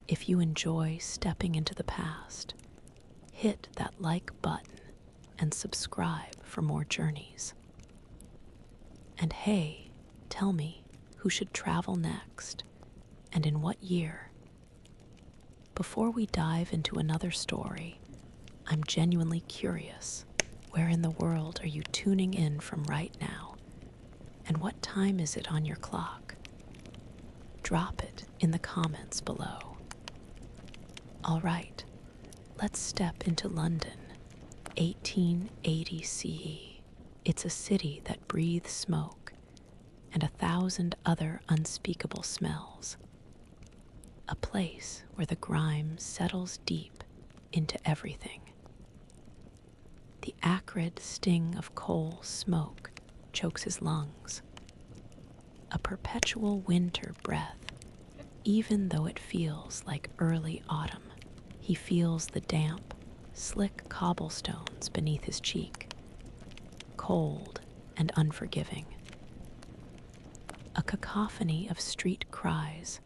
If you enjoy stepping into the past, hit that like button and subscribe for more journeys. And hey, tell me who should travel next and in what year. Before we dive into another story, I'm genuinely curious. Where in the world are you tuning in from right now? And what time is it on your clock? Drop it in the comments below. All right, let's step into London, 1880 CE. It's a city that breathes smoke and 1,000 other unspeakable smells. A place where the grime settles deep into everything. The acrid sting of coal smoke chokes his lungs. A perpetual winter breath, even though it feels like early autumn. He feels the damp, slick cobblestones beneath his cheek, cold and unforgiving. A cacophony of street cries,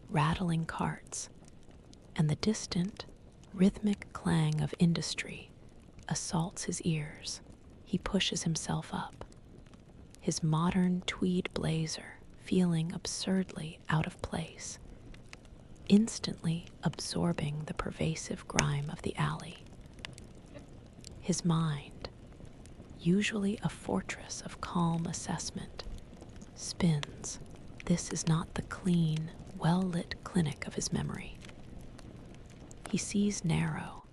rattling carts, and the distant, rhythmic clang of industry assaults his ears. He pushes himself up, his modern tweed blazer feeling absurdly out of place, instantly absorbing the pervasive grime of the alley. His mind, usually a fortress of calm assessment, spins. This is not the clean, well-lit clinic of his memory. He sees narrow,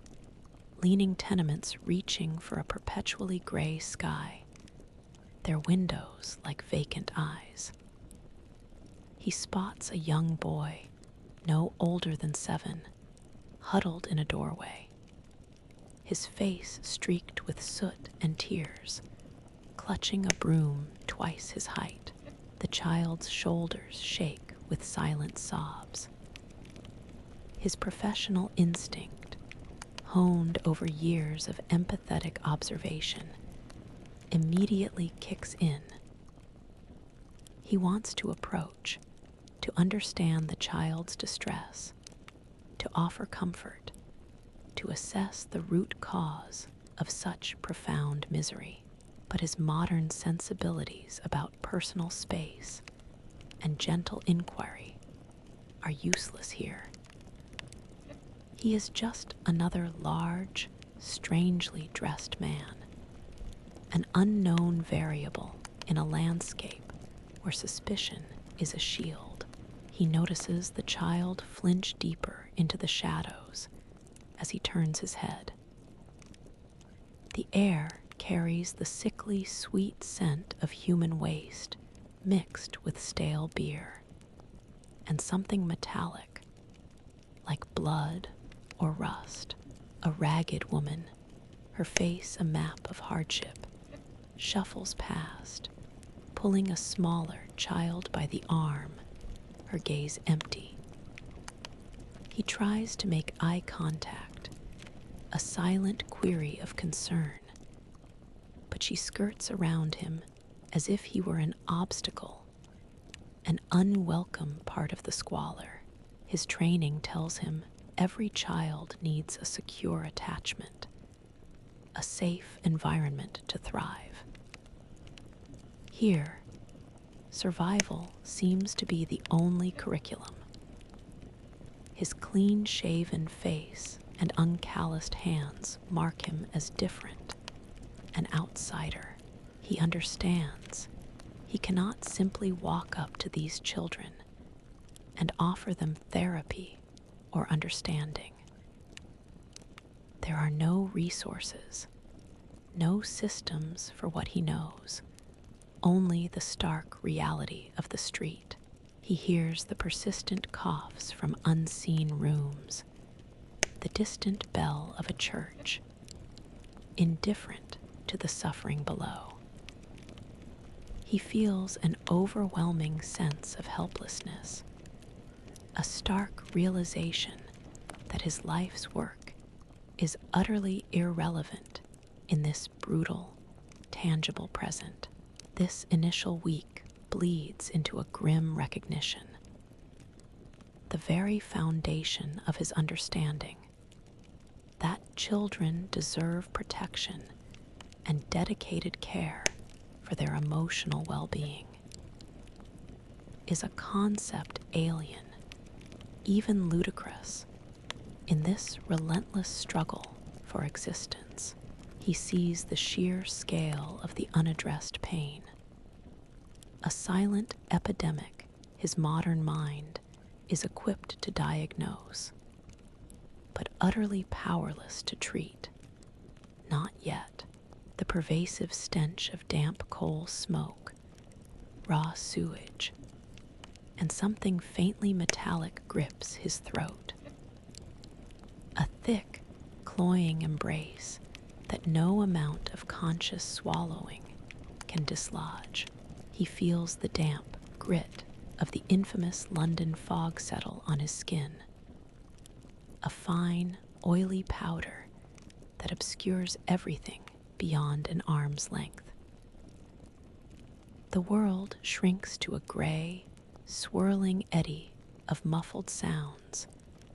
leaning tenements reaching for a perpetually gray sky, their windows like vacant eyes. He spots a young boy, no older than 7, huddled in a doorway, his face streaked with soot and tears, clutching a broom twice his height. The child's shoulders shake with silent sobs. His professional instinct, honed over years of empathetic observation, immediately kicks in. He wants to approach, to understand the child's distress, to offer comfort, to assess the root cause of such profound misery. But his modern sensibilities about personal space and gentle inquiry are useless here. He is just another large, strangely dressed man, an unknown variable in a landscape where suspicion is a shield. He notices the child flinch deeper into the shadows as he turns his head. The air carries the sickly sweet scent of human waste mixed with stale beer, and something metallic, like blood or rust. A ragged woman, her face a map of hardship, shuffles past, pulling a smaller child by the arm, her gaze empty. He tries to make eye contact, a silent query of concern, but she skirts around him as if he were an obstacle, an unwelcome part of the squalor. His training tells him every child needs a secure attachment, a safe environment to thrive. Here, survival seems to be the only curriculum. His clean-shaven face and uncalloused hands mark him as different, an outsider. He understands he cannot simply walk up to these children and offer them therapy or understanding. There are no resources, no systems for what he knows, only the stark reality of the street. He hears the persistent coughs from unseen rooms, the distant bell of a church, indifferent to the suffering below. He feels an overwhelming sense of helplessness, a stark realization that his life's work is utterly irrelevant in this brutal, tangible present. This initial week bleeds into a grim recognition. the very foundation of his understanding that children deserve protection and dedicated care for their emotional well-being is a concept alien, even ludicrous, in this relentless struggle for existence. He sees the sheer scale of the unaddressed pain, a silent epidemic his modern mind is equipped to diagnose, but utterly powerless to treat. Not yet. The pervasive stench of damp coal smoke, raw sewage, and something faintly metallic grips his throat. A thick, cloying embrace that no amount of conscious swallowing can dislodge. He feels the damp grit of the infamous London fog settle on his skin, a fine, oily powder that obscures everything beyond an arm's length. The world shrinks to a gray, swirling eddy of muffled sounds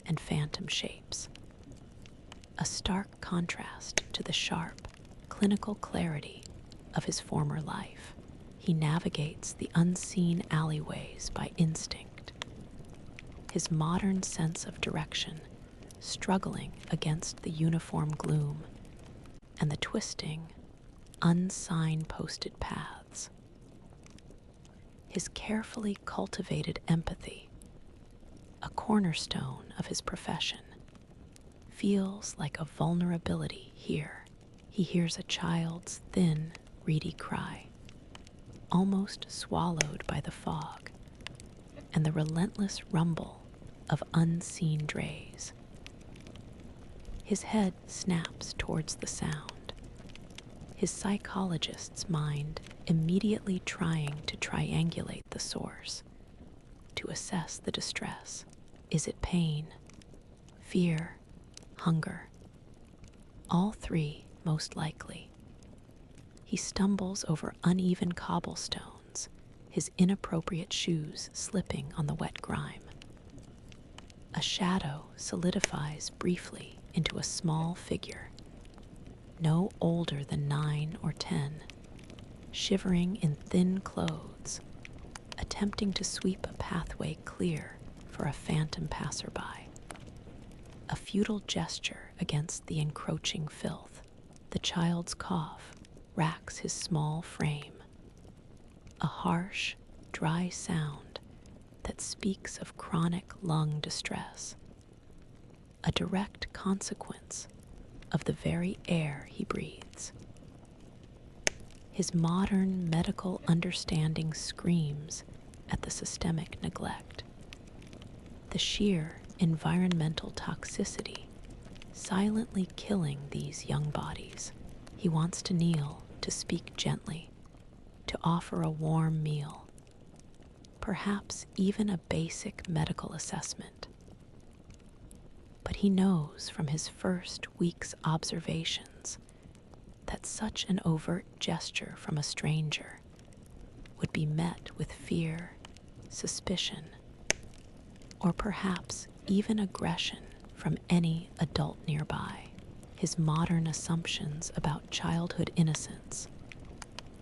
and phantom shapes, a stark contrast to the sharp, clinical clarity of his former life. He navigates the unseen alleyways by instinct, his modern sense of direction struggling against the uniform gloom and the twisting, unsignposted paths. His carefully cultivated empathy, a cornerstone of his profession, feels like a vulnerability here. He hears a child's thin, reedy cry, almost swallowed by the fog, and the relentless rumble of unseen drays. His head snaps towards the sound, his psychologist's mind immediately trying to triangulate the source, to assess the distress. Is it pain, fear, hunger? All three, most likely. He stumbles over uneven cobblestones, his inappropriate shoes slipping on the wet grime. A shadow solidifies briefly into a small figure, no older than 9 or 10, shivering in thin clothes, attempting to sweep a pathway clear for a phantom passerby. A futile gesture against the encroaching filth. The child's cough racks his small frame, a harsh, dry sound that speaks of chronic lung distress, a direct consequence of the very air he breathes. His modern medical understanding screams at the systemic neglect, the sheer environmental toxicity silently killing these young bodies. He wants to kneel, to speak gently, to offer a warm meal, perhaps even a basic medical assessment. But he knows from his first week's observations that such an overt gesture from a stranger would be met with fear, suspicion, or perhaps even aggression from any adult nearby. His modern assumptions about childhood innocence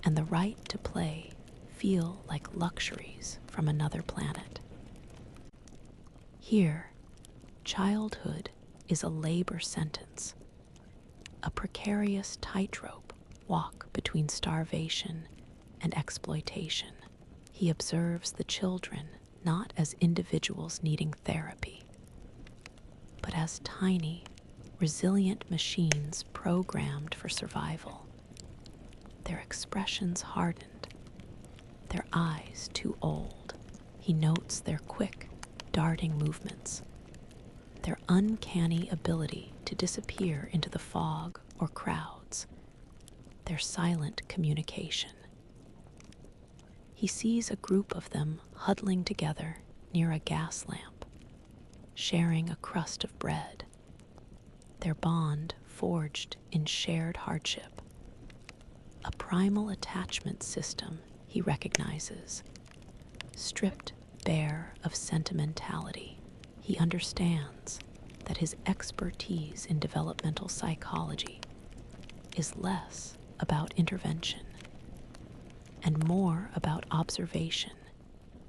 and the right to play feel like luxuries from another planet. Here, childhood is a labor sentence, a precarious tightrope walk between starvation and exploitation. He observes the children not as individuals needing therapy, but as tiny, resilient machines programmed for survival, their expressions hardened, their eyes too old. He notes their quick, darting movements, their uncanny ability to disappear into the fog or crowds, their silent communication. He sees a group of them huddling together near a gas lamp, sharing a crust of bread, their bond forged in shared hardship. A primal attachment system he recognizes, stripped bare of sentimentality, He understands that his expertise in developmental psychology is less about intervention and more about observation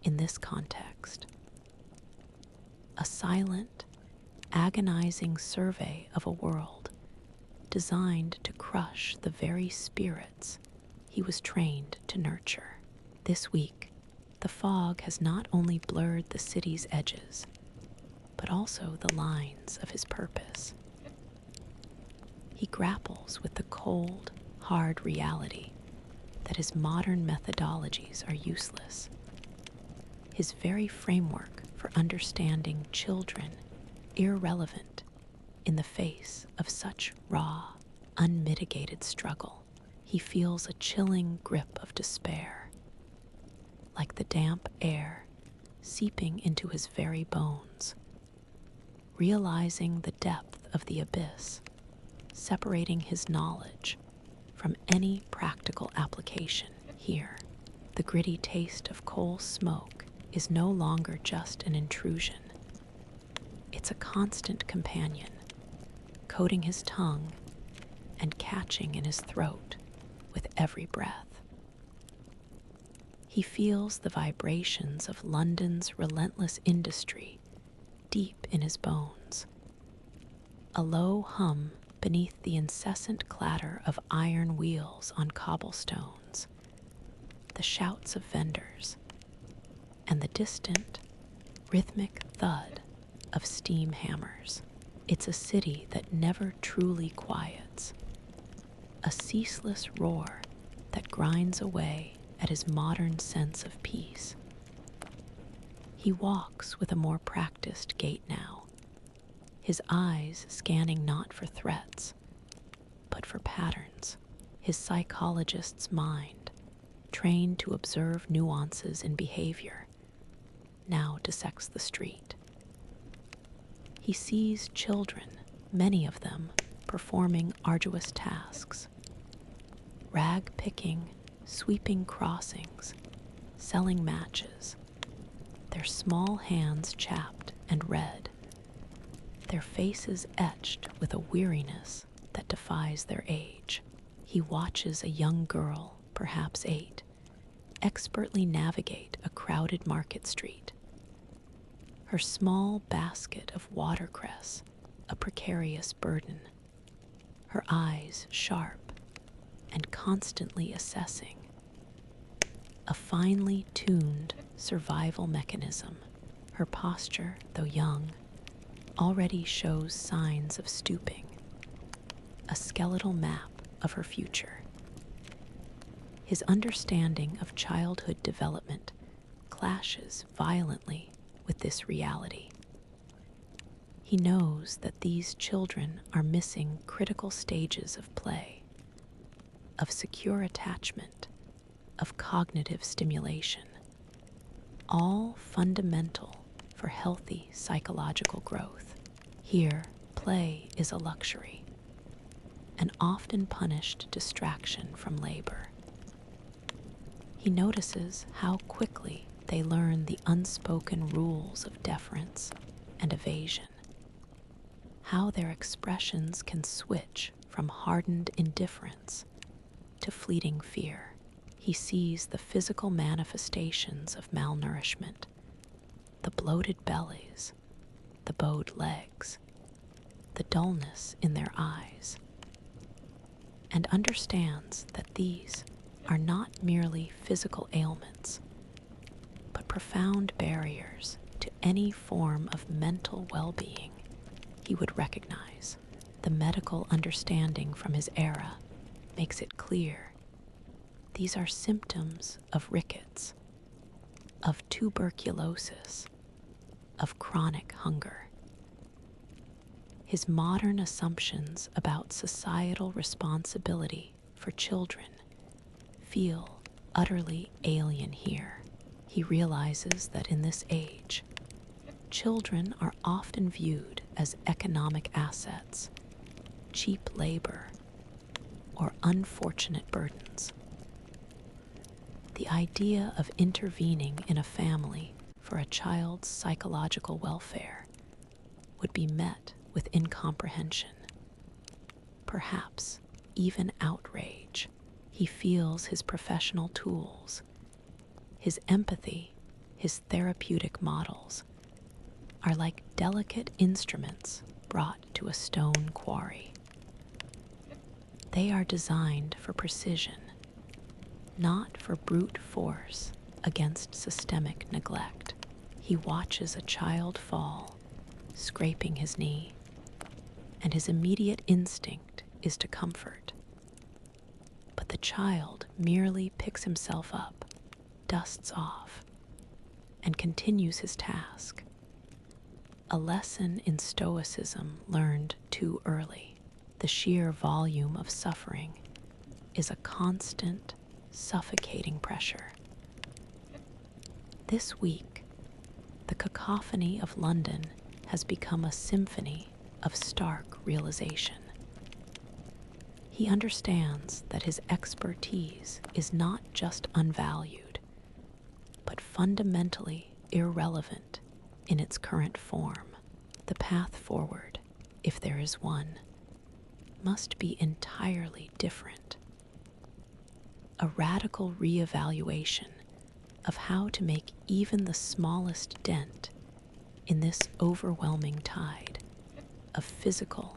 in this context. A silent, agonizing survey of a world designed to crush the very spirits he was trained to nurture. This week, the fog has not only blurred the city's edges, but also the lines of his purpose. He grapples with the cold, hard reality that his modern methodologies are useless. His very framework for understanding children irrelevant in the face of such raw, unmitigated struggle. He feels a chilling grip of despair, like the damp air seeping into his very bones. Realizing the depth of the abyss, separating his knowledge from any practical application here. The gritty taste of coal smoke is no longer just an intrusion. It's a constant companion, coating his tongue and catching in his throat with every breath. He feels the vibrations of London's relentless industry deep in his bones. A low hum beneath the incessant clatter of iron wheels on cobblestones, the shouts of vendors, and the distant, rhythmic thud of steam hammers. It's a city that never truly quiets, a ceaseless roar that grinds away at his modern sense of peace. He walks with a more practiced gait now, his eyes scanning not for threats, but for patterns. His psychologist's mind, trained to observe nuances in behavior, now dissects the street. He sees children, many of them performing arduous tasks, rag picking, sweeping crossings, selling matches, their small hands chapped and red, their faces etched with a weariness that defies their age. He watches a young girl, perhaps 8, expertly navigate a crowded market street. Her small basket of watercress, a precarious burden, her eyes sharp and constantly assessing, a finely tuned survival mechanism. Her posture, though young, already shows signs of stooping, a skeletal map of her future. His understanding of childhood development clashes violently with this reality. He knows that these children are missing critical stages of play, of secure attachment, of cognitive stimulation, all fundamental for healthy psychological growth. Here, play is a luxury, an often punished distraction from labor. He notices how quickly they learn the unspoken rules of deference and evasion, how their expressions can switch from hardened indifference to fleeting fear. He sees the physical manifestations of malnourishment, the bloated bellies, the bowed legs, the dullness in their eyes, and understands that these are not merely physical ailments, but profound barriers to any form of mental well-being he would recognize. The medical understanding from his era makes it clear these are symptoms of rickets, of tuberculosis, of chronic hunger. His modern assumptions about societal responsibility for children feel utterly alien here. He realizes that in this age, children are often viewed as economic assets, cheap labor, or unfortunate burdens. The idea of intervening in a family for a child's psychological welfare would be met with incomprehension, perhaps even outrage. He feels his professional tools, his empathy, his therapeutic models are like delicate instruments brought to a stone quarry. They are designed for precision, not for brute force against systemic neglect. He watches a child fall, scraping his knee, and his immediate instinct is to comfort. But the child merely picks himself up, dusts off, and continues his task. A lesson in stoicism learned too early. The sheer volume of suffering is a constant, suffocating pressure. This week, the cacophony of London has become a symphony of stark realization. He understands that his expertise is not just unvalued, but fundamentally irrelevant in its current form. The path forward, if there is one, must be entirely different. A radical reevaluation of how to make even the smallest dent in this overwhelming tide of physical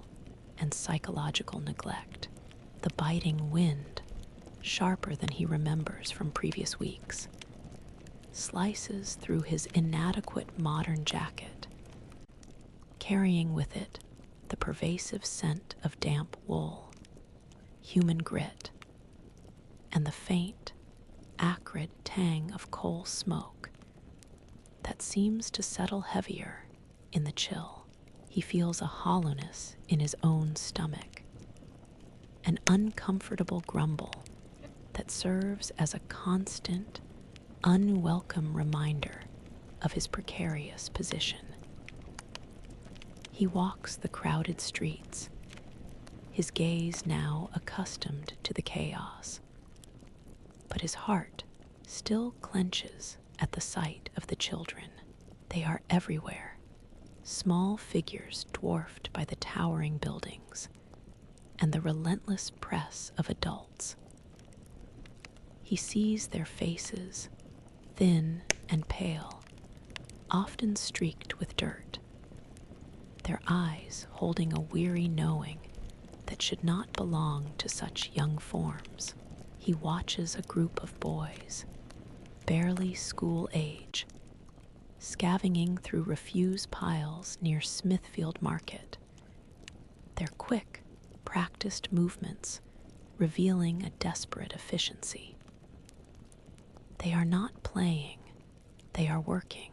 and psychological neglect. The biting wind, sharper than he remembers from previous weeks, slices through his inadequate modern jacket, carrying with it the pervasive scent of damp wool, human grit, and the faint, acrid tang of coal smoke that seems to settle heavier in the chill. He feels a hollowness in his own stomach, an uncomfortable grumble that serves as a constant, unwelcome reminder of his precarious position. He walks the crowded streets, his gaze now accustomed to the chaos, but his heart still clenches at the sight of the children. They are everywhere, small figures dwarfed by the towering buildings and the relentless press of adults. He sees their faces, thin and pale, often streaked with dirt, their eyes holding a weary knowing that should not belong to such young forms. He watches a group of boys, barely school age, scavenging through refuse piles near Smithfield Market, their quick, practiced movements revealing a desperate efficiency. They are not playing, they are working,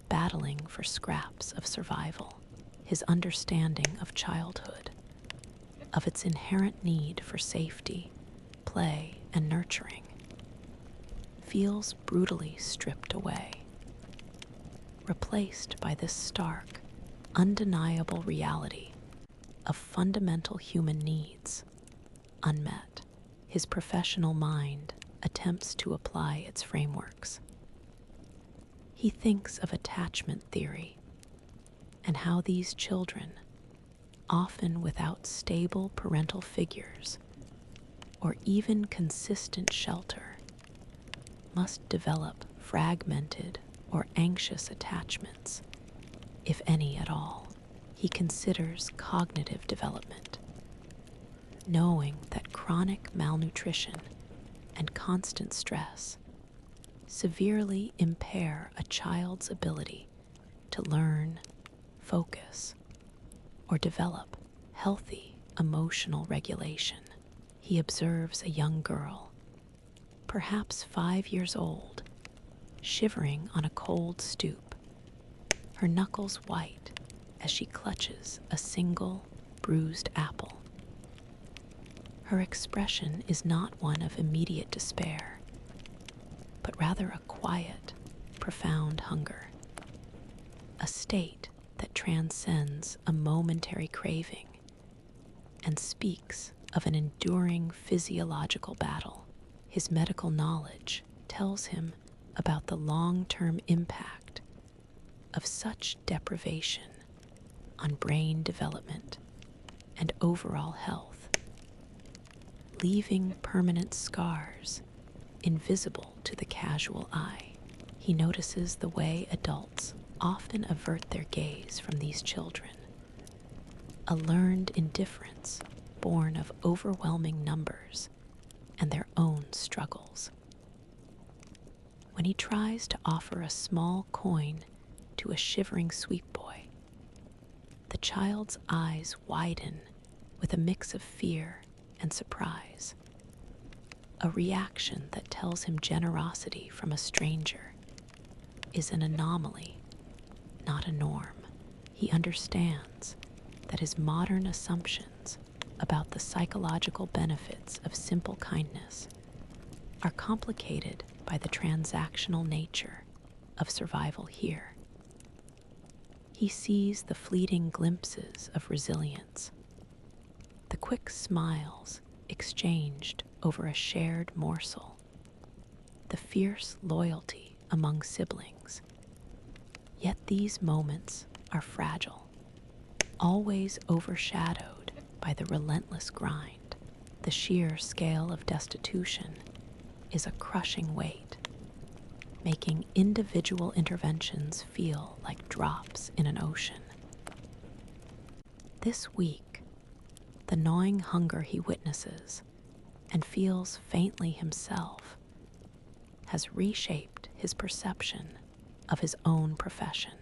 battling for scraps of survival. His understanding of childhood, of its inherent need for safety, play, and nurturing, feels brutally stripped away, replaced by this stark, undeniable reality of fundamental human needs unmet. His professional mind attempts to apply its frameworks. He thinks of attachment theory and how these children, often without stable parental figures or even consistent shelter, must develop fragmented or anxious attachments, if any at all. He considers cognitive development, knowing that chronic malnutrition and constant stress severely impair a child's ability to learn, focus, or develop healthy emotional regulation. He observes a young girl, perhaps 5 years old, shivering on a cold stoop, her knuckles white as she clutches a single bruised apple. Her expression is not one of immediate despair, but rather a quiet, profound hunger, a state that transcends a momentary craving and speaks of an enduring physiological battle. His medical knowledge tells him about the long-term impact of such deprivation on brain development and overall health, leaving permanent scars invisible to the casual eye. He notices the way adults often avert their gaze from these children, a learned indifference born of overwhelming numbers and their own struggles. When he tries to offer a small coin to a shivering sweep boy, the child's eyes widen with a mix of fear and surprise, a reaction that tells him generosity from a stranger is an anomaly, not a norm. He understands that his modern assumptions about the psychological benefits of simple kindness are complicated by the transactional nature of survival here. He sees the fleeting glimpses of resilience, the quick smiles exchanged over a shared morsel, the fierce loyalty among siblings. Yet these moments are fragile, always overshadowed by the relentless grind. The sheer scale of destitution is a crushing weight, making individual interventions feel like drops in an ocean. This week, the gnawing hunger he witnesses and feels faintly himself has reshaped his perception of his own profession.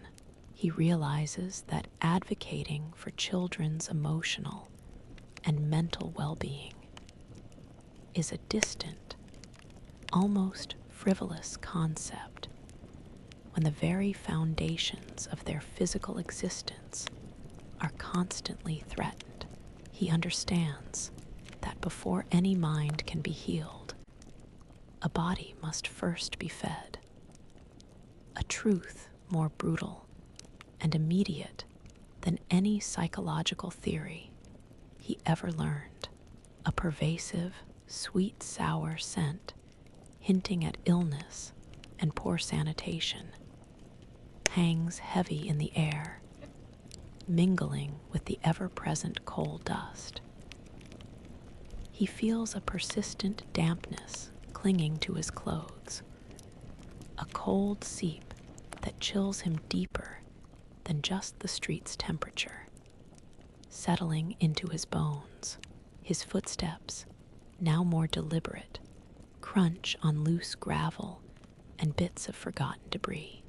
He realizes that advocating for children's emotional and mental well-being is a distant, almost frivolous concept when the very foundations of their physical existence are constantly threatened. He understands that before any mind can be healed, a body must first be fed. A truth more brutal and immediate than any psychological theory he ever learned. A pervasive, sweet-sour scent hinting at illness and poor sanitation hangs heavy in the air, mingling with the ever-present coal dust. He feels a persistent dampness clinging to his clothes, a cold seep that chills him deeper than just the street's temperature, settling into his bones. His footsteps, now more deliberate, crunch on loose gravel and bits of forgotten debris.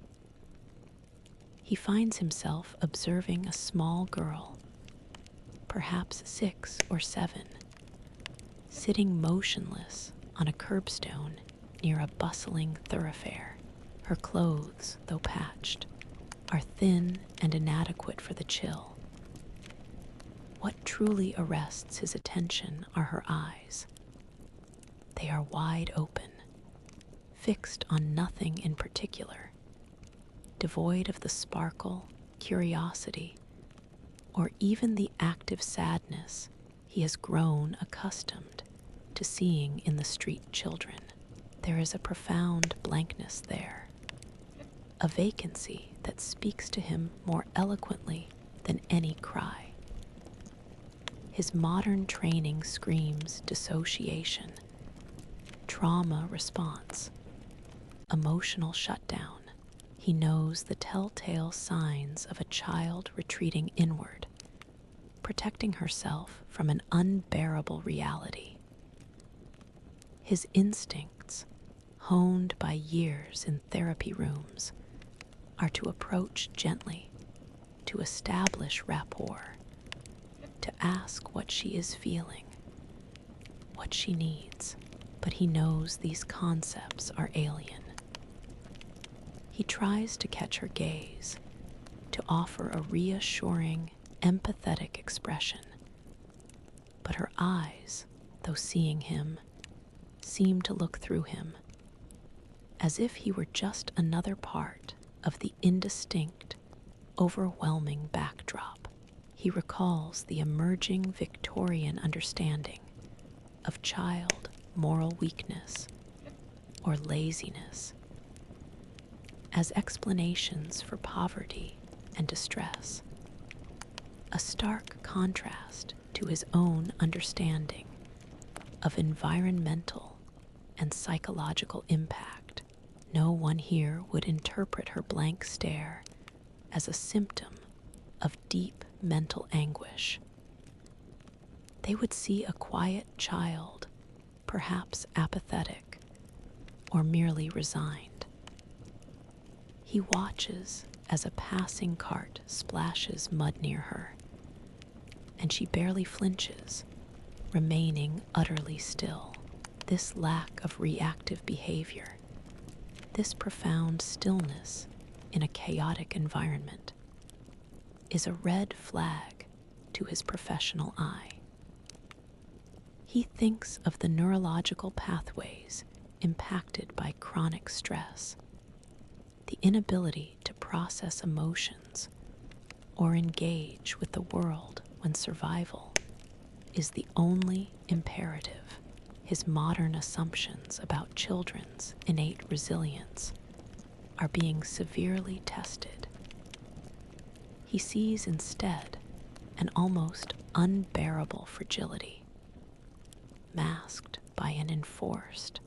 He finds himself observing a small girl, perhaps 6 or 7, sitting motionless on a curbstone near a bustling thoroughfare. Her clothes, though patched, are thin and inadequate for the chill. What truly arrests his attention are her eyes. They are wide open, fixed on nothing in particular, devoid of the sparkle, curiosity, or even the active sadness he has grown accustomed to seeing in the street children. There is a profound blankness there, a vacancy that speaks to him more eloquently than any cry. His modern training screams dissociation, trauma response, emotional shutdown. He knows the telltale signs of a child retreating inward, protecting herself from an unbearable reality. His instincts, honed by years in therapy rooms, are to approach gently, to establish rapport, to ask what she is feeling, what she needs. But he knows these concepts are alien. He tries to catch her gaze, to offer a reassuring, empathetic expression. But her eyes, though seeing him, seem to look through him, as if he were just another part of the indistinct, overwhelming backdrop. He recalls the emerging Victorian understanding of child moral weakness or laziness as explanations for poverty and distress. a stark contrast to his own understanding of environmental and psychological impact. No one here would interpret her blank stare as a symptom of deep mental anguish. They would see a quiet child, perhaps apathetic or merely resigned. He watches as a passing cart splashes mud near her, and she barely flinches, remaining utterly still. This lack of reactive behavior, this profound stillness in a chaotic environment, is a red flag to his professional eye. He thinks of the neurological pathways impacted by chronic stress, the inability to process emotions or engage with the world when survival is the only imperative. His modern assumptions about children's innate resilience are being severely tested. He sees instead an almost unbearable fragility, masked by an enforced,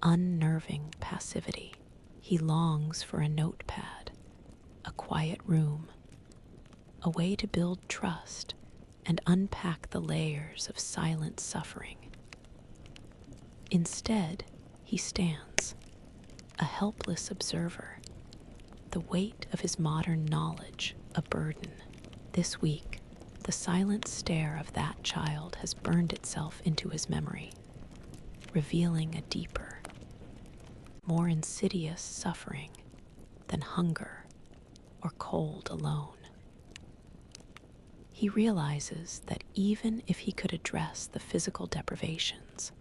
unnerving passivity. He longs for a notepad, a quiet room, a way to build trust and unpack the layers of silent suffering. Instead, he stands, a helpless observer, the weight of his modern knowledge a burden. This week, the silent stare of that child has burned itself into his memory, revealing a deeper, more insidious suffering than hunger or cold alone. He realizes that even if he could address the physical deprivations,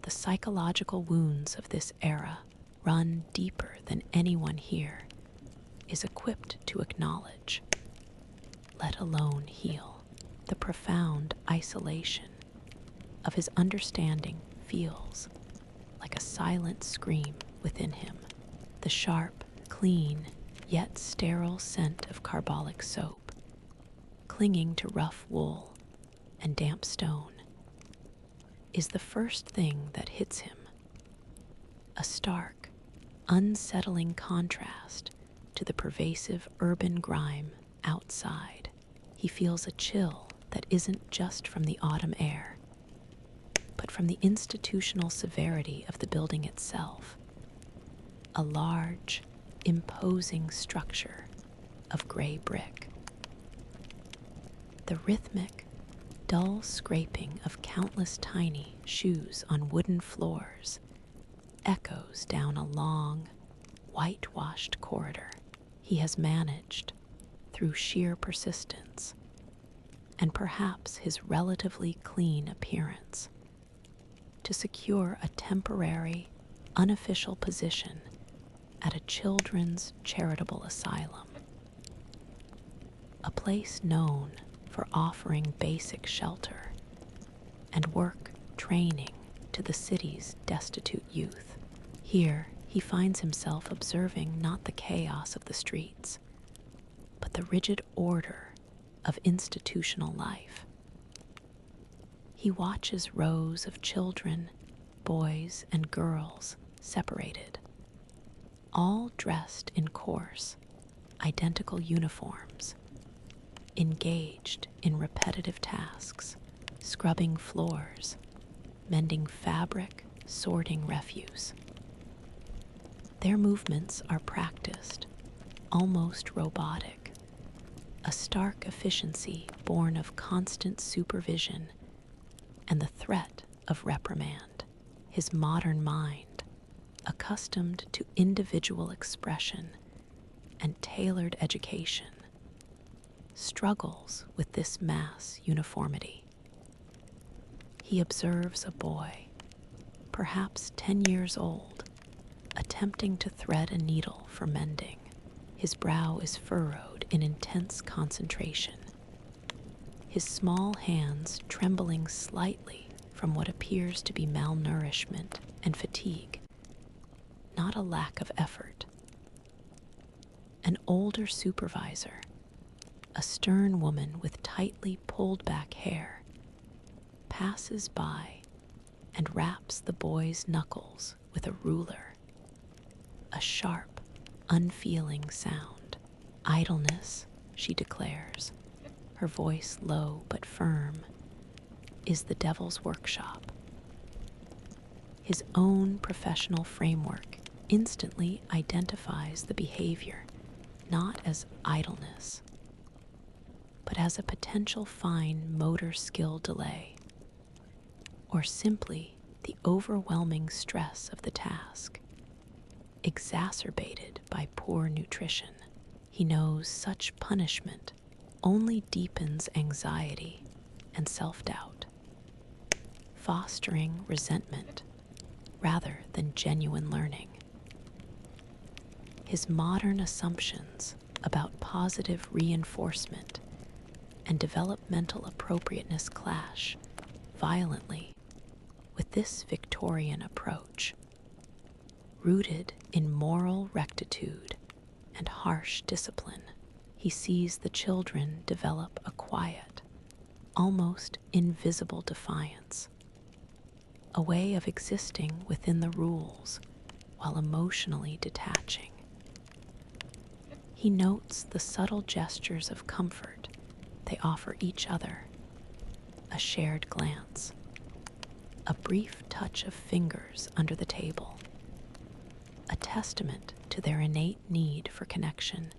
the psychological wounds of this era run deeper than anyone here is equipped to acknowledge, let alone heal. The profound isolation of his understanding feels like a silent scream within him. The sharp, clean, yet sterile scent of carbolic soap, clinging to rough wool and damp stone, is the first thing that hits him. A stark, unsettling contrast to the pervasive urban grime outside. He feels a chill that isn't just from the autumn air, but from the institutional severity of the building itself. A large, imposing structure of gray brick. The rhythmic, dull scraping of countless tiny shoes on wooden floors echoes down a long, whitewashed corridor. He has managed, through sheer persistence, and perhaps his relatively clean appearance, to secure a temporary, unofficial position at a children's charitable asylum, a place known for offering basic shelter and work training to the city's destitute youth. Here, he finds himself observing not the chaos of the streets, but the rigid order of institutional life. He watches rows of children, boys and girls separated, all dressed in coarse, identical uniforms, engaged in repetitive tasks, scrubbing floors, mending fabric, sorting refuse. Their movements are practiced, almost robotic, a stark efficiency born of constant supervision and the threat of reprimand. His modern mind, accustomed to individual expression and tailored education, struggles with this mass uniformity. He observes a boy, perhaps 10 years old, attempting to thread a needle for mending. His brow is furrowed in intense concentration, his small hands trembling slightly from what appears to be malnourishment and fatigue, not a lack of effort. An older supervisor, A stern woman with tightly pulled back hair passes by and raps the boy's knuckles with a ruler. A sharp, unfeeling sound. Idleness, she declares, her voice low but firm, is the devil's workshop. His own professional framework instantly identifies the behavior not as idleness, but as a potential fine motor skill delay, or simply the overwhelming stress of the task, exacerbated by poor nutrition. He knows such punishment only deepens anxiety and self-doubt, fostering resentment rather than genuine learning. His modern assumptions about positive reinforcement and developmental appropriateness clash violently with this Victorian approach, rooted in moral rectitude and harsh discipline. He sees the children develop a quiet, almost invisible defiance, a way of existing within the rules while emotionally detaching. He notes the subtle gestures of comfort they offer each other, a shared glance, a brief touch of fingers under the table, a testament to their innate need for connection,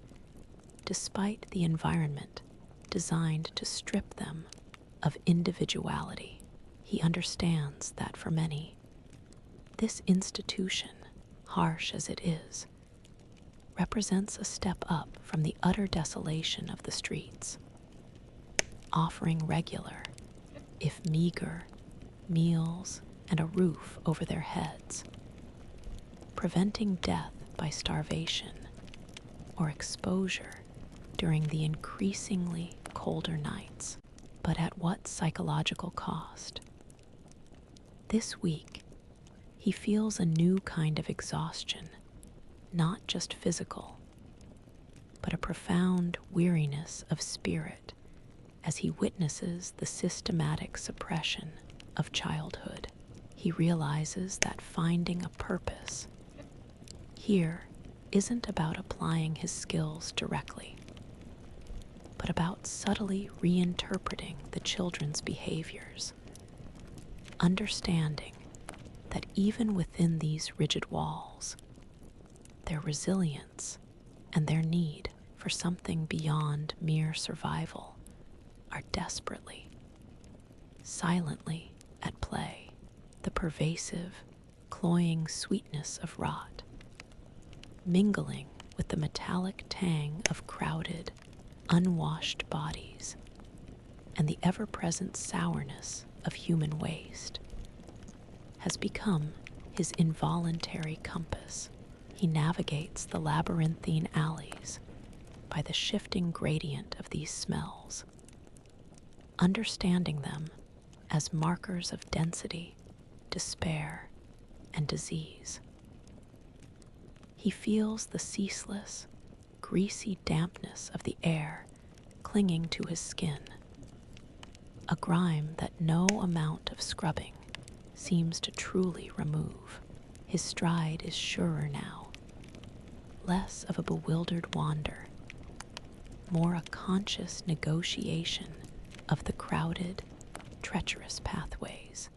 despite the environment designed to strip them of individuality. He understands that for many, this institution, harsh as it is, represents a step up from the utter desolation of the streets, offering regular, if meager, meals and a roof over their heads, preventing death by starvation or exposure during the increasingly colder nights. But at what psychological cost? This week, he feels a new kind of exhaustion, not just physical, but a profound weariness of spirit as he witnesses the systematic suppression of childhood. He realizes that finding a purpose here isn't about applying his skills directly, but about subtly reinterpreting the children's behaviors, understanding that even within these rigid walls, their resilience and their need for something beyond mere survival are desperately, silently at play. The pervasive, cloying sweetness of rot, mingling with the metallic tang of crowded, unwashed bodies, and the ever-present sourness of human waste, has become his involuntary compass. He navigates the labyrinthine alleys by the shifting gradient of these smells, understanding them as markers of density, despair, and disease. He feels the ceaseless, greasy dampness of the air clinging to his skin, a grime that no amount of scrubbing seems to truly remove. His stride is surer now, less of a bewildered wander, more a conscious negotiation of the crowded, treacherous pathways.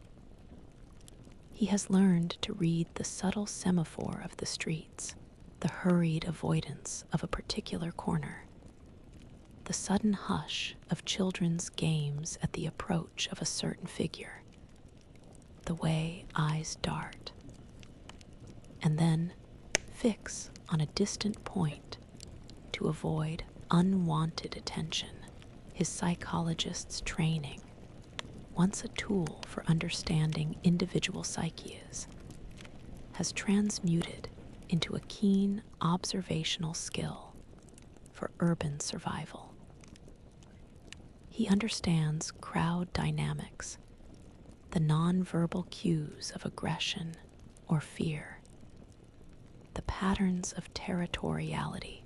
He has learned to read the subtle semaphore of the streets, the hurried avoidance of a particular corner, the sudden hush of children's games at the approach of a certain figure, the way eyes dart, and then fix on a distant point to avoid unwanted attention. His psychologist's training, once a tool for understanding individual psyches, has transmuted into a keen observational skill for urban survival. He understands crowd dynamics, the nonverbal cues of aggression or fear, the patterns of territoriality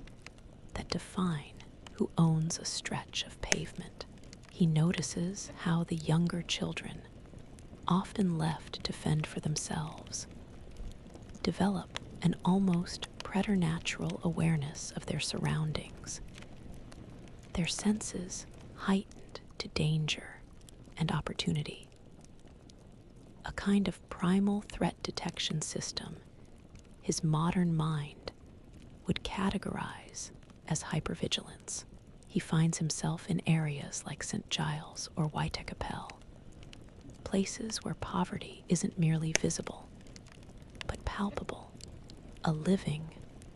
that define who owns a stretch of pavement. He notices how the younger children, often left to fend for themselves, develop an almost preternatural awareness of their surroundings, their senses heightened to danger and opportunity. A kind of primal threat detection system his modern mind would categorize as hypervigilance. He finds himself in areas like St. Giles or Waitekapel, places where poverty isn't merely visible, but palpable, a living,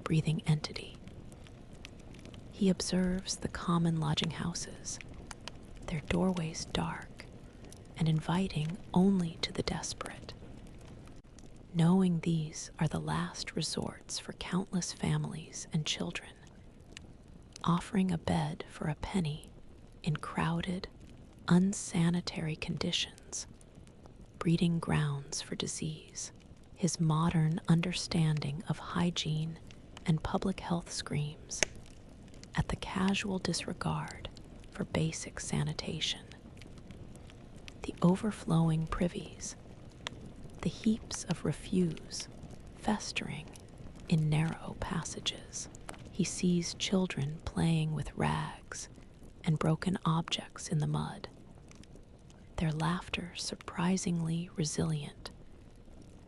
breathing entity. He observes the common lodging houses, their doorways dark and inviting only to the desperate. Knowing these are the last resorts for countless families and children, offering a bed for a penny in crowded, unsanitary conditions, breeding grounds for disease. His modern understanding of hygiene and public health screams at the casual disregard for basic sanitation. The overflowing privies, the heaps of refuse festering in narrow passages. He sees children playing with rags and broken objects in the mud, their laughter surprisingly resilient,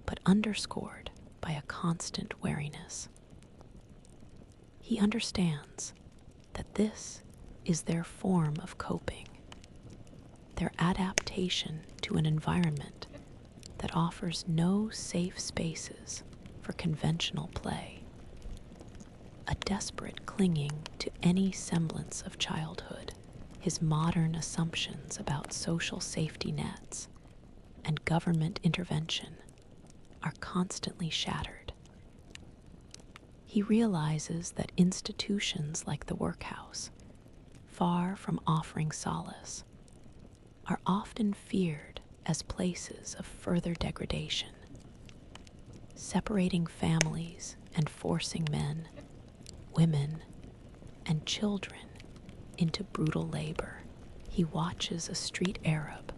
but underscored by a constant wariness. He understands that this is their form of coping, their adaptation to an environment that offers no safe spaces for conventional play, a desperate clinging to any semblance of childhood. His modern assumptions about social safety nets and government intervention are constantly shattered. He realizes that institutions like the workhouse, far from offering solace, are often feared as places of further degradation, separating families and forcing men, women, and children into brutal labor. He watches a street Arab,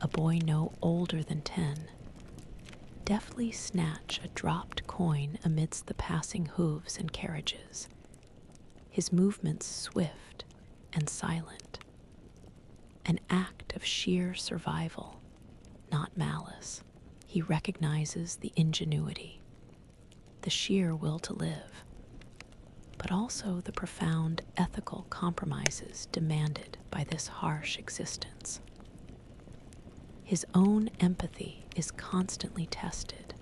a boy no older than 10, deftly snatch a dropped coin amidst the passing hooves and carriages, his movements swift and silent, an act of sheer survival, not malice. He recognizes the ingenuity, the sheer will to live, but also the profound ethical compromises demanded by this harsh existence. His own empathy is constantly tested,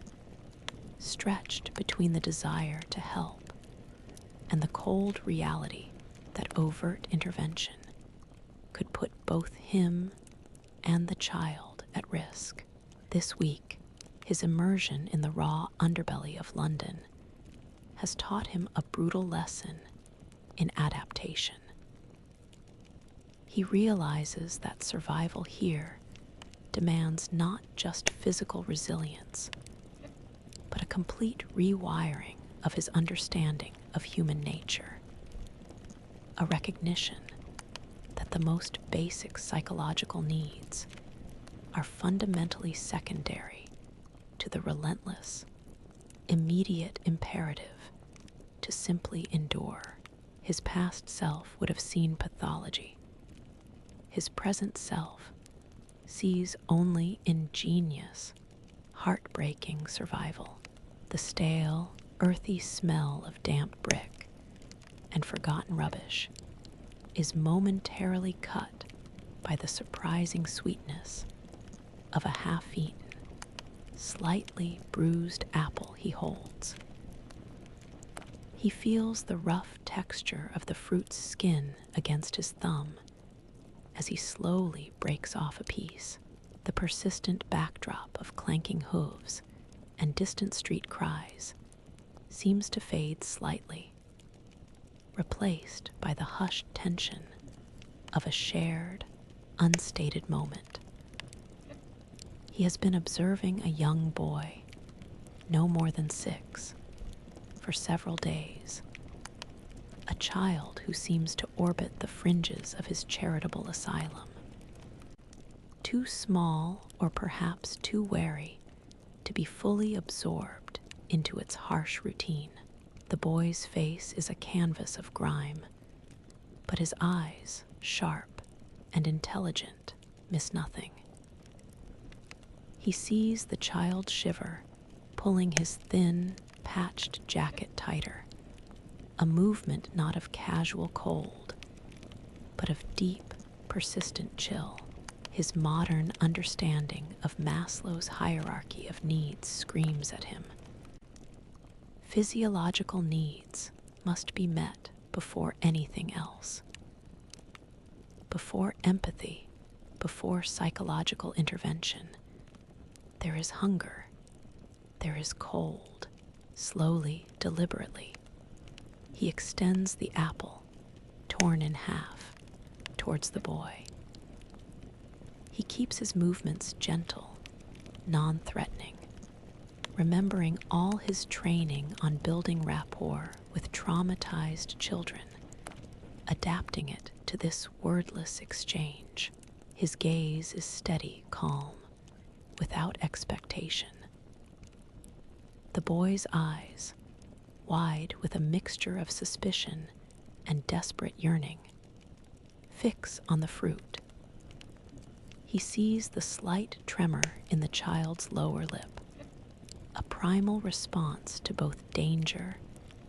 stretched between the desire to help and the cold reality that overt intervention could put both him and the child at risk. This week, his immersion in the raw underbelly of London has taught him a brutal lesson in adaptation. He realizes that survival here demands not just physical resilience, but a complete rewiring of his understanding of human nature, a recognition that the most basic psychological needs are fundamentally secondary to the relentless, immediate imperative to simply endure. His past self would have seen pathology. His present self sees only ingenious, heartbreaking survival. The stale, earthy smell of damp brick and forgotten rubbish is momentarily cut by the surprising sweetness of a half-eaten, slightly bruised apple he holds. He feels the rough texture of the fruit's skin against his thumb as he slowly breaks off a piece. The persistent backdrop of clanking hooves and distant street cries seems to fade slightly, replaced by the hushed tension of a shared, unstated moment. He has been observing a young boy, no more than 6, for several days, a child who seems to orbit the fringes of his charitable asylum. Too small, or perhaps too wary, to be fully absorbed into its harsh routine. The boy's face is a canvas of grime, but his eyes, sharp and intelligent, miss nothing. He sees the child shiver, pulling his thin, patched jacket tighter, a movement not of casual cold, but of deep, persistent chill. His modern understanding of Maslow's hierarchy of needs screams at him. Physiological needs must be met before anything else. Before empathy, before psychological intervention, there is hunger, there is cold. Slowly, deliberately, he extends the apple, torn in half, towards the boy. He keeps his movements gentle, non-threatening, remembering all his training on building rapport with traumatized children, adapting it to this wordless exchange. His gaze is steady, calm, without expectation. The boy's eyes, wide with a mixture of suspicion and desperate yearning, fix on the fruit. He sees the slight tremor in the child's lower lip, a primal response to both danger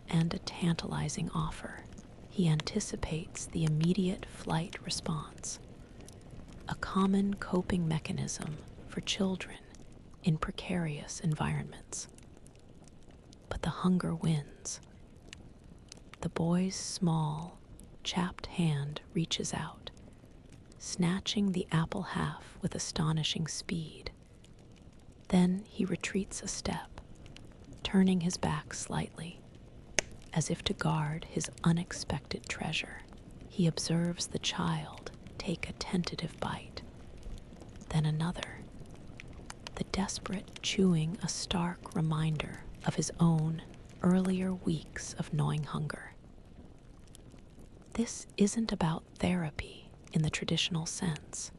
and a tantalizing offer. He anticipates the immediate flight response, a common coping mechanism for children in precarious environments. But the hunger wins. The boy's small, chapped hand reaches out, snatching the apple half with astonishing speed. Then he retreats a step, turning his back slightly, as if to guard his unexpected treasure. He observes the child take a tentative bite, then another, the desperate chewing a stark reminder of his own earlier weeks of gnawing hunger. This isn't about therapy in the traditional sense.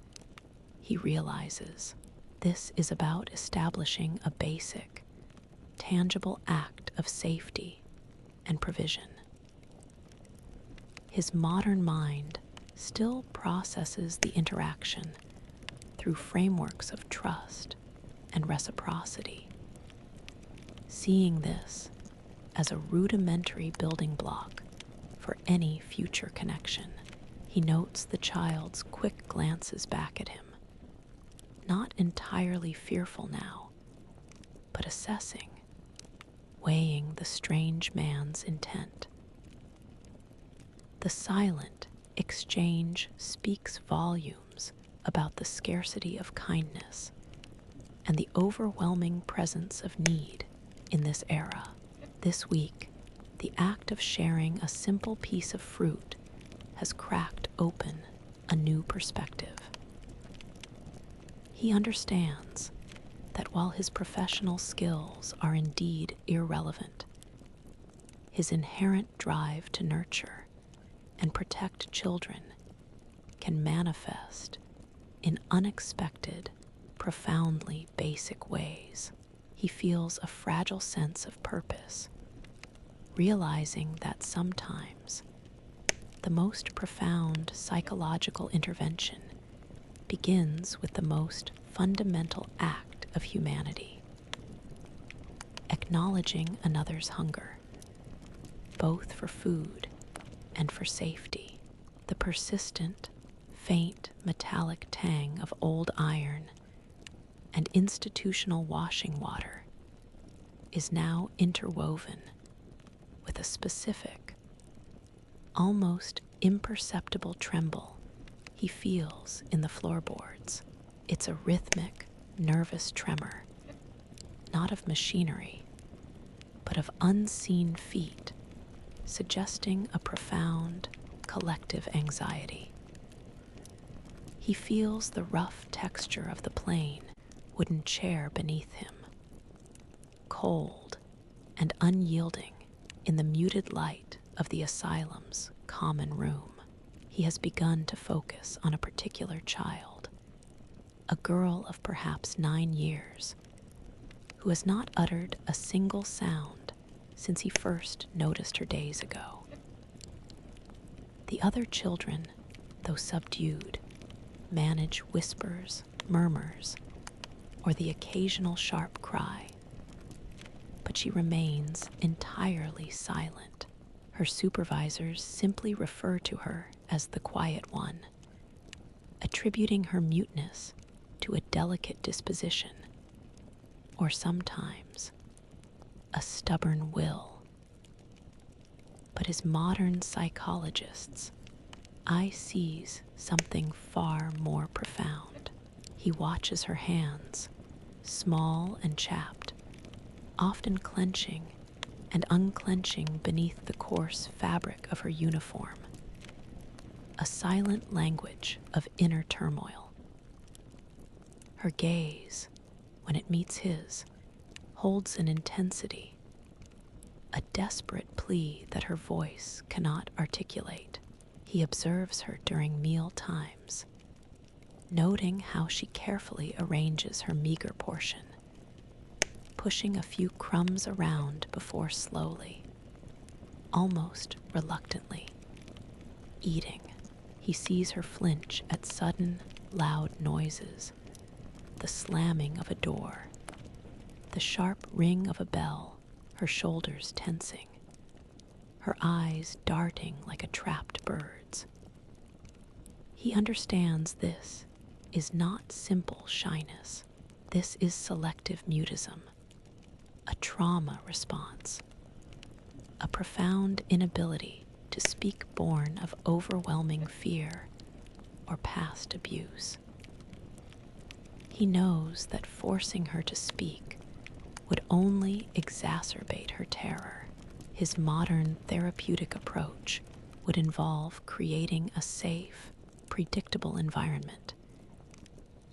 He realizes this is about establishing a basic, tangible act of safety and provision. His modern mind still processes the interaction through frameworks of trust and reciprocity. Seeing this as a rudimentary building block for any future connection, he notes the child's quick glances back at him, not entirely fearful now, but assessing, weighing the strange man's intent. The silent exchange speaks volumes about the scarcity of kindness and the overwhelming presence of need in this era. This week, the act of sharing a simple piece of fruit has cracked open a new perspective. He understands that while his professional skills are indeed irrelevant, his inherent drive to nurture and protect children can manifest in unexpected, profoundly basic ways. He feels a fragile sense of purpose, realizing that sometimes the most profound psychological intervention begins with the most fundamental act of humanity, acknowledging another's hunger, both for food and for safety. The persistent, faint metallic tang of old iron and institutional washing water is now interwoven with a specific, almost imperceptible tremble he feels in the floorboards. It's a rhythmic, nervous tremor, not of machinery, but of unseen feet, suggesting a profound, collective anxiety. He feels the rough texture of the plain wooden chair beneath him, cold and unyielding in the muted light of the asylum's common room. He has begun to focus on a particular child, a girl of perhaps 9 years, who has not uttered a single sound since he first noticed her days ago. The other children, though subdued, manage whispers, murmurs, or the occasional sharp cry, but she remains entirely silent. Her supervisors simply refer to her as the quiet one, attributing her muteness to a delicate disposition, or sometimes a stubborn will. But as modern psychologists, I sees something far more profound. He watches her hands, small and chapped, often clenching and unclenching beneath the coarse fabric of her uniform, a silent language of inner turmoil. Her gaze, when it meets his, holds an intensity, a desperate plea that her voice cannot articulate. He observes her during meal times, noting how she carefully arranges her meager portion, pushing a few crumbs around before slowly, almost reluctantly, eating. He sees her flinch at sudden, loud noises, the slamming of a door, the sharp ring of a bell, her shoulders tensing, her eyes darting like a trapped bird's. He understands this is not simple shyness. This is selective mutism, a trauma response, a profound inability to speak born of overwhelming fear or past abuse. He knows that forcing her to speak would only exacerbate her terror. His modern therapeutic approach would involve creating a safe, predictable environment,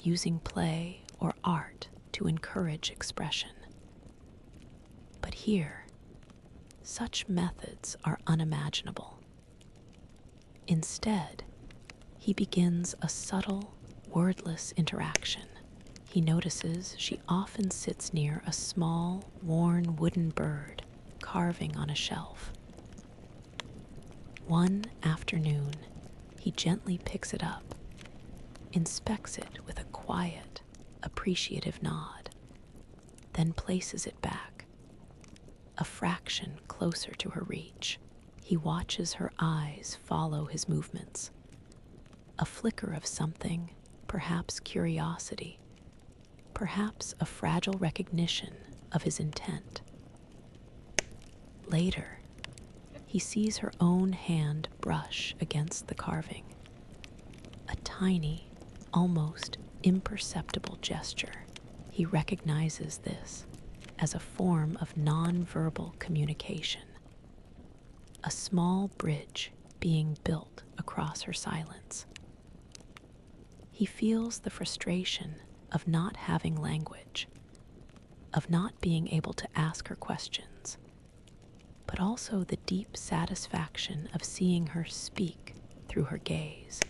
using play or art to encourage expression. But here, such methods are unimaginable. Instead, he begins a subtle, wordless interaction. He notices she often sits near a small, worn wooden bird carving on a shelf. One afternoon, he gently picks it up, inspects it with a quiet, appreciative nod, then places it back, a fraction closer to her reach. He watches her eyes follow his movements, a flicker of something, perhaps curiosity, perhaps a fragile recognition of his intent. Later, he sees her own hand brush against the carving, a tiny, almost imperceptible gesture. He recognizes this as a form of non-verbal communication, a small bridge being built across her silence. He feels the frustration of not having language, of not being able to ask her questions, but also the deep satisfaction of seeing her speak through her gaze,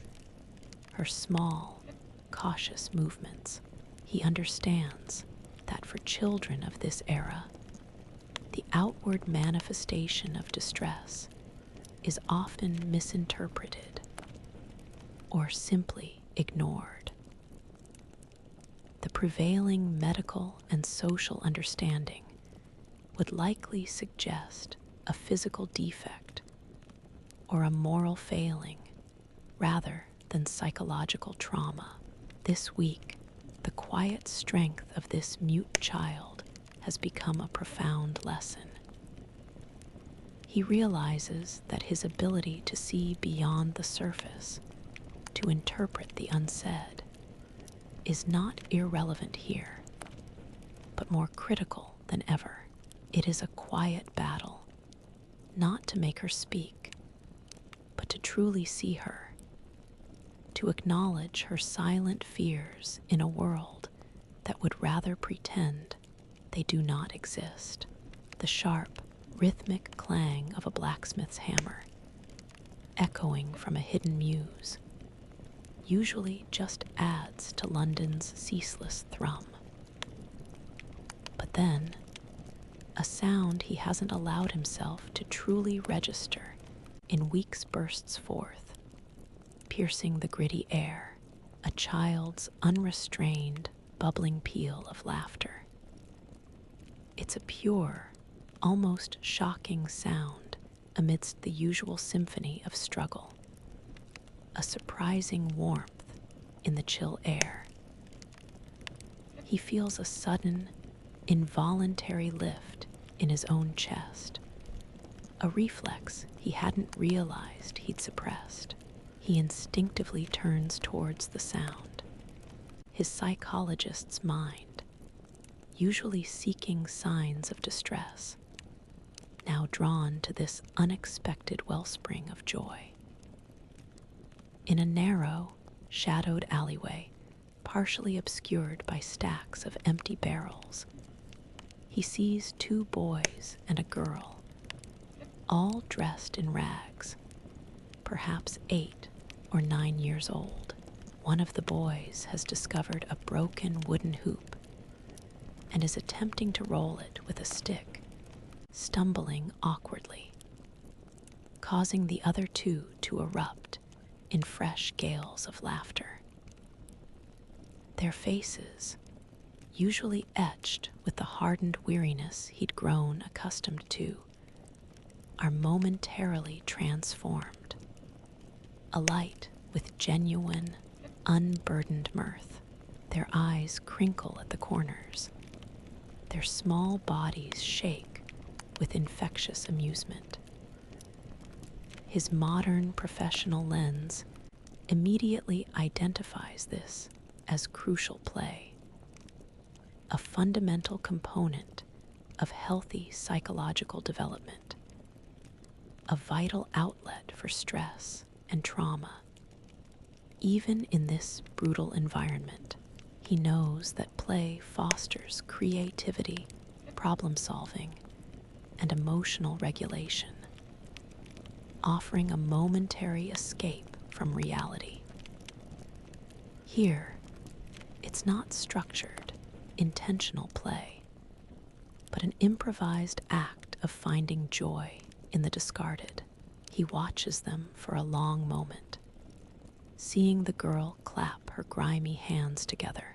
her small, cautious movements. He understands that for children of this era, the outward manifestation of distress is often misinterpreted or simply ignored. The prevailing medical and social understanding would likely suggest a physical defect or a moral failing rather than psychological trauma. This week, the quiet strength of this mute child has become a profound lesson. He realizes that his ability to see beyond the surface, to interpret the unsaid, is not irrelevant here, but more critical than ever. It is a quiet battle, not to make her speak, but to truly see her, to acknowledge her silent fears in a world that would rather pretend they do not exist. The sharp, rhythmic clang of a blacksmith's hammer, echoing from a hidden muse, usually just adds to London's ceaseless thrum. But then, a sound he hasn't allowed himself to truly register in weeks bursts forth, piercing the gritty air, a child's unrestrained, bubbling peal of laughter. It's a pure, almost shocking sound amidst the usual symphony of struggle, a surprising warmth in the chill air. He feels a sudden, involuntary lift in his own chest, a reflex he hadn't realized he'd suppressed. He instinctively turns towards the sound, his psychologist's mind, usually seeking signs of distress, now drawn to this unexpected wellspring of joy. In a narrow, shadowed alleyway, partially obscured by stacks of empty barrels, he sees two boys and a girl, all dressed in rags, perhaps 8 or 9 years old. One of the boys has discovered a broken wooden hoop and is attempting to roll it with a stick, stumbling awkwardly, causing the other two to erupt in fresh gales of laughter. Their faces, usually etched with the hardened weariness he'd grown accustomed to, are momentarily transformed, alight with genuine, unburdened mirth. Their eyes crinkle at the corners, their small bodies shake with infectious amusement. His modern professional lens immediately identifies this as crucial play, a fundamental component of healthy psychological development, a vital outlet for stress and trauma. Even in this brutal environment, he knows that play fosters creativity, problem solving, and emotional regulation, offering a momentary escape from reality. Here, it's not structured, intentional play, but an improvised act of finding joy in the discarded. He watches them for a long moment, seeing the girl clap her grimy hands together,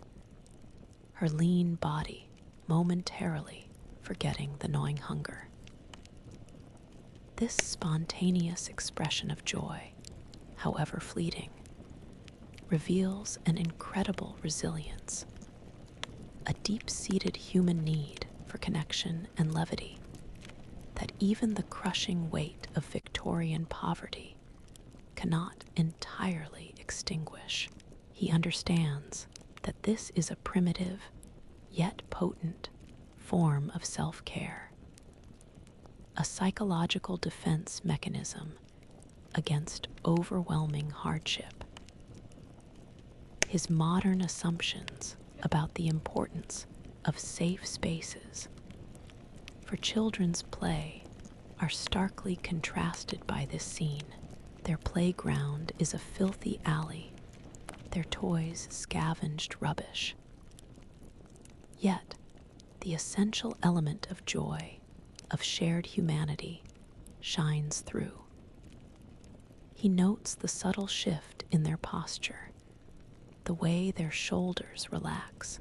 her lean body momentarily forgetting the gnawing hunger. This spontaneous expression of joy, however fleeting, reveals an incredible resilience, a deep-seated human need for connection and levity that even the crushing weight of Victorian poverty cannot entirely extinguish. He understands that this is a primitive, yet potent, form of self-care, a psychological defense mechanism against overwhelming hardship. His modern assumptions about the importance of safe spaces for children's play are starkly contrasted by this scene. Their playground is a filthy alley, their toys scavenged rubbish. Yet, the essential element of joy, of shared humanity, shines through. He notes the subtle shift in their posture, the way their shoulders relax,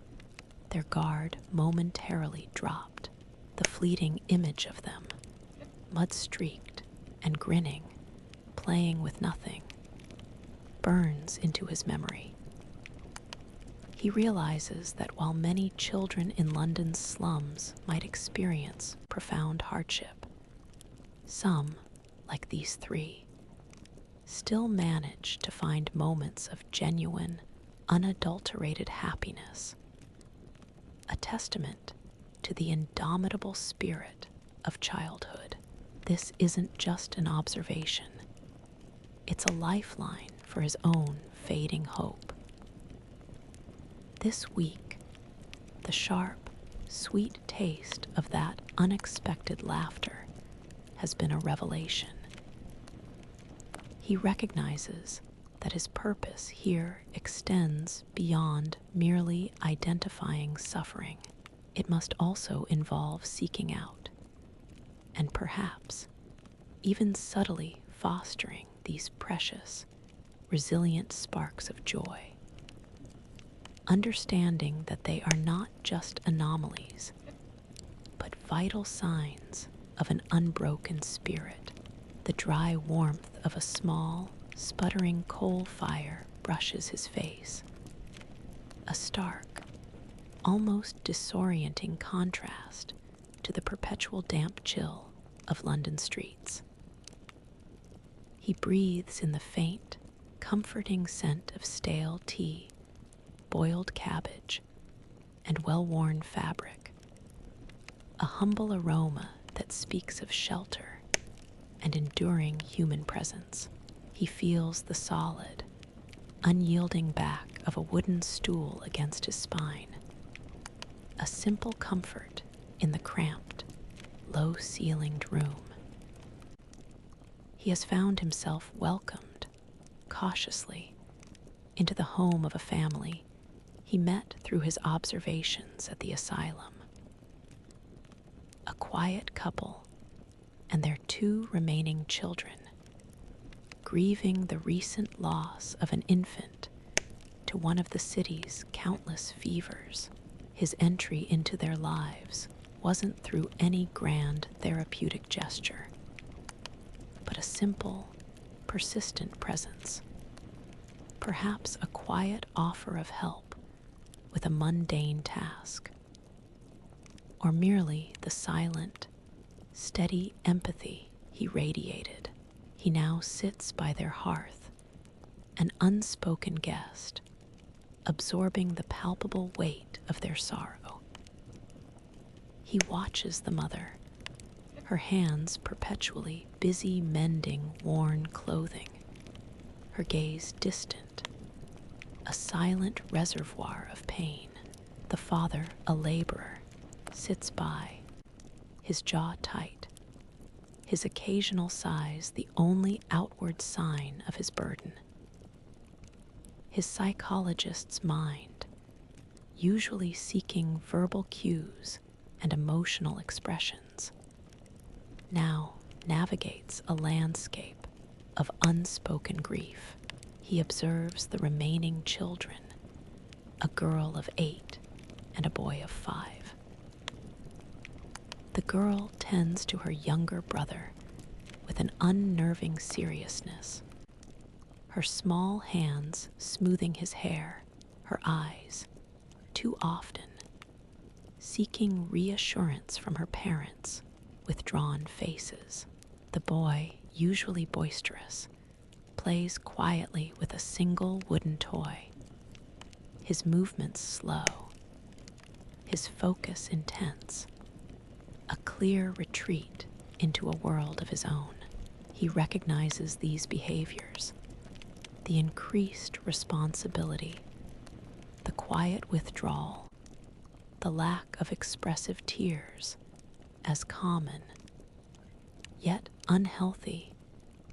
their guard momentarily dropped, the fleeting image of them, mud-streaked and grinning, playing with nothing, burns into his memory. He realizes that while many children in London's slums might experience profound hardship, some, like these three, still manage to find moments of genuine, unadulterated happiness, a testament to the indomitable spirit of childhood. This isn't just an observation. It's a lifeline for his own fading hope. This week, the sharp, sweet taste of that unexpected laughter has been a revelation. He recognizes that his purpose here extends beyond merely identifying suffering. It must also involve seeking out, and perhaps even subtly fostering these precious, resilient sparks of joy. Understanding that they are not just anomalies, but vital signs of an unbroken spirit. The dry warmth of a small, sputtering coal fire brushes his face, a stark, almost disorienting contrast to the perpetual damp chill of London streets. He breathes in the faint, comforting scent of stale tea, boiled cabbage, and well-worn fabric, a humble aroma that speaks of shelter and enduring human presence. He feels the solid, unyielding back of a wooden stool against his spine, a simple comfort in the cramped, low-ceilinged room. He has found himself welcomed, cautiously, into the home of a family he met through his observations at the asylum. A quiet couple and their 2 remaining children, grieving the recent loss of an infant to one of the city's countless fevers. His entry into their lives wasn't through any grand therapeutic gesture, but a simple, persistent presence, perhaps a quiet offer of help with a mundane task, or merely the silent, steady empathy he radiated. He now sits by their hearth, an unspoken guest, absorbing the palpable weight of their sorrow. He watches the mother, her hands perpetually busy mending worn clothing, her gaze distant, a silent reservoir of pain. The father, a laborer, sits by, his jaw tight, his occasional sighs the only outward sign of his burden. His psychologist's mind, usually seeking verbal cues and emotional expressions, now navigates a landscape of unspoken grief. He observes the remaining children, a girl of 8 and a boy of 5. The girl tends to her younger brother with an unnerving seriousness, her small hands smoothing his hair, her eyes, too often, seeking reassurance from her parents' withdrawn faces. The boy, usually boisterous, plays quietly with a single wooden toy, his movements slow, his focus intense, a clear retreat into a world of his own. He recognizes these behaviors, the increased responsibility, the quiet withdrawal, the lack of expressive tears, as common, yet unhealthy,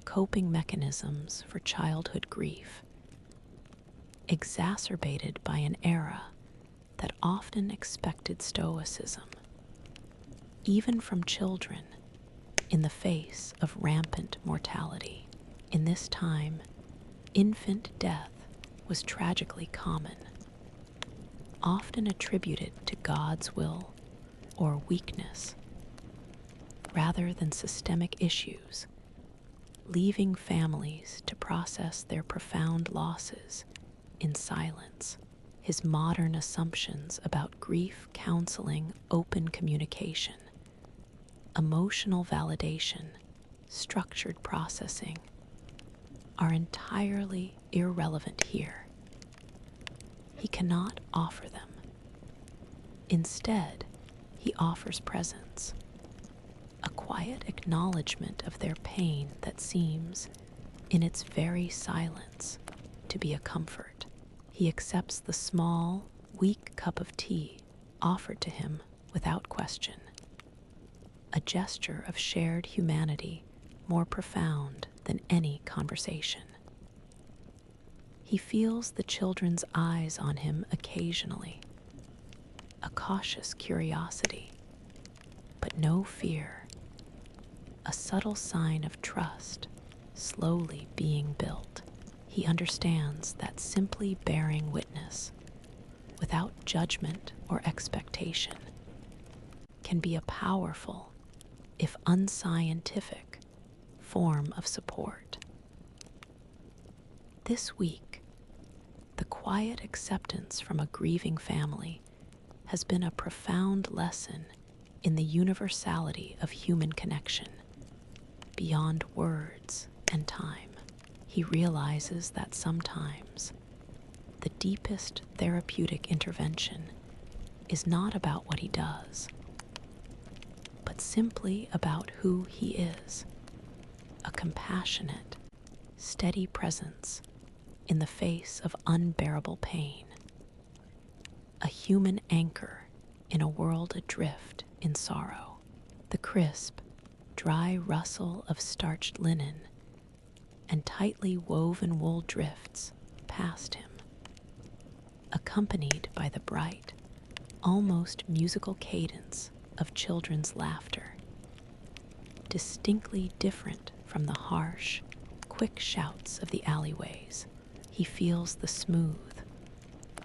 coping mechanisms for childhood grief, exacerbated by an era that often expected stoicism, even from children, in the face of rampant mortality. In this time, infant death was tragically common, often attributed to God's will or weakness, rather than systemic issues, leaving families to process their profound losses in silence. His modern assumptions about grief counseling, open communication, emotional validation, structured processing, are entirely irrelevant here. He cannot offer them. Instead, he offers presence, a quiet acknowledgement of their pain that seems, in its very silence, to be a comfort. He accepts the small, weak cup of tea offered to him without question, a gesture of shared humanity more profound than any conversation. He feels the children's eyes on him occasionally, a cautious curiosity, but no fear, a subtle sign of trust slowly being built. He understands that simply bearing witness, without judgment or expectation, can be a powerful, if unscientific, form of support. This week, the quiet acceptance from a grieving family has been a profound lesson in the universality of human connection, beyond words and time. He realizes that sometimes the deepest therapeutic intervention is not about what he does, but simply about who he is, a compassionate, steady presence in the face of unbearable pain, a human anchor in a world adrift in sorrow. The crisp, dry rustle of starched linen and tightly woven wool drifts past him, accompanied by the bright, almost musical cadence of children's laughter, distinctly different from the harsh, quick shouts of the alleyways. He feels the smooth,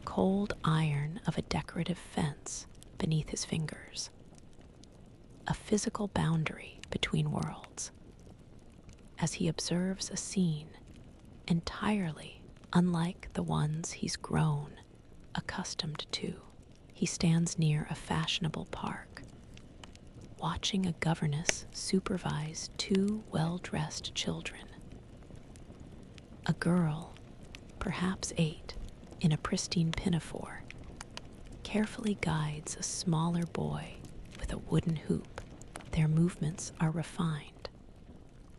cold iron of a decorative fence beneath his fingers, a physical boundary between worlds, as he observes a scene entirely unlike the ones he's grown accustomed to. He stands near a fashionable park, watching a governess supervise two well-dressed children. A girl, perhaps 8, in a pristine pinafore, carefully guides a smaller boy with a wooden hoop. Their movements are refined,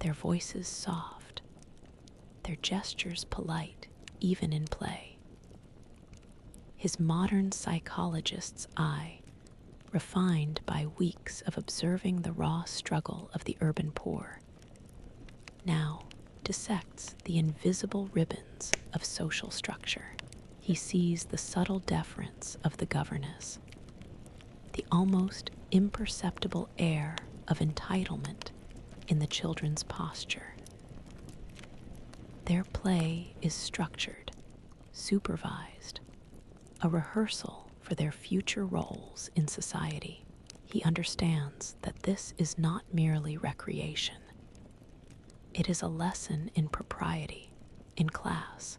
their voices soft, their gestures polite even in play. His modern psychologist's eye, refined by weeks of observing the raw struggle of the urban poor, now dissects the invisible ribbons of social structure. He sees the subtle deference of the governess, the almost imperceptible air of entitlement in the children's posture. Their play is structured, supervised, a rehearsal for their future roles in society. He understands that this is not merely recreation. It is a lesson in propriety, in class,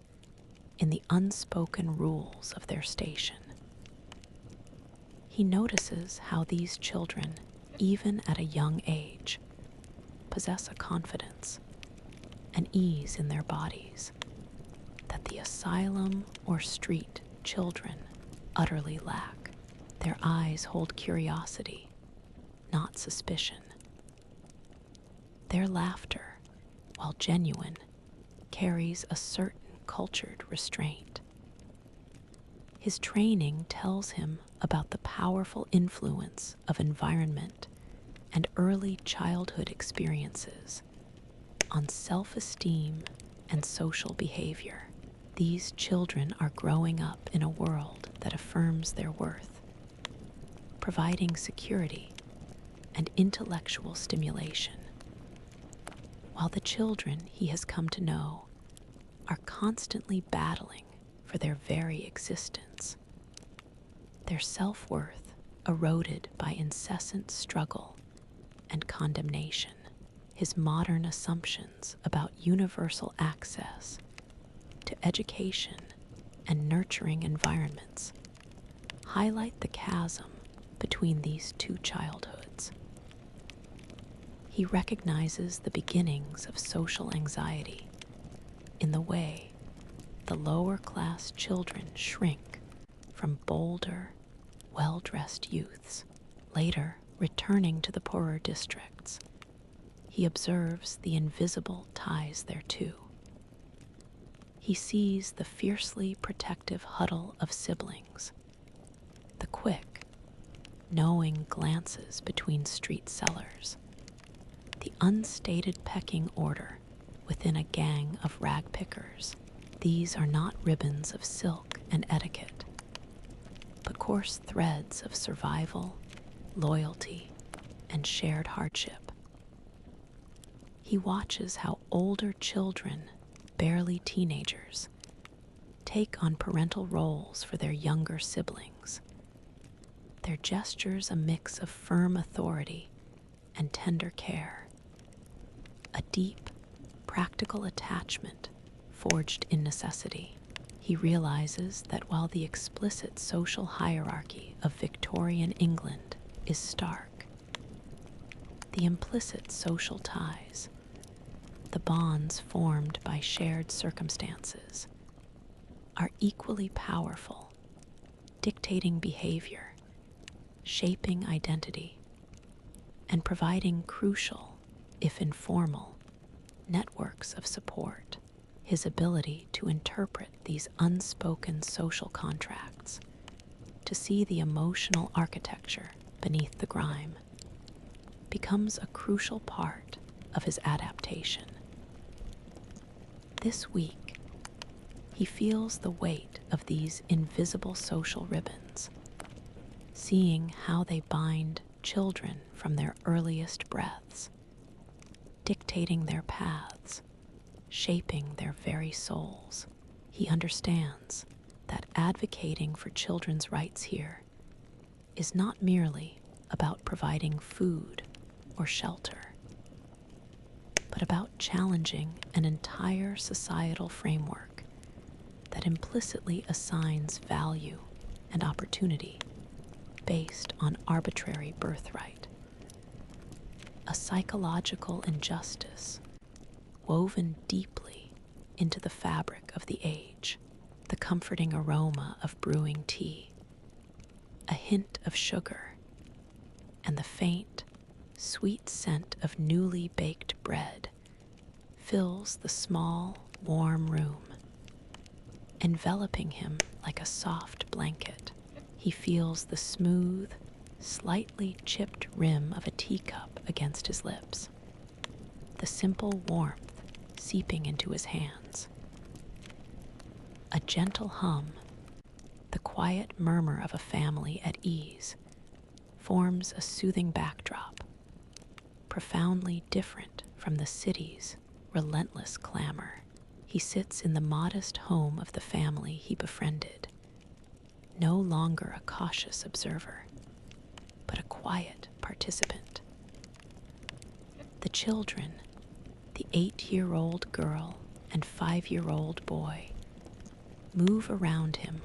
in the unspoken rules of their station. He notices how these children, even at a young age, possess a confidence, an ease in their bodies, that the asylum or street children utterly lack. Their eyes hold curiosity, not suspicion. Their laughter, while genuine, carries a certain cultured restraint. His training tells him about the powerful influence of environment and early childhood experiences on self-esteem and social behavior. These children are growing up in a world that affirms their worth, providing security and intellectual stimulation, while the children he has come to know are constantly battling for their very existence, their self-worth eroded by incessant struggle and condemnation. His modern assumptions about universal access to education and nurturing environments highlight the chasm between these two childhoods. He recognizes the beginnings of social anxiety in the way the lower-class children shrink from bolder, well-dressed youths. Later, returning to the poorer districts, he observes the invisible ties thereto. He sees the fiercely protective huddle of siblings, the quick, knowing glances between street sellers, the unstated pecking order within a gang of rag pickers. These are not ribbons of silk and etiquette, but coarse threads of survival, loyalty, and shared hardship. He watches how older children, barely teenagers, take on parental roles for their younger siblings, their gestures a mix of firm authority and tender care, a deep, practical attachment forged in necessity. He realizes that while the explicit social hierarchy of Victorian England is stark, the implicit social ties, the bonds formed by shared circumstances, are equally powerful, dictating behavior, shaping identity, and providing crucial, if informal, networks of support. His ability to interpret these unspoken social contracts, to see the emotional architecture beneath the grime, becomes a crucial part of his adaptation. This week, he feels the weight of these invisible social ribbons, seeing how they bind children from their earliest breaths, dictating their paths, shaping their very souls. He understands that advocating for children's rights here is not merely about providing food or shelter, but about challenging an entire societal framework that implicitly assigns value and opportunity based on arbitrary birthright. A psychological injustice woven deeply into the fabric of the age, the comforting aroma of brewing tea, a hint of sugar, and the faint, sweet scent of newly baked bread fills the small, warm room, enveloping him like a soft blanket. He feels the smooth, slightly chipped rim of a teacup against his lips, the simple warmth seeping into his hands. A gentle hum, the quiet murmur of a family at ease, forms a soothing backdrop, profoundly different from the city's relentless clamor. He sits in the modest home of the family he befriended, no longer a cautious observer, but a quiet participant. The children, the 8-year-old girl and 5-year-old boy, move around him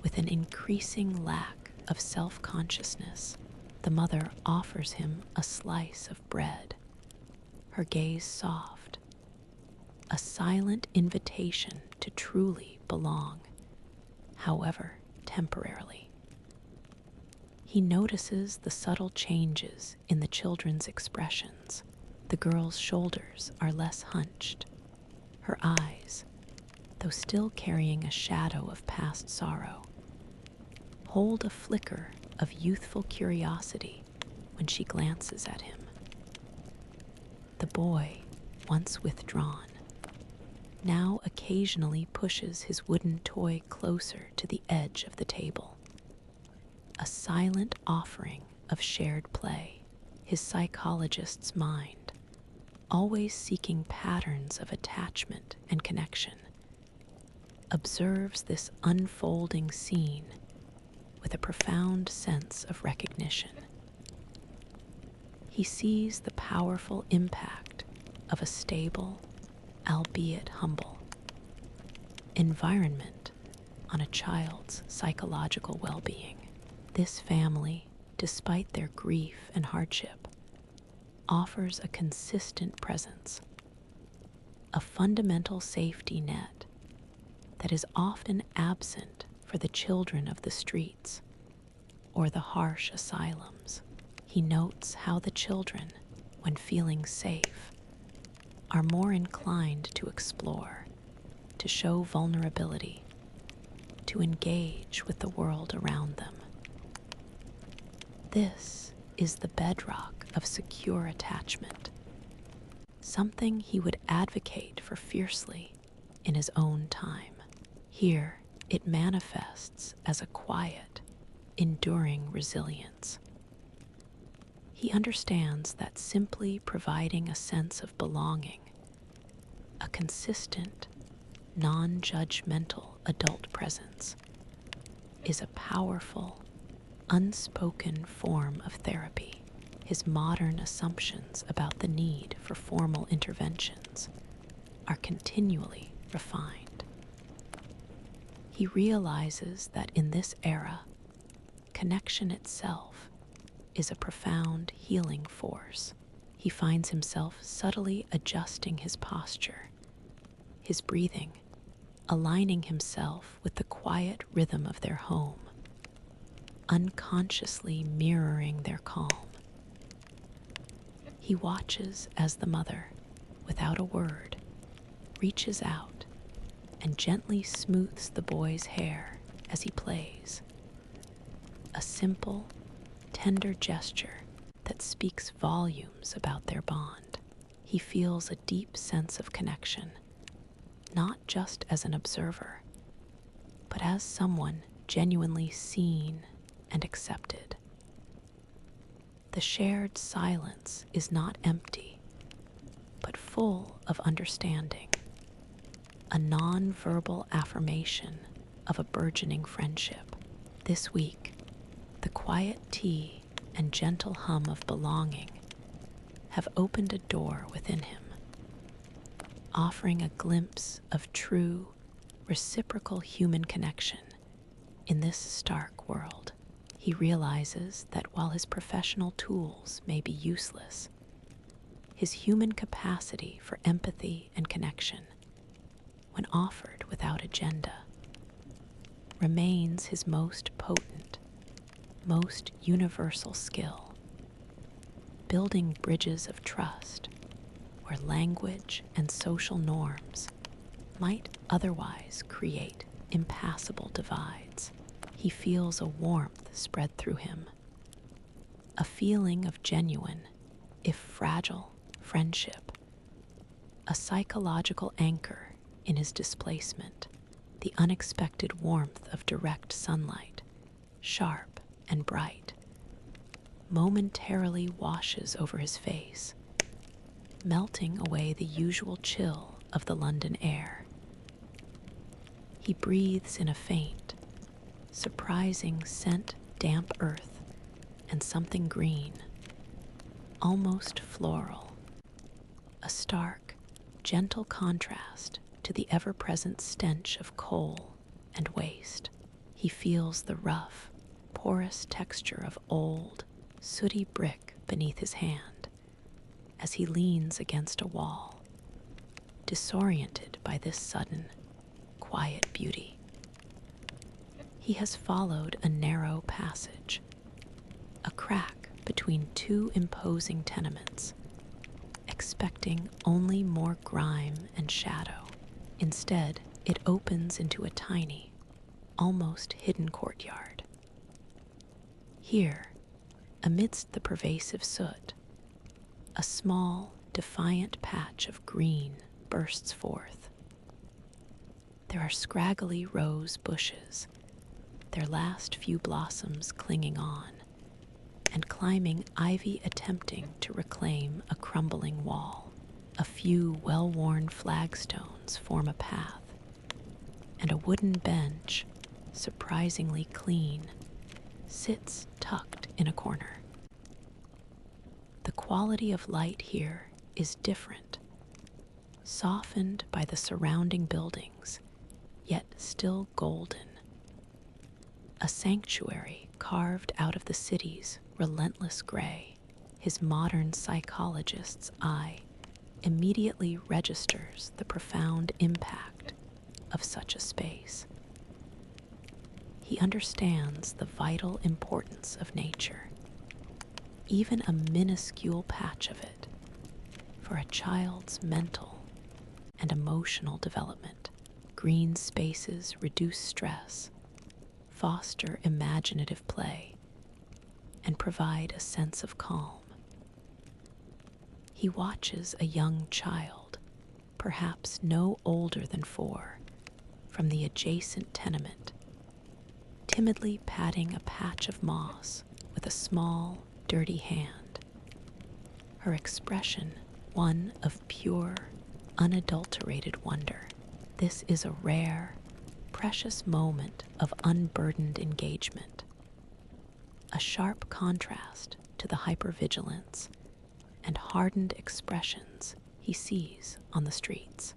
with an increasing lack of self-consciousness. The mother offers him a slice of bread, her gaze soft, a silent invitation to truly belong, however temporarily. He notices the subtle changes in the children's expressions. The girl's shoulders are less hunched. Her eyes, though still carrying a shadow of past sorrow, hold a flicker of youthful curiosity when she glances at him. The boy, once withdrawn, now occasionally pushes his wooden toy closer to the edge of the table, a silent offering of shared play. His psychologist's mind, always seeking patterns of attachment and connection, observes this unfolding scene with a profound sense of recognition. He sees the powerful impact of a stable, albeit humble, environment on a child's psychological well-being. This family, despite their grief and hardship, offers a consistent presence, a fundamental safety net that is often absent for the children of the streets or the harsh asylums. He notes how the children, when feeling safe, are more inclined to explore, to show vulnerability, to engage with the world around them. This is the bedrock of secure attachment, something he would advocate for fiercely in his own time. Here, it manifests as a quiet, enduring resilience. He understands that simply providing a sense of belonging, a consistent, non-judgmental adult presence, is a powerful, unspoken form of therapy. His modern assumptions about the need for formal interventions are continually refined. He realizes that in this era, connection itself is a profound healing force. He finds himself subtly adjusting his posture, his breathing, aligning himself with the quiet rhythm of their home, unconsciously mirroring their calm. He watches as the mother, without a word, reaches out and gently smooths the boy's hair as he plays. A simple, tender gesture that speaks volumes about their bond. He feels a deep sense of connection, not just as an observer, but as someone genuinely seen and accepted. The shared silence is not empty, but full of understanding, a non-verbal affirmation of a burgeoning friendship. This week, the quiet tea and gentle hum of belonging have opened a door within him, offering a glimpse of true, reciprocal human connection in this stark world. He realizes that while his professional tools may be useless, his human capacity for empathy and connection, when offered without agenda, remains his most potent, most universal skill, building bridges of trust where language and social norms might otherwise create impassable divides. He feels a warmth spread through him, a feeling of genuine, if fragile, friendship, a psychological anchor in his displacement. The unexpected warmth of direct sunlight, sharp and bright, momentarily washes over his face, melting away the usual chill of the London air. He breathes in a faint, surprising scent, damp earth, and something green, almost floral, a stark, gentle contrast to the ever-present stench of coal and waste. He feels the rough, porous texture of old, sooty brick beneath his hand as he leans against a wall, disoriented by this sudden, quiet beauty. He has followed a narrow passage, a crack between two imposing tenements, expecting only more grime and shadow. Instead, it opens into a tiny, almost hidden courtyard. Here, amidst the pervasive soot, a small, defiant patch of green bursts forth. There are scraggly rose bushes, their last few blossoms clinging on, and climbing ivy attempting to reclaim a crumbling wall. A few well-worn flagstones form a path, and a wooden bench, surprisingly clean, sits tucked in a corner. The quality of light here is different, softened by the surrounding buildings, yet still golden. A sanctuary carved out of the city's relentless gray. His modern psychologist's eye immediately registers the profound impact of such a space. He understands the vital importance of nature, even a minuscule patch of it, for a child's mental and emotional development. Green spaces reduce stress, foster imaginative play, and provide a sense of calm. He watches a young child, perhaps no older than 4, from the adjacent tenement, timidly patting a patch of moss with a small, dirty hand. Her expression one of pure, unadulterated wonder. This is a rare, precious moment of unburdened engagement, a sharp contrast to the hypervigilance and hardened expressions he sees on the streets.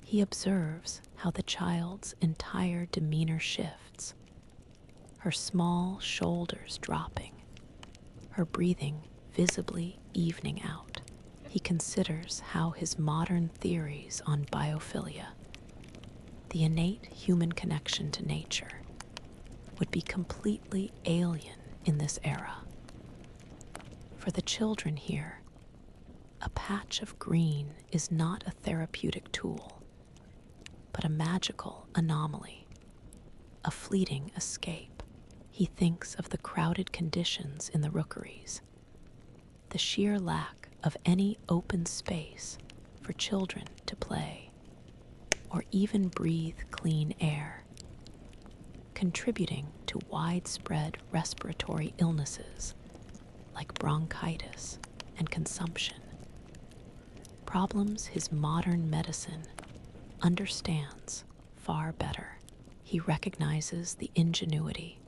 He observes how the child's entire demeanor shifts, her small shoulders dropping, her breathing visibly evening out. He considers how his modern theories on biophilia, the innate human connection to nature, would be completely alien in this era. For the children here, a patch of green is not a therapeutic tool, but a magical anomaly, a fleeting escape. He thinks of the crowded conditions in the rookeries, the sheer lack of any open space for children to play or even breathe clean air, contributing to widespread respiratory illnesses like bronchitis and consumption, problems his modern medicine understands far better. He recognizes the ingenuity,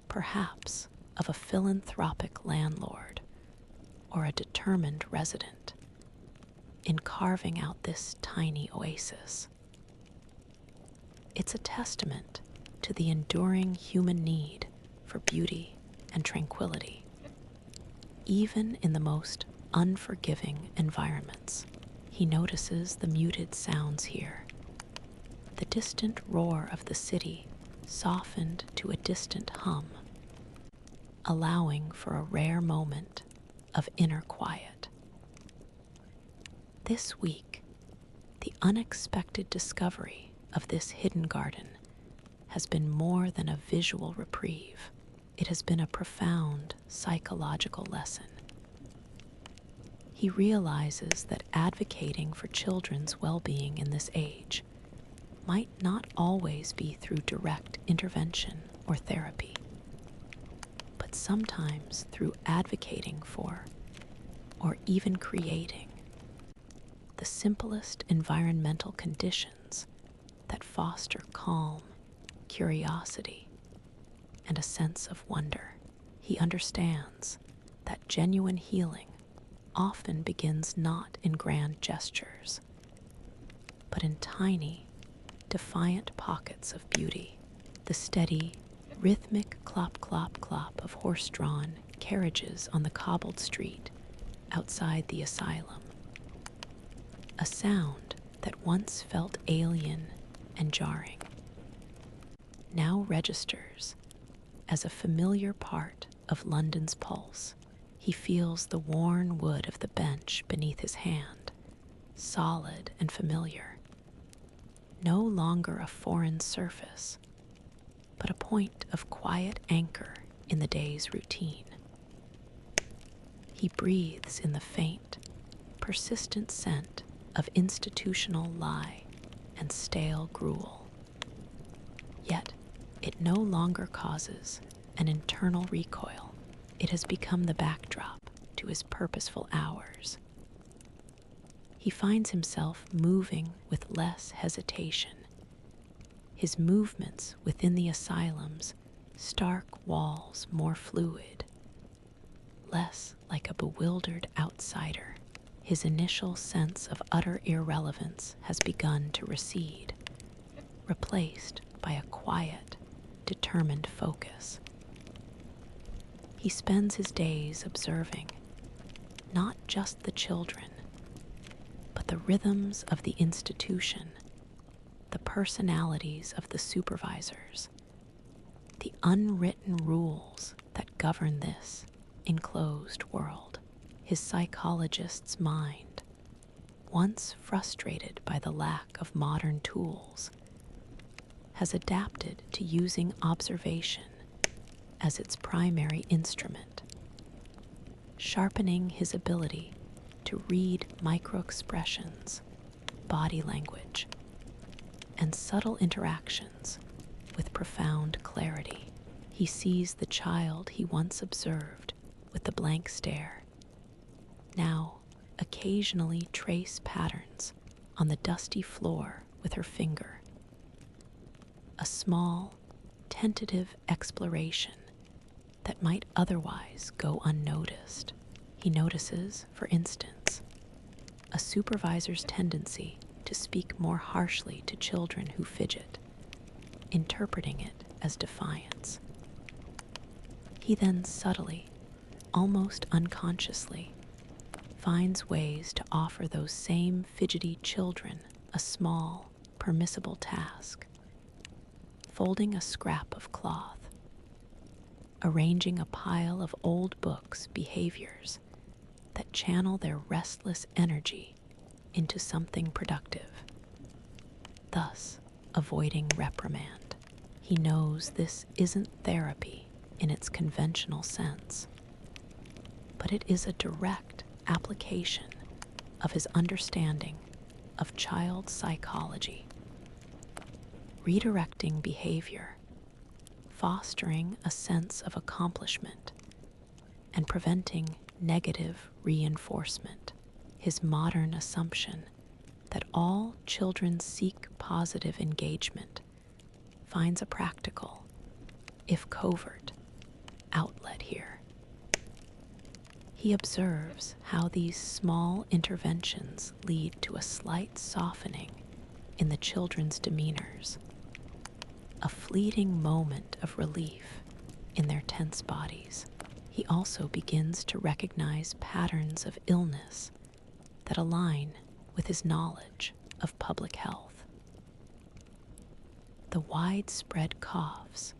perhaps, of a philanthropic landlord or a determined resident in carving out this tiny oasis. It's a testament to the enduring human need for beauty and tranquility, even in the most unforgiving environments. He notices the muted sounds here, the distant roar of the city softened to a distant hum, allowing for a rare moment of inner quiet. This week, the unexpected discovery of this hidden garden has been more than a visual reprieve. It has been a profound psychological lesson. He realizes that advocating for children's well-being in this age might not always be through direct intervention or therapy, but sometimes through advocating for, or even creating, the simplest environmental conditions that foster calm, curiosity, and a sense of wonder. He understands that genuine healing often begins not in grand gestures, but in tiny, defiant pockets of beauty. The steady, rhythmic clop, clop, clop of horse-drawn carriages on the cobbled street outside the asylum. A sound that once felt alien and jarring now registers as a familiar part of London's pulse. He feels the worn wood of the bench beneath his hand, solid and familiar, no longer a foreign surface, but a point of quiet anchor in the day's routine. He breathes in the faint, persistent scent of institutional lye and stale gruel. Yet, it no longer causes an internal recoil. It has become the backdrop to his purposeful hours. He finds himself moving with less hesitation, his movements within the asylum's stark walls more fluid, less like a bewildered outsider. His initial sense of utter irrelevance has begun to recede, replaced by a quiet, determined focus. He spends his days observing not just the children, but the rhythms of the institution, the personalities of the supervisors, the unwritten rules that govern this enclosed world. His psychologist's mind, once frustrated by the lack of modern tools, has adapted to using observation as its primary instrument, sharpening his ability to read microexpressions, body language, and subtle interactions with profound clarity. He sees the child he once observed with the blank stare, now occasionally trace patterns on the dusty floor with her finger. A small, tentative exploration that might otherwise go unnoticed. He notices, for instance, a supervisor's tendency to speak more harshly to children who fidget, interpreting it as defiance. He then subtly, almost unconsciously, finds ways to offer those same fidgety children a small, permissible task: folding a scrap of cloth, arranging a pile of old books, behaviors that channel their restless energy into something productive, thus avoiding reprimand. He knows this isn't therapy in its conventional sense, but it is a direct application of his understanding of child psychology, redirecting behavior, fostering a sense of accomplishment, and preventing negative reinforcement. His modern assumption that all children seek positive engagement finds a practical, if covert, outlet here. He observes how these small interventions lead to a slight softening in the children's demeanors, a fleeting moment of relief in their tense bodies. He also begins to recognize patterns of illness that align with his knowledge of public health. The widespread coughs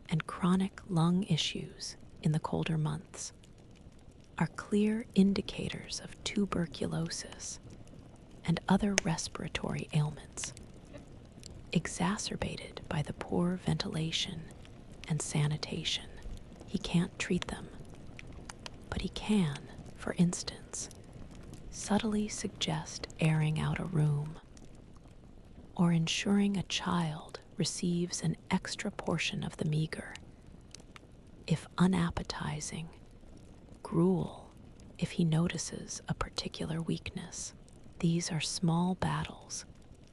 and chronic lung issues in the colder months are clear indicators of tuberculosis and other respiratory ailments, exacerbated by the poor ventilation and sanitation. He can't treat them, but he can, for instance, subtly suggest airing out a room or ensuring a child receives an extra portion of the meager, if unappetizing, gruel if he notices a particular weakness. These are small battles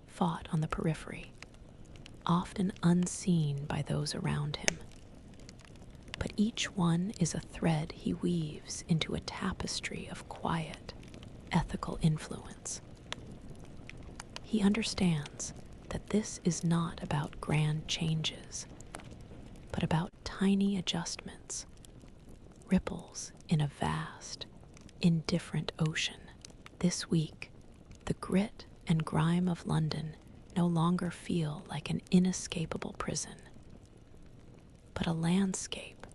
fought on the periphery, often unseen by those around him. But each one is a thread he weaves into a tapestry of quiet, ethical influence. He understands that this is not about grand changes, but about tiny adjustments, ripples in a vast, indifferent ocean. This week, the grit and grime of London no longer feel like an inescapable prison, but a landscape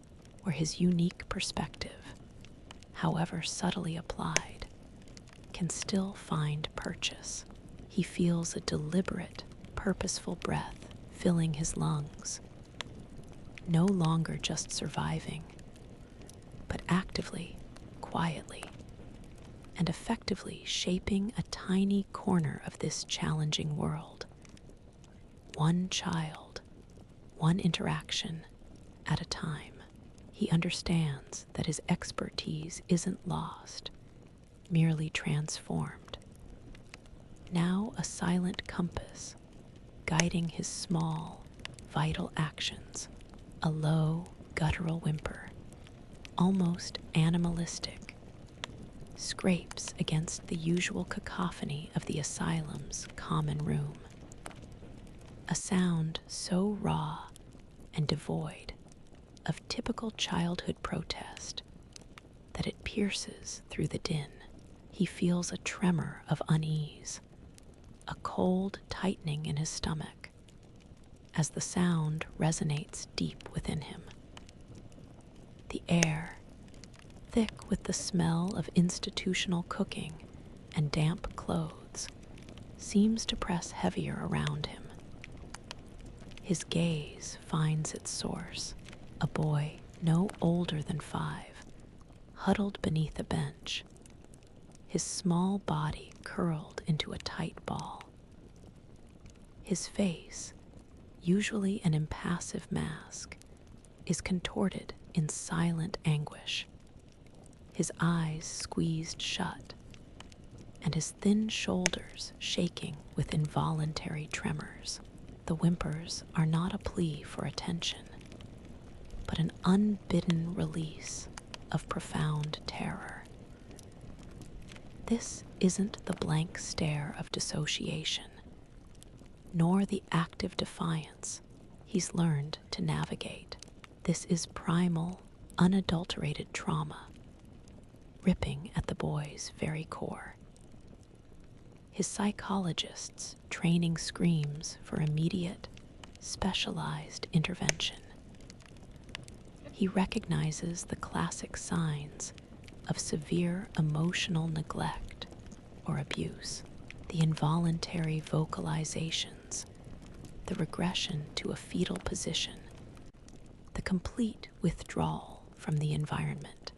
where his unique perspective, however subtly applied, can still find purchase. He feels a deliberate, purposeful breath filling his lungs, no longer just surviving, but actively, quietly, and effectively shaping a tiny corner of this challenging world. One child, one interaction at a time. He understands that his expertise isn't lost, merely transformed. Now a silent compass guiding his small, vital actions, a low, guttural whimper, almost animalistic, scrapes against the usual cacophony of the asylum's common room. A sound so raw and devoid of typical childhood protest that it pierces through the din. He feels a tremor of unease, a cold tightening in his stomach, as the sound resonates deep within him. The air, thick with the smell of institutional cooking and damp clothes, seems to press heavier around him. His gaze finds its source, a boy no older than 5, huddled beneath a bench, his small body curled into a tight ball. His face, usually an impassive mask, is contorted in silent anguish, his eyes squeezed shut, and his thin shoulders shaking with involuntary tremors. The whimpers are not a plea for attention, but an unbidden release of profound terror. This isn't the blank stare of dissociation, nor the active defiance he's learned to navigate. This is primal, unadulterated trauma, ripping at the boy's very core. His psychologists training screams for immediate, specialized intervention. He recognizes the classic signs of severe emotional neglect or abuse, the involuntary vocalizations, the regression to a fetal position, the complete withdrawal from the environment.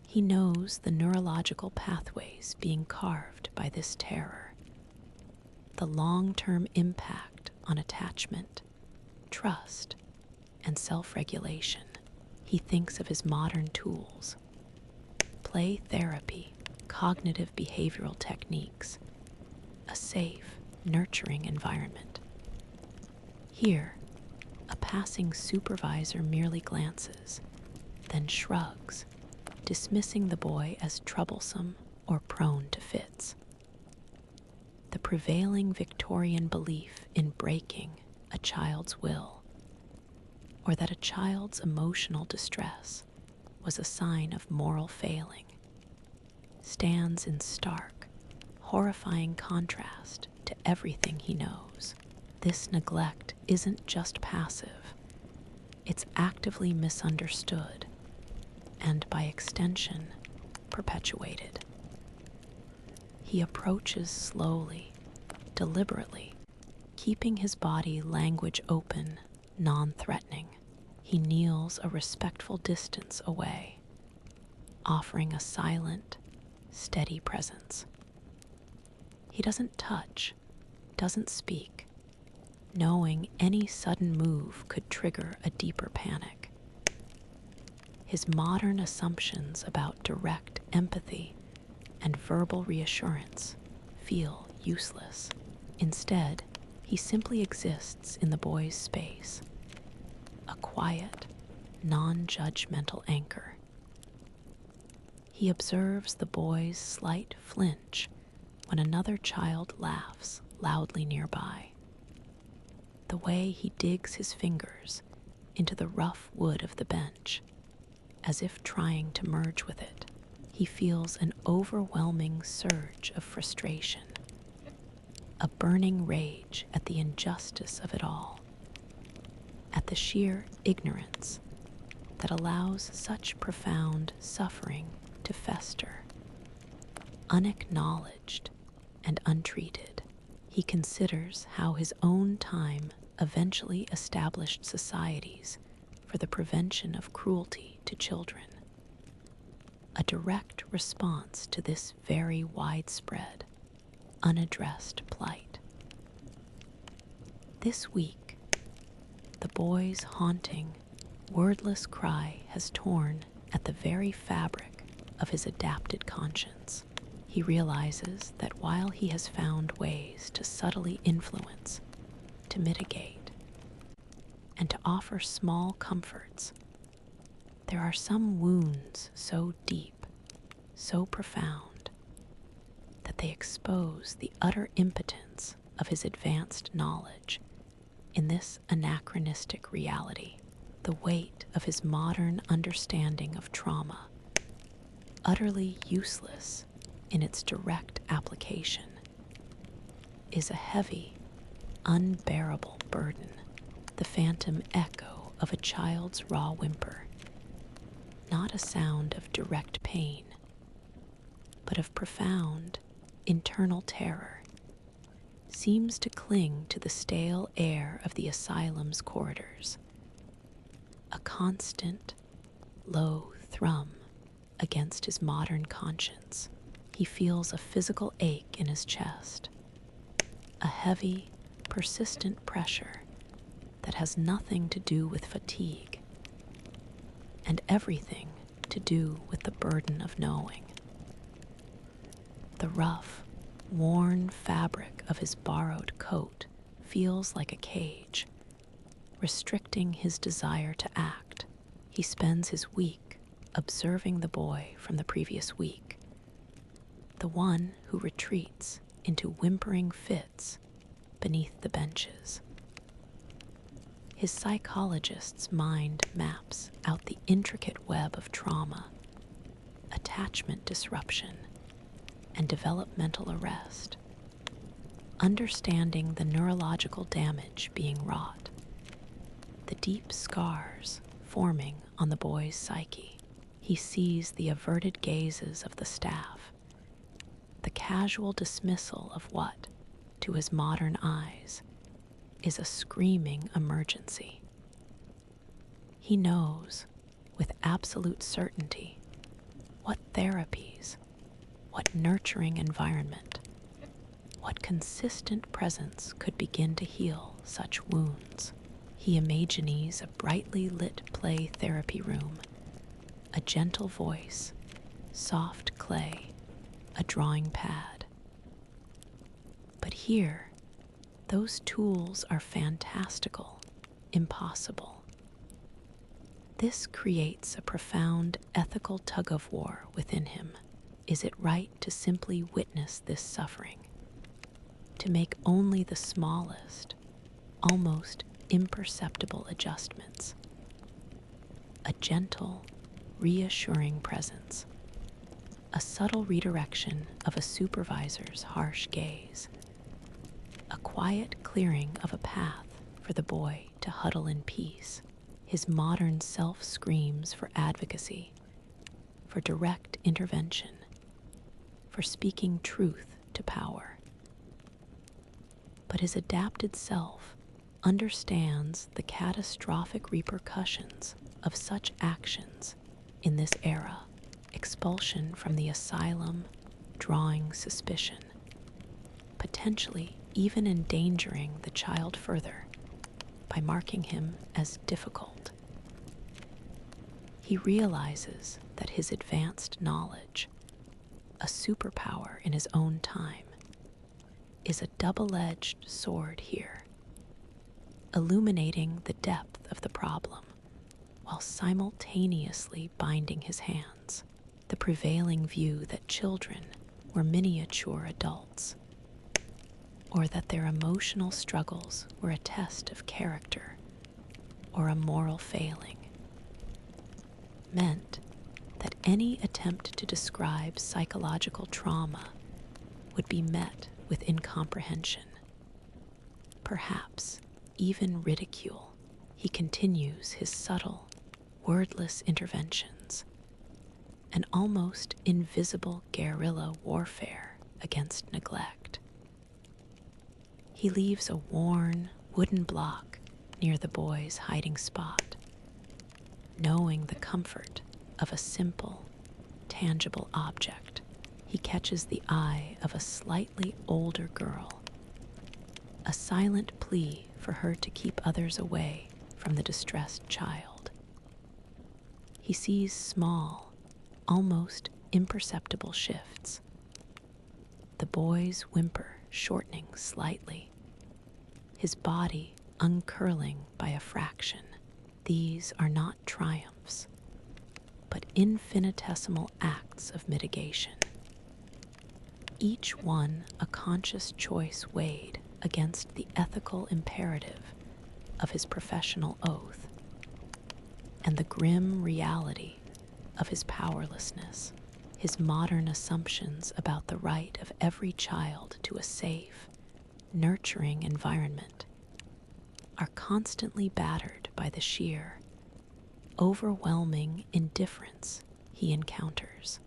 He knows the neurological pathways being carved by this terror, the long-term impact on attachment, trust, and self-regulation. He thinks of his modern tools, play therapy, cognitive behavioral techniques, a safe, nurturing environment. Here, a passing supervisor merely glances, then shrugs, dismissing the boy as troublesome or prone to fits. The prevailing Victorian belief in breaking a child's will, or that a child's emotional distress was a sign of moral failing, stands in stark, horrifying contrast to everything he knows. This neglect isn't just passive, it's actively misunderstood and, by extension, perpetuated. He approaches slowly, deliberately, keeping his body language open, non-threatening. He kneels a respectful distance away, offering a silent, steady presence. He doesn't touch, doesn't speak, knowing any sudden move could trigger a deeper panic. His modern assumptions about direct empathy and verbal reassurance feel useless. Instead, he simply exists in the boy's space, a quiet, non-judgmental anchor. He observes the boy's slight flinch when another child laughs loudly nearby, the way he digs his fingers into the rough wood of the bench, as if trying to merge with it. He feels an overwhelming surge of frustration, a burning rage at the injustice of it all, at the sheer ignorance that allows such profound suffering to fester, unacknowledged and untreated. He considers how his own time eventually established societies for the prevention of cruelty to children, a direct response to this very widespread, unaddressed plight. This week, the boy's haunting, wordless cry has torn at the very fabric of his adapted conscience. He realizes that while he has found ways to subtly influence, to mitigate, and to offer small comforts, there are some wounds so deep, so profound, that they expose the utter impotence of his advanced knowledge in this anachronistic reality. The weight of his modern understanding of trauma, utterly useless in its direct application, is a heavy, unbearable burden, the phantom echo of a child's raw whimper, not a sound of direct pain, but of profound, internal terror, seems to cling to the stale air of the asylum's corridors, a constant, low thrum against his modern conscience. He feels a physical ache in his chest, a heavy, persistent pressure that has nothing to do with fatigue and everything to do with the burden of knowing. The rough, worn fabric of his borrowed coat feels like a cage, restricting his desire to act. He spends his week observing the boy from the previous week, the one who retreats into whimpering fits beneath the benches. His psychologist's mind maps out the intricate web of trauma, attachment disruption, and developmental arrest, understanding the neurological damage being wrought, the deep scars forming on the boy's psyche. He sees the averted gazes of the staff, the casual dismissal of what, to his modern eyes, is a screaming emergency. He knows, with absolute certainty, what therapies, what nurturing environment, what consistent presence could begin to heal such wounds. He imagines a brightly lit play therapy room, a gentle voice, soft clay, a drawing pad. But here, those tools are fantastical, impossible. This creates a profound ethical tug-of-war within him. Is it right to simply witness this suffering? To make only the smallest, almost imperceptible adjustments? A gentle, reassuring presence, a subtle redirection of a supervisor's harsh gaze, a quiet clearing of a path for the boy to huddle in peace. His modern self screams for advocacy, for direct intervention, for speaking truth to power. But his adapted self understands the catastrophic repercussions of such actions in this era: expulsion from the asylum, drawing suspicion, potentially even endangering the child further by marking him as difficult. He realizes that his advanced knowledge, a superpower in his own time, is a double-edged sword here, illuminating the depth of the problem while simultaneously binding his hands. The prevailing view that children were miniature adults, or that their emotional struggles were a test of character or a moral failing, meant that any attempt to describe psychological trauma would be met with incomprehension, perhaps even ridicule. He continues his subtle, wordless interventions, an almost invisible guerrilla warfare against neglect. He leaves a worn wooden block near the boy's hiding spot, knowing the comfort of a simple, tangible object. He catches the eye of a slightly older girl, a silent plea for her to keep others away from the distressed child. He sees small, almost imperceptible shifts, the boy's whimper shortening slightly, his body uncurling by a fraction. These are not triumphs, but infinitesimal acts of mitigation, each one a conscious choice weighed against the ethical imperative of his professional oath and the grim reality of his powerlessness. His modern assumptions about the right of every child to a safe, nurturing environment are constantly battered by the sheer, overwhelming indifference he encounters.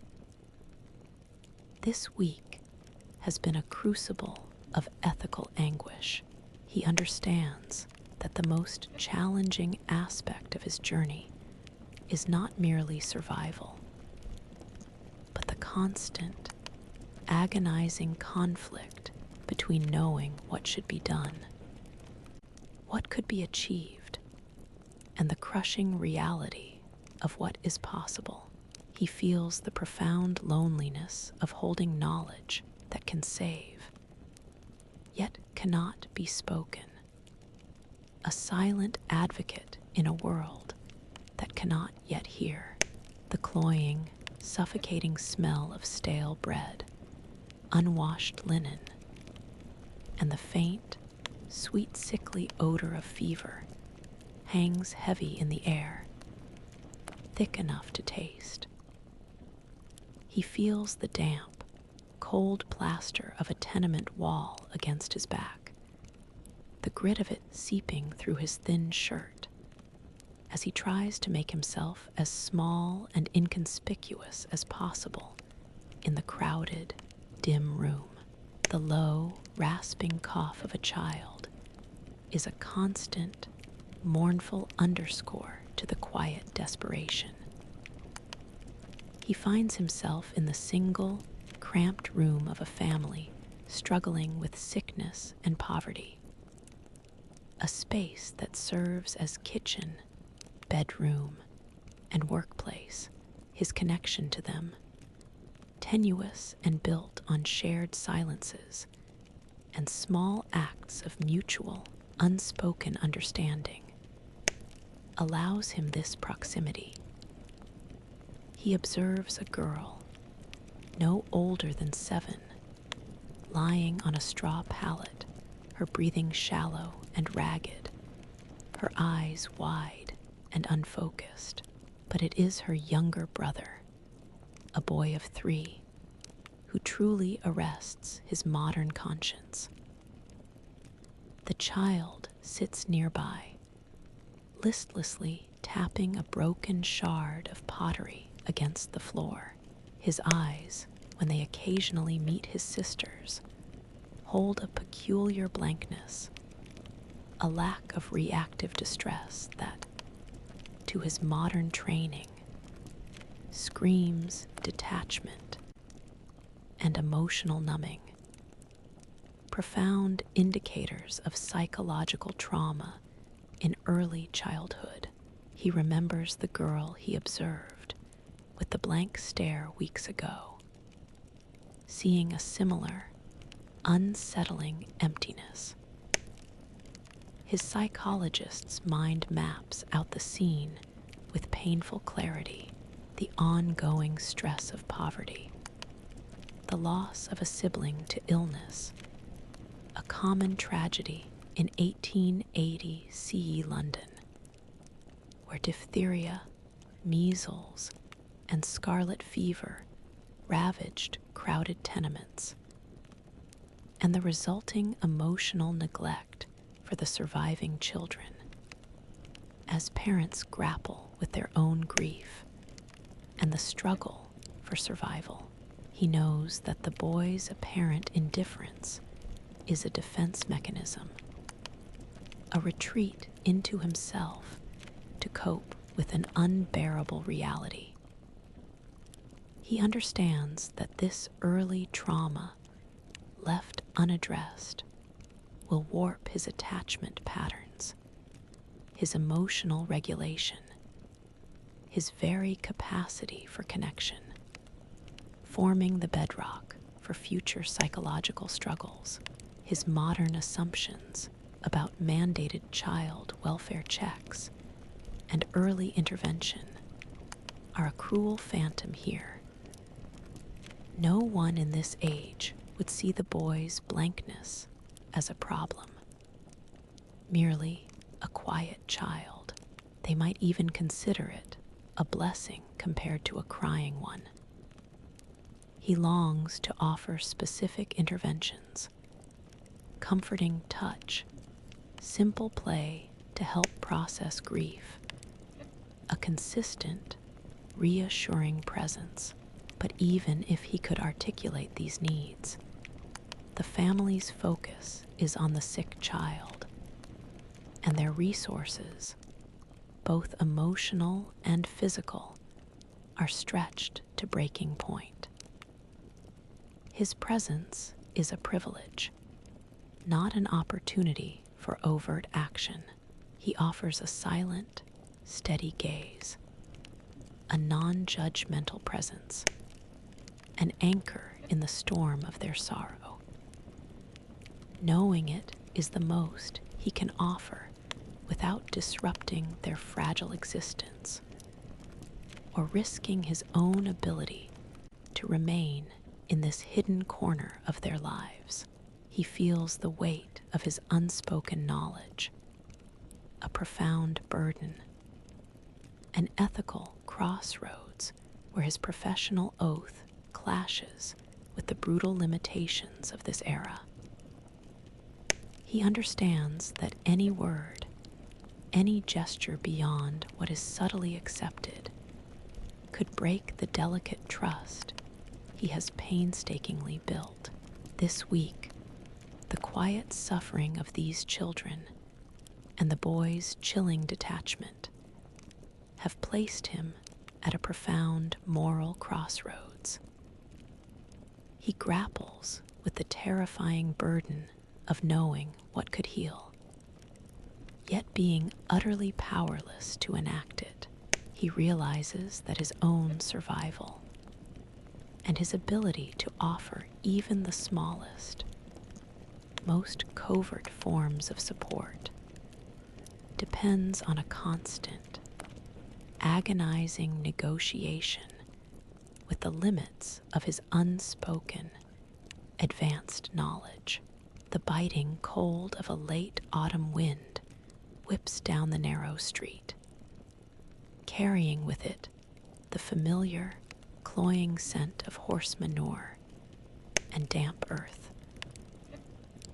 This week has been a crucible of ethical anguish. He understands that the most challenging aspect of his journey is not merely survival, but the constant, agonizing conflict between knowing what should be done, what could be achieved, and the crushing reality of what is possible. He feels the profound loneliness of holding knowledge that can save, yet cannot be spoken. A silent advocate in a world that cannot yet hear. The cloying, suffocating smell of stale bread, unwashed linen, and the faint, sweet sickly odor of fever hangs heavy in the air, thick enough to taste. He feels the damp, cold plaster of a tenement wall against his back, the grit of it seeping through his thin shirt as he tries to make himself as small and inconspicuous as possible in the crowded, dim room. The low, rasping cough of a child is a constant, mournful underscore to the quiet desperation. He finds himself in the single, cramped room of a family struggling with sickness and poverty. A space that serves as kitchen, bedroom, and workplace, his connection to them, tenuous and built on shared silences and small acts of mutual, unspoken understanding, allows him this proximity. He observes a girl, no older than 7, lying on a straw pallet, her breathing shallow and ragged, her eyes wide and unfocused. But it is her younger brother, a boy of 3, who truly arrests his modern conscience. The child sits nearby, listlessly tapping a broken shard of pottery against the floor. His eyes, when they occasionally meet his sister's, hold a peculiar blankness, a lack of reactive distress that, to his modern training, screams detachment and emotional numbing, profound indicators of psychological trauma in early childhood. He remembers the girl he observed with the blank stare weeks ago, seeing a similar, unsettling emptiness. His psychologist's mind maps out the scene with painful clarity, the ongoing stress of poverty, the loss of a sibling to illness, a common tragedy in 1880 CE London, where diphtheria, measles, and scarlet fever ravaged crowded tenements, and the resulting emotional neglect for the surviving children. As parents grapple with their own grief and the struggle for survival, he knows that the boy's apparent indifference is a defense mechanism, a retreat into himself to cope with an unbearable reality. He understands that this early trauma, left unaddressed, will warp his attachment patterns, his emotional regulation, his very capacity for connection, forming the bedrock for future psychological struggles. His modern assumptions about mandated child welfare checks and early intervention are a cruel phantom here. No one in this age would see the boy's blankness as a problem, merely a quiet child. They might even consider it a blessing compared to a crying one. He longs to offer specific interventions, comforting touch, simple play to help process grief, a consistent, reassuring presence. But even if he could articulate these needs, the family's focus is on the sick child, and their resources, both emotional and physical, are stretched to breaking point. His presence is a privilege, not an opportunity for overt action. He offers a silent, steady gaze, a non-judgmental presence, an anchor in the storm of their sorrow. Knowing it is the most he can offer without disrupting their fragile existence or risking his own ability to remain in this hidden corner of their lives. He feels the weight of his unspoken knowledge, a profound burden, an ethical crossroads where his professional oath clashes with the brutal limitations of this era. He understands that any word, any gesture beyond what is subtly accepted, could break the delicate trust he has painstakingly built. This week, the quiet suffering of these children and the boy's chilling detachment have placed him at a profound moral crossroads. He grapples with the terrifying burden of knowing what could heal, yet being utterly powerless to enact it. He realizes that his own survival and his ability to offer even the smallest, most covert forms of support depends on a constant, agonizing negotiation with the limits of his unspoken, advanced knowledge. The biting cold of a late autumn wind whips down the narrow street, carrying with it the familiar, cloying scent of horse manure and damp earth.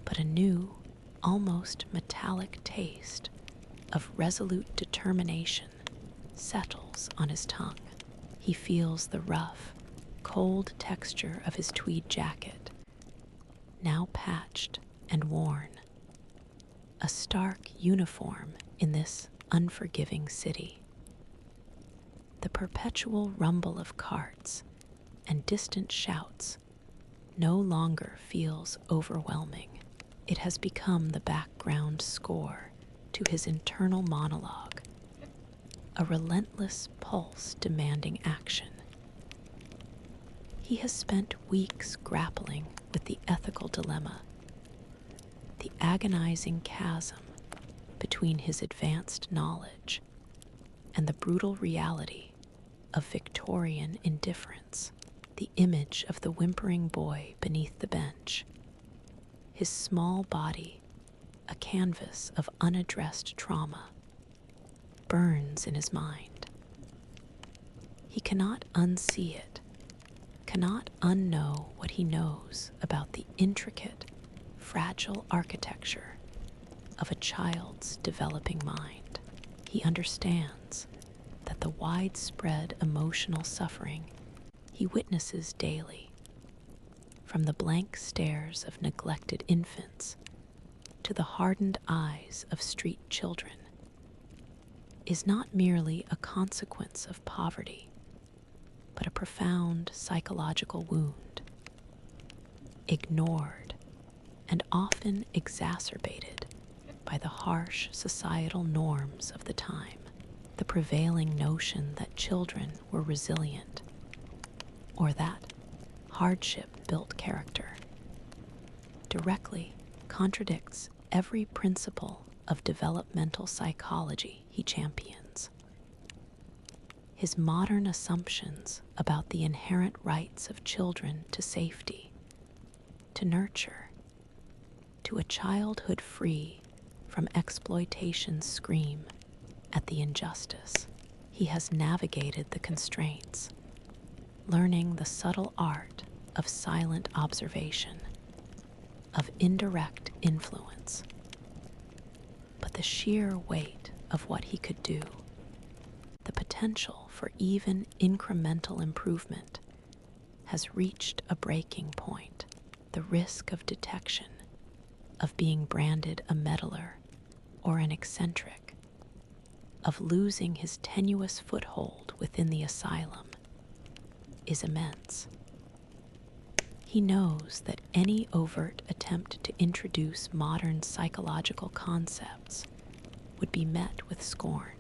But a new, almost metallic taste of resolute determination settles on his tongue. He feels the rough, cold texture of his tweed jacket, now patched and worn, a stark uniform in this unforgiving city. The perpetual rumble of carts and distant shouts no longer feels overwhelming. It has become the background score to his internal monologue, a relentless pulse demanding action. He has spent weeks grappling with the ethical dilemma, the agonizing chasm between his advanced knowledge and the brutal reality of Victorian indifference. The image of the whimpering boy beneath the bench, his small body a canvas of unaddressed trauma, burns in his mind. He cannot unsee it, cannot unknow what he knows about the intricate, fragile architecture of a child's developing mind. He understands that the widespread emotional suffering he witnesses daily, from the blank stares of neglected infants to the hardened eyes of street children, is not merely a consequence of poverty, but a profound psychological wound, ignored and often exacerbated by the harsh societal norms of the time. The prevailing notion that children were resilient, or that hardship built character, directly contradicts every principle of developmental psychology he champions. His modern assumptions about the inherent rights of children to safety, to nurture, to a childhood free from exploitation's scream at the injustice. He has navigated the constraints, learning the subtle art of silent observation, of indirect influence. But the sheer weight of what he could do, the potential for even incremental improvement, has reached a breaking point. The risk of detection, of being branded a meddler or an eccentric, of losing his tenuous foothold within the asylum is immense. He knows that any overt attempt to introduce modern psychological concepts would be met with scorn,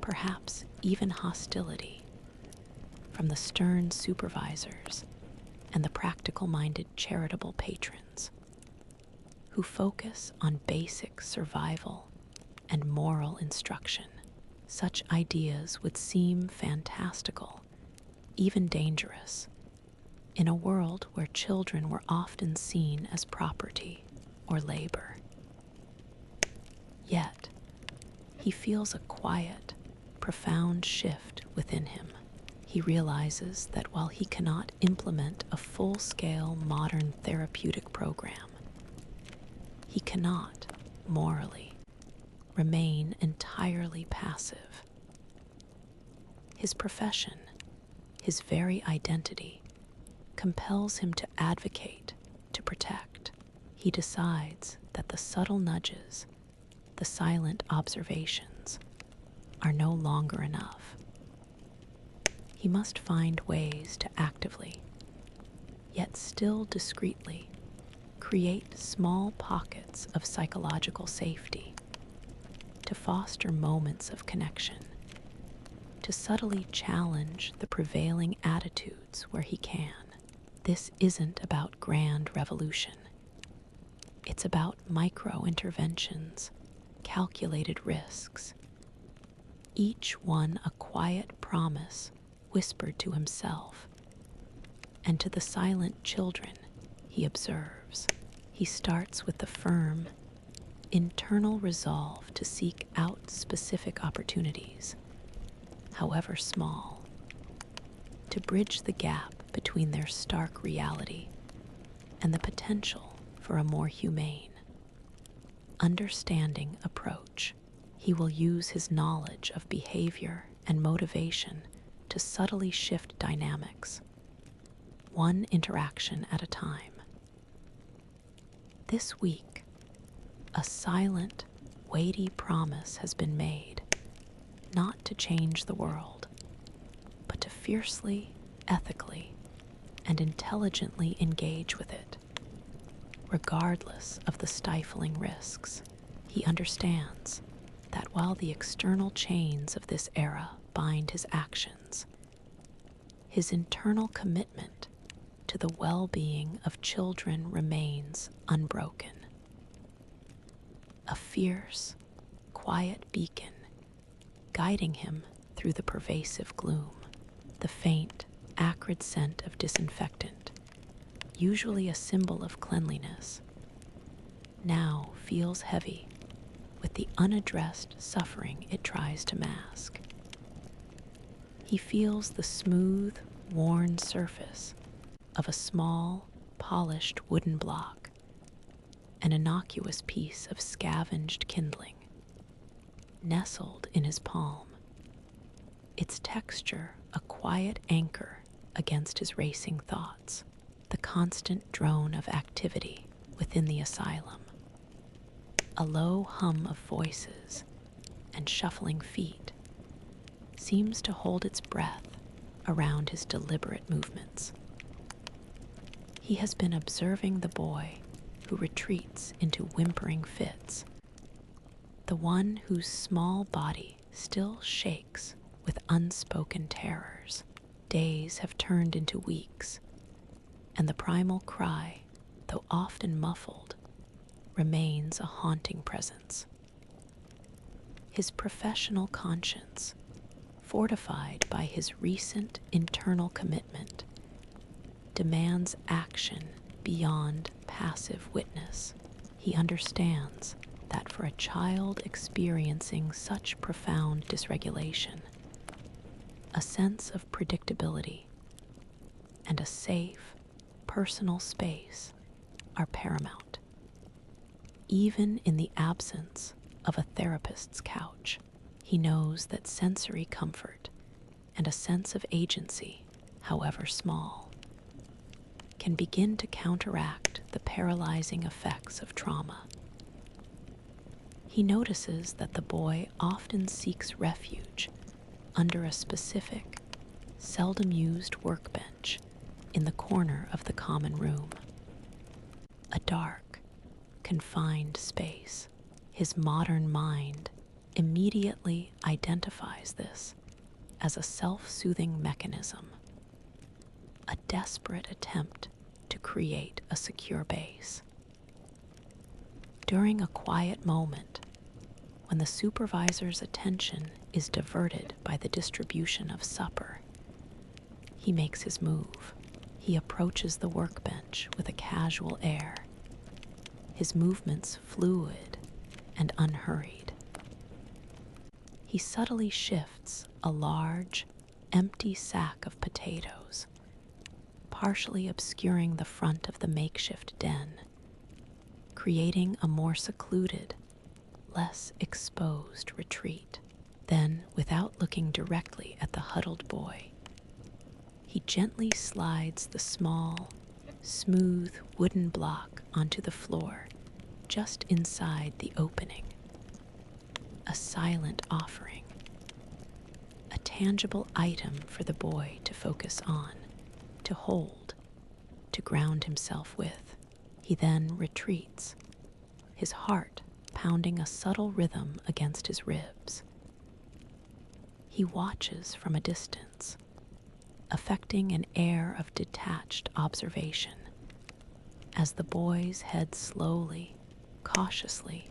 perhaps even hostility, from the stern supervisors and the practical-minded charitable patrons who focus on basic survival and moral instruction. Such ideas would seem fantastical, even dangerous, in a world where children were often seen as property or labor. Yet, he feels a quiet, profound shift within him. He realizes that while he cannot implement a full-scale modern therapeutic program, he cannot, morally, remain entirely passive. His profession, his very identity, compels him to advocate, to protect. He decides that the subtle nudges, the silent observations, are no longer enough. He must find ways to actively, yet still discreetly, create small pockets of psychological safety, to foster moments of connection, to subtly challenge the prevailing attitudes where he can. This isn't about grand revolution. It's about micro-interventions, calculated risks, each one a quiet promise whispered to himself and to the silent children he observes. He starts with the firm, internal resolve to seek out specific opportunities, however small, to bridge the gap between their stark reality and the potential for a more humane, understanding approach. He will use his knowledge of behavior and motivation to subtly shift dynamics, one interaction at a time. This week, a silent, weighty promise has been made, not to change the world, but to fiercely, ethically, and intelligently engage with it, regardless of the stifling risks. He understands that while the external chains of this era bind his actions, his internal commitment to the well-being of children remains unbroken. A fierce, quiet beacon guiding him through the pervasive gloom. The faint, acrid scent of disinfectant, usually a symbol of cleanliness, now feels heavy with the unaddressed suffering it tries to mask. He feels the smooth, worn surface of a small, polished wooden block, an innocuous piece of scavenged kindling, nestled in his palm, its texture a quiet anchor against his racing thoughts. The constant drone of activity within the asylum, a low hum of voices and shuffling feet, seems to hold its breath around his deliberate movements. He has been observing the boy who retreats into whimpering fits, the one whose small body still shakes with unspoken terrors. Days have turned into weeks, and the primal cry, though often muffled, remains a haunting presence. His professional conscience, fortified by his recent internal commitment, demands action beyond passive witness. He understands that for a child experiencing such profound dysregulation, a sense of predictability and a safe, personal space are paramount, even in the absence of a therapist's couch. He knows that sensory comfort and a sense of agency, however small, can begin to counteract the paralyzing effects of trauma. He He notices that the boy often seeks refuge under a specific, seldom used workbench in the corner of the common room. A dark, confined space. His modern mind immediately identifies this as a self-soothing mechanism, a desperate attempt to create a secure base. During a quiet moment, when the supervisor's attention is diverted by the distribution of supper, he makes his move. He approaches the workbench with a casual air, his movements fluid and unhurried. He subtly shifts a large, empty sack of potatoes, partially obscuring the front of the makeshift den, creating a more secluded, less exposed retreat. Then, without looking directly at the huddled boy, he gently slides the small, smooth wooden block onto the floor just inside the opening. A silent offering, a tangible item for the boy to focus on, to hold, to ground himself with. He then retreats, his heart pounding a subtle rhythm against his ribs. He watches from a distance, affecting an air of detached observation, as the boy's head slowly, cautiously,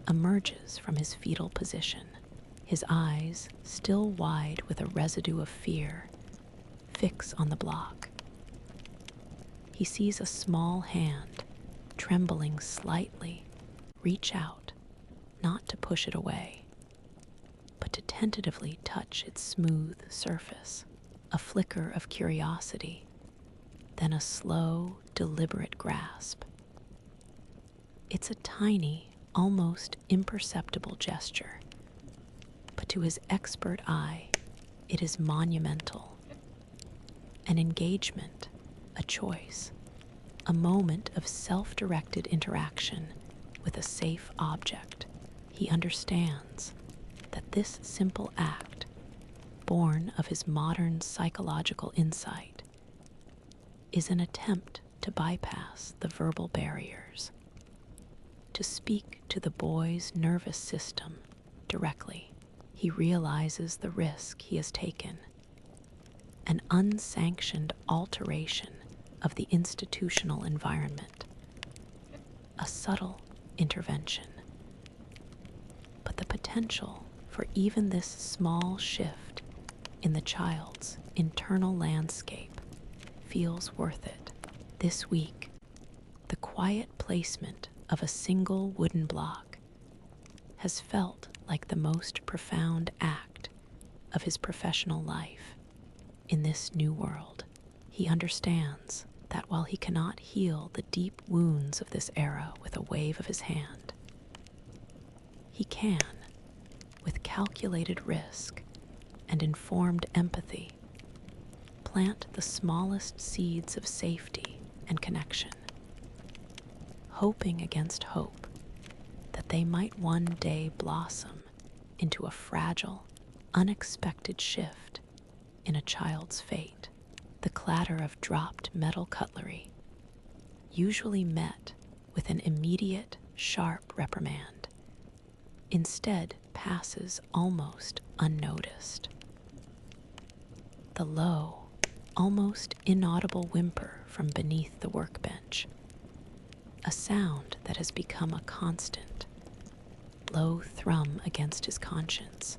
emerges from his fetal position, his eyes, still wide with a residue of fear, fix on the block. He sees a small hand, trembling slightly, reach out, not to push it away, but to tentatively touch its smooth surface. A flicker of curiosity, then a slow, deliberate grasp. It's a tiny, almost imperceptible gesture, but to his expert eye, it is monumental. An engagement, a choice, a moment of self-directed interaction with a safe object. He understands that this simple act, born of his modern psychological insight, is an attempt to bypass the verbal barriers, to speak to the boy's nervous system directly. He realizes the risk he has taken, an unsanctioned alteration of the institutional environment, a subtle intervention. But the potential for even this small shift in the child's internal landscape feels worth it. This week, the quiet placement of a single wooden block has felt like the most profound act of his professional life in this new world. He understands that while he cannot heal the deep wounds of this era with a wave of his hand, he can, with calculated risk and informed empathy, plant the smallest seeds of safety and connection, hoping against hope that they might one day blossom into a fragile, unexpected shift in a child's fate. The clatter of dropped metal cutlery, usually met with an immediate, sharp reprimand, instead passes almost unnoticed. The low, almost inaudible whimper from beneath the workbench, a sound that has become a constant, low thrum against his conscience,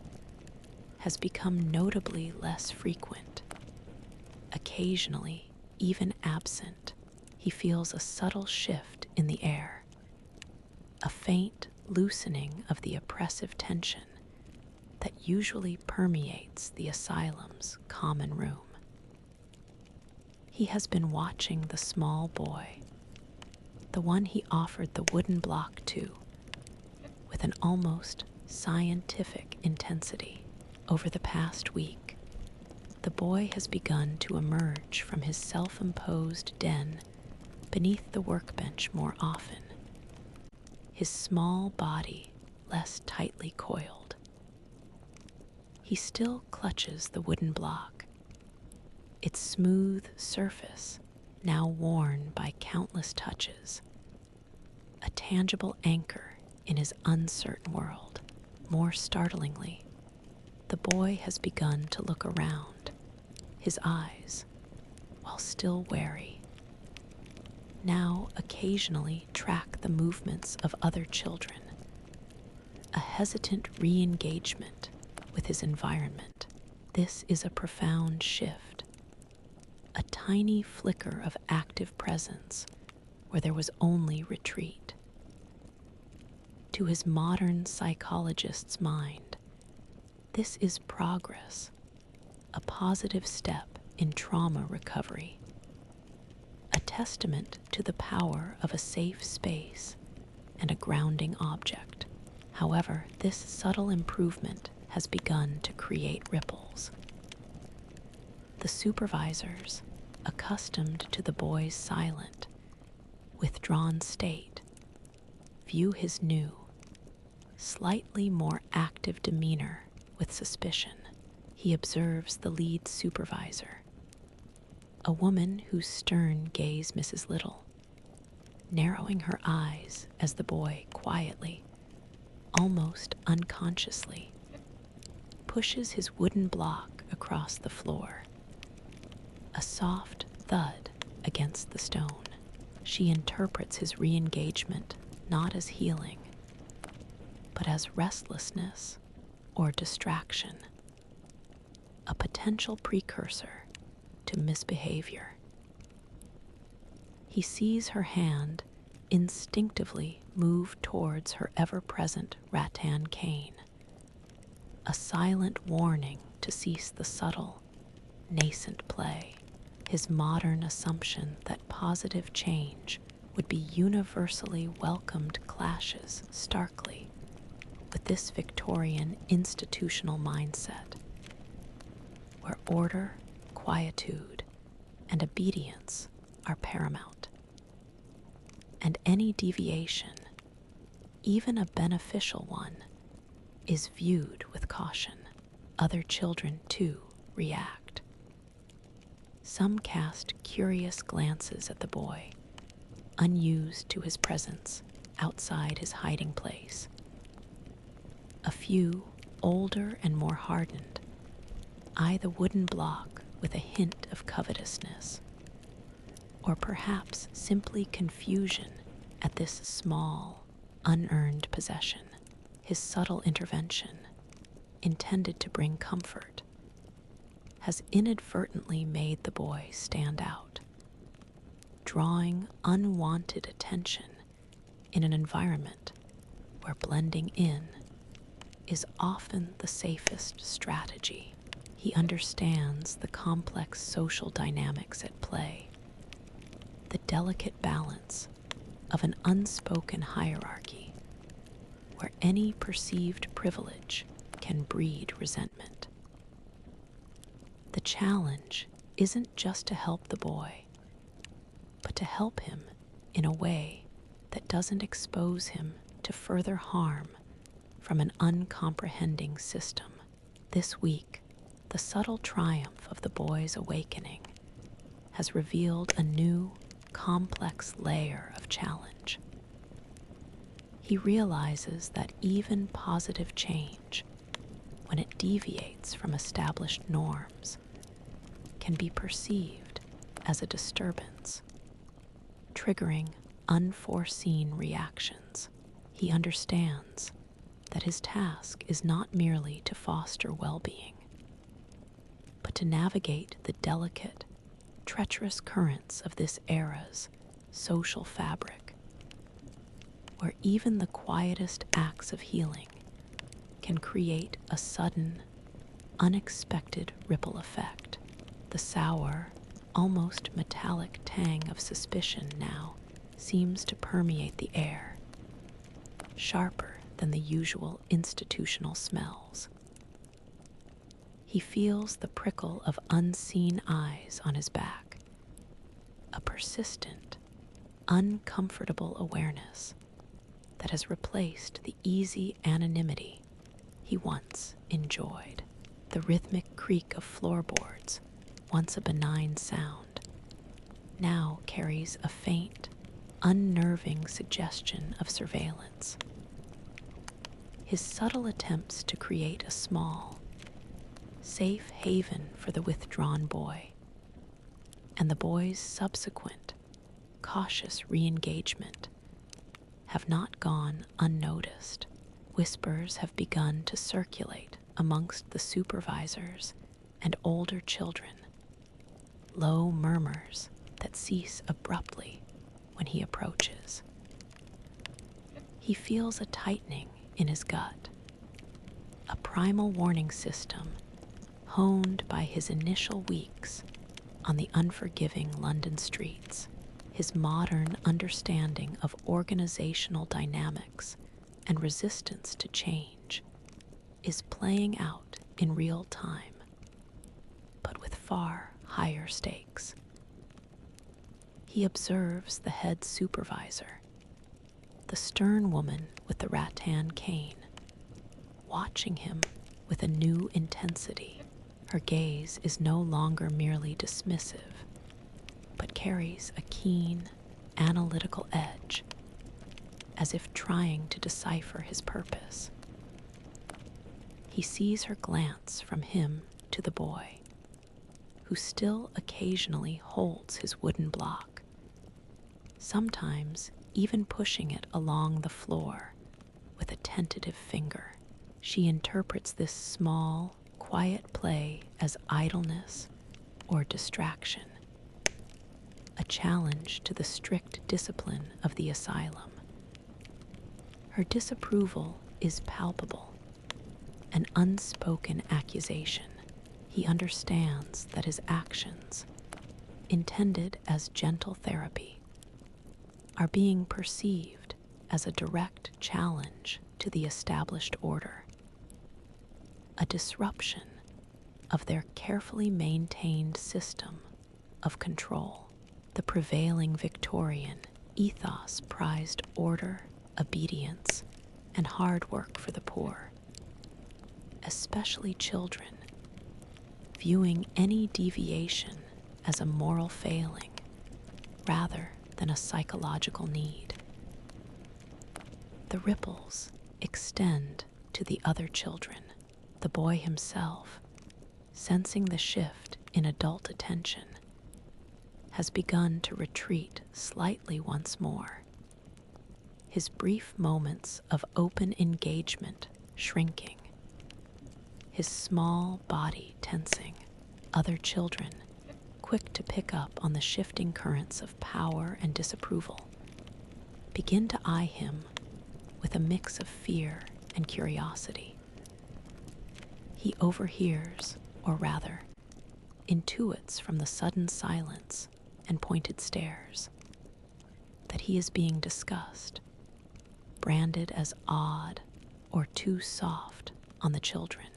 has become notably less frequent. Occasionally, even absent, he feels a subtle shift in the air, a faint loosening of the oppressive tension that usually permeates the asylum's common room. He has been watching the small boy, the one he offered the wooden block to, with an almost scientific intensity. Over the past week, the boy has begun to emerge from his self-imposed den beneath the workbench more often, his small body less tightly coiled. He still clutches the wooden block, its smooth surface now worn by countless touches, a tangible anchor in his uncertain world. More startlingly, the boy has begun to look around, his eyes, while still wary, now occasionally track the movements of other children, a hesitant re-engagement with his environment. This is a profound shift, a tiny flicker of active presence where there was only retreat. To his modern psychologist's mind, this is progress, a positive step in trauma recovery, a testament to the power of a safe space and a grounding object. However, this subtle improvement has begun to create ripples. The supervisors, accustomed to the boy's silent, withdrawn state, view his new, slightly more active demeanor with suspicion. He observes the lead supervisor, a woman whose stern gaze misses little, narrowing her eyes as the boy quietly, almost unconsciously, pushes his wooden block across the floor. A soft thud against the stone. She interprets his re-engagement not as healing, but as restlessness or distraction, a potential precursor to misbehavior. He sees her hand instinctively move towards her ever-present rattan cane, a silent warning to cease the subtle, nascent play. His modern assumption that positive change would be universally welcomed clashes starkly with this Victorian institutional mindset, where order, quietude, and obedience are paramount. And any deviation, even a beneficial one, is viewed with caution. Other children, too, react. Some cast curious glances at the boy, unused to his presence outside his hiding place. A few, older and more hardened, eye the wooden block with a hint of covetousness, or perhaps simply confusion at this small, unearned possession. His subtle intervention, intended to bring comfort, has inadvertently made the boy stand out, drawing unwanted attention in an environment where blending in is often the safest strategy. He understands the complex social dynamics at play, the delicate balance of an unspoken hierarchy where any perceived privilege can breed resentment. The challenge isn't just to help the boy, but to help him in a way that doesn't expose him to further harm from an uncomprehending system. This week, the subtle triumph of the boy's awakening has revealed a new, complex layer of challenge. He realizes that even positive change, when it deviates from established norms, can be perceived as a disturbance, triggering unforeseen reactions. He understands that his task is not merely to foster well-being, but to navigate the delicate, treacherous currents of this era's social fabric, where even the quietest acts of healing can create a sudden, unexpected ripple effect. The sour, almost metallic tang of suspicion now seems to permeate the air, sharper than the usual institutional smells. He feels the prickle of unseen eyes on his back, a persistent, uncomfortable awareness that has replaced the easy anonymity he once enjoyed. The rhythmic creak of floorboards, once a benign sound, now carries a faint, unnerving suggestion of surveillance. His subtle attempts to create a small, safe haven for the withdrawn boy, and the boy's subsequent, cautious re-engagement have not gone unnoticed. Whispers have begun to circulate amongst the supervisors and older children, low murmurs that cease abruptly when he approaches. He feels a tightening in his gut, a primal warning system honed by his initial weeks on the unforgiving London streets. His modern understanding of organizational dynamics and resistance to change is playing out in real time, but with far higher stakes. He observes the head supervisor, the stern woman with the rattan cane, watching him with a new intensity. Her gaze is no longer merely dismissive, but carries a keen, analytical edge, as if trying to decipher his purpose. He sees her glance from him to the boy, who still occasionally holds his wooden block, sometimes even pushing it along the floor with a tentative finger. She interprets this small, quiet play as idleness or distraction, a challenge to the strict discipline of the asylum. Her disapproval is palpable, an unspoken accusation. He understands that his actions, intended as gentle therapy, are being perceived as a direct challenge to the established order, a disruption of their carefully maintained system of control. The prevailing Victorian ethos prized order, obedience, and hard work for the poor, especially children, viewing any deviation as a moral failing rather than a psychological need. The ripples extend to the other children. The boy himself, sensing the shift in adult attention, has begun to retreat slightly once more, his brief moments of open engagement shrinking, his small body tensing. Other children, quick to pick up on the shifting currents of power and disapproval, begin to eye him with a mix of fear and curiosity. He overhears, or rather, intuits from the sudden silence and pointed stares, that he is being discussed, branded as odd or too soft on the children,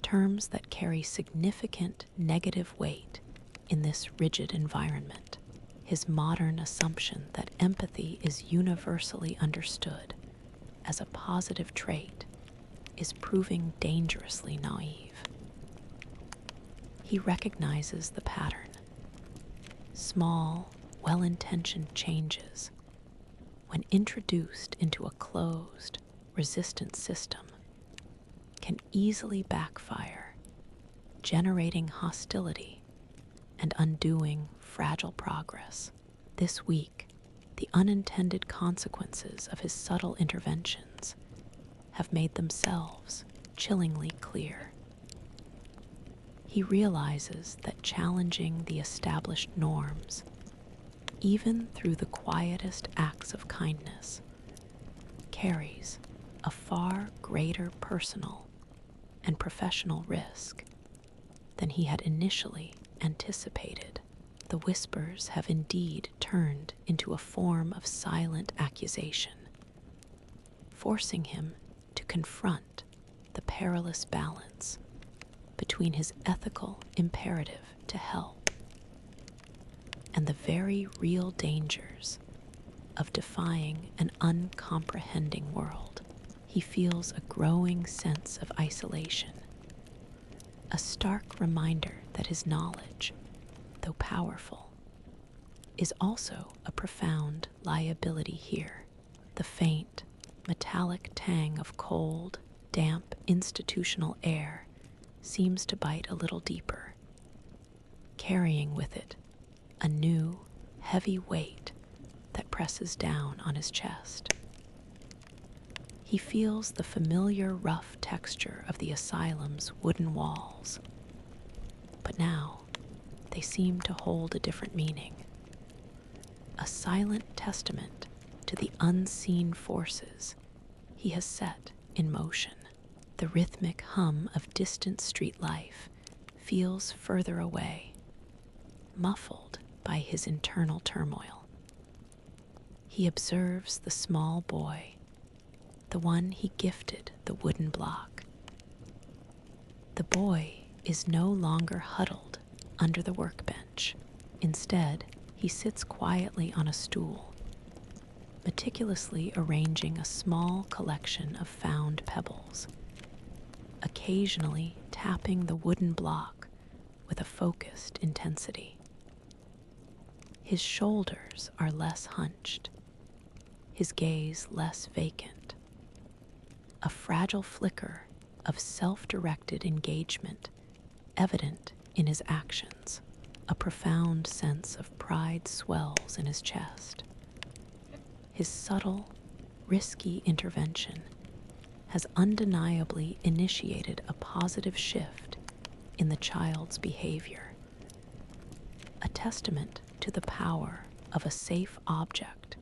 terms that carry significant negative weight in this rigid environment. His modern assumption that empathy is universally understood as a positive trait is proving dangerously naive. He recognizes the pattern. Small, well-intentioned changes, when introduced into a closed, resistant system, can easily backfire, generating hostility and undoing fragile progress. This week, the unintended consequences of his subtle interventions have made themselves chillingly clear. He realizes that challenging the established norms, even through the quietest acts of kindness, carries a far greater personal and professional risk than he had initially anticipated. The whispers have indeed turned into a form of silent accusation, forcing him to confront the perilous balance between his ethical imperative to help and the very real dangers of defying an uncomprehending world. He feels a growing sense of isolation, a stark reminder that his knowledge, though powerful, is also a profound liability here. The faint, metallic tang of cold, damp institutional air seems to bite a little deeper, carrying with it a new, heavy weight that presses down on his chest. He feels the familiar rough texture of the asylum's wooden walls, but now they seem to hold a different meaning, a silent testament to the unseen forces he has set in motion. The rhythmic hum of distant street life feels further away, muffled by his internal turmoil. He observes the small boy, the one he gifted the wooden block. The boy is no longer huddled under the workbench. Instead, he sits quietly on a stool, meticulously arranging a small collection of found pebbles, occasionally tapping the wooden block with a focused intensity. His shoulders are less hunched, his gaze less vacant. A fragile flicker of self-directed engagement evident in his actions. A profound sense of pride swells in his chest. His subtle, risky intervention has undeniably initiated a positive shift in the child's behavior, a testament to the power of a safe object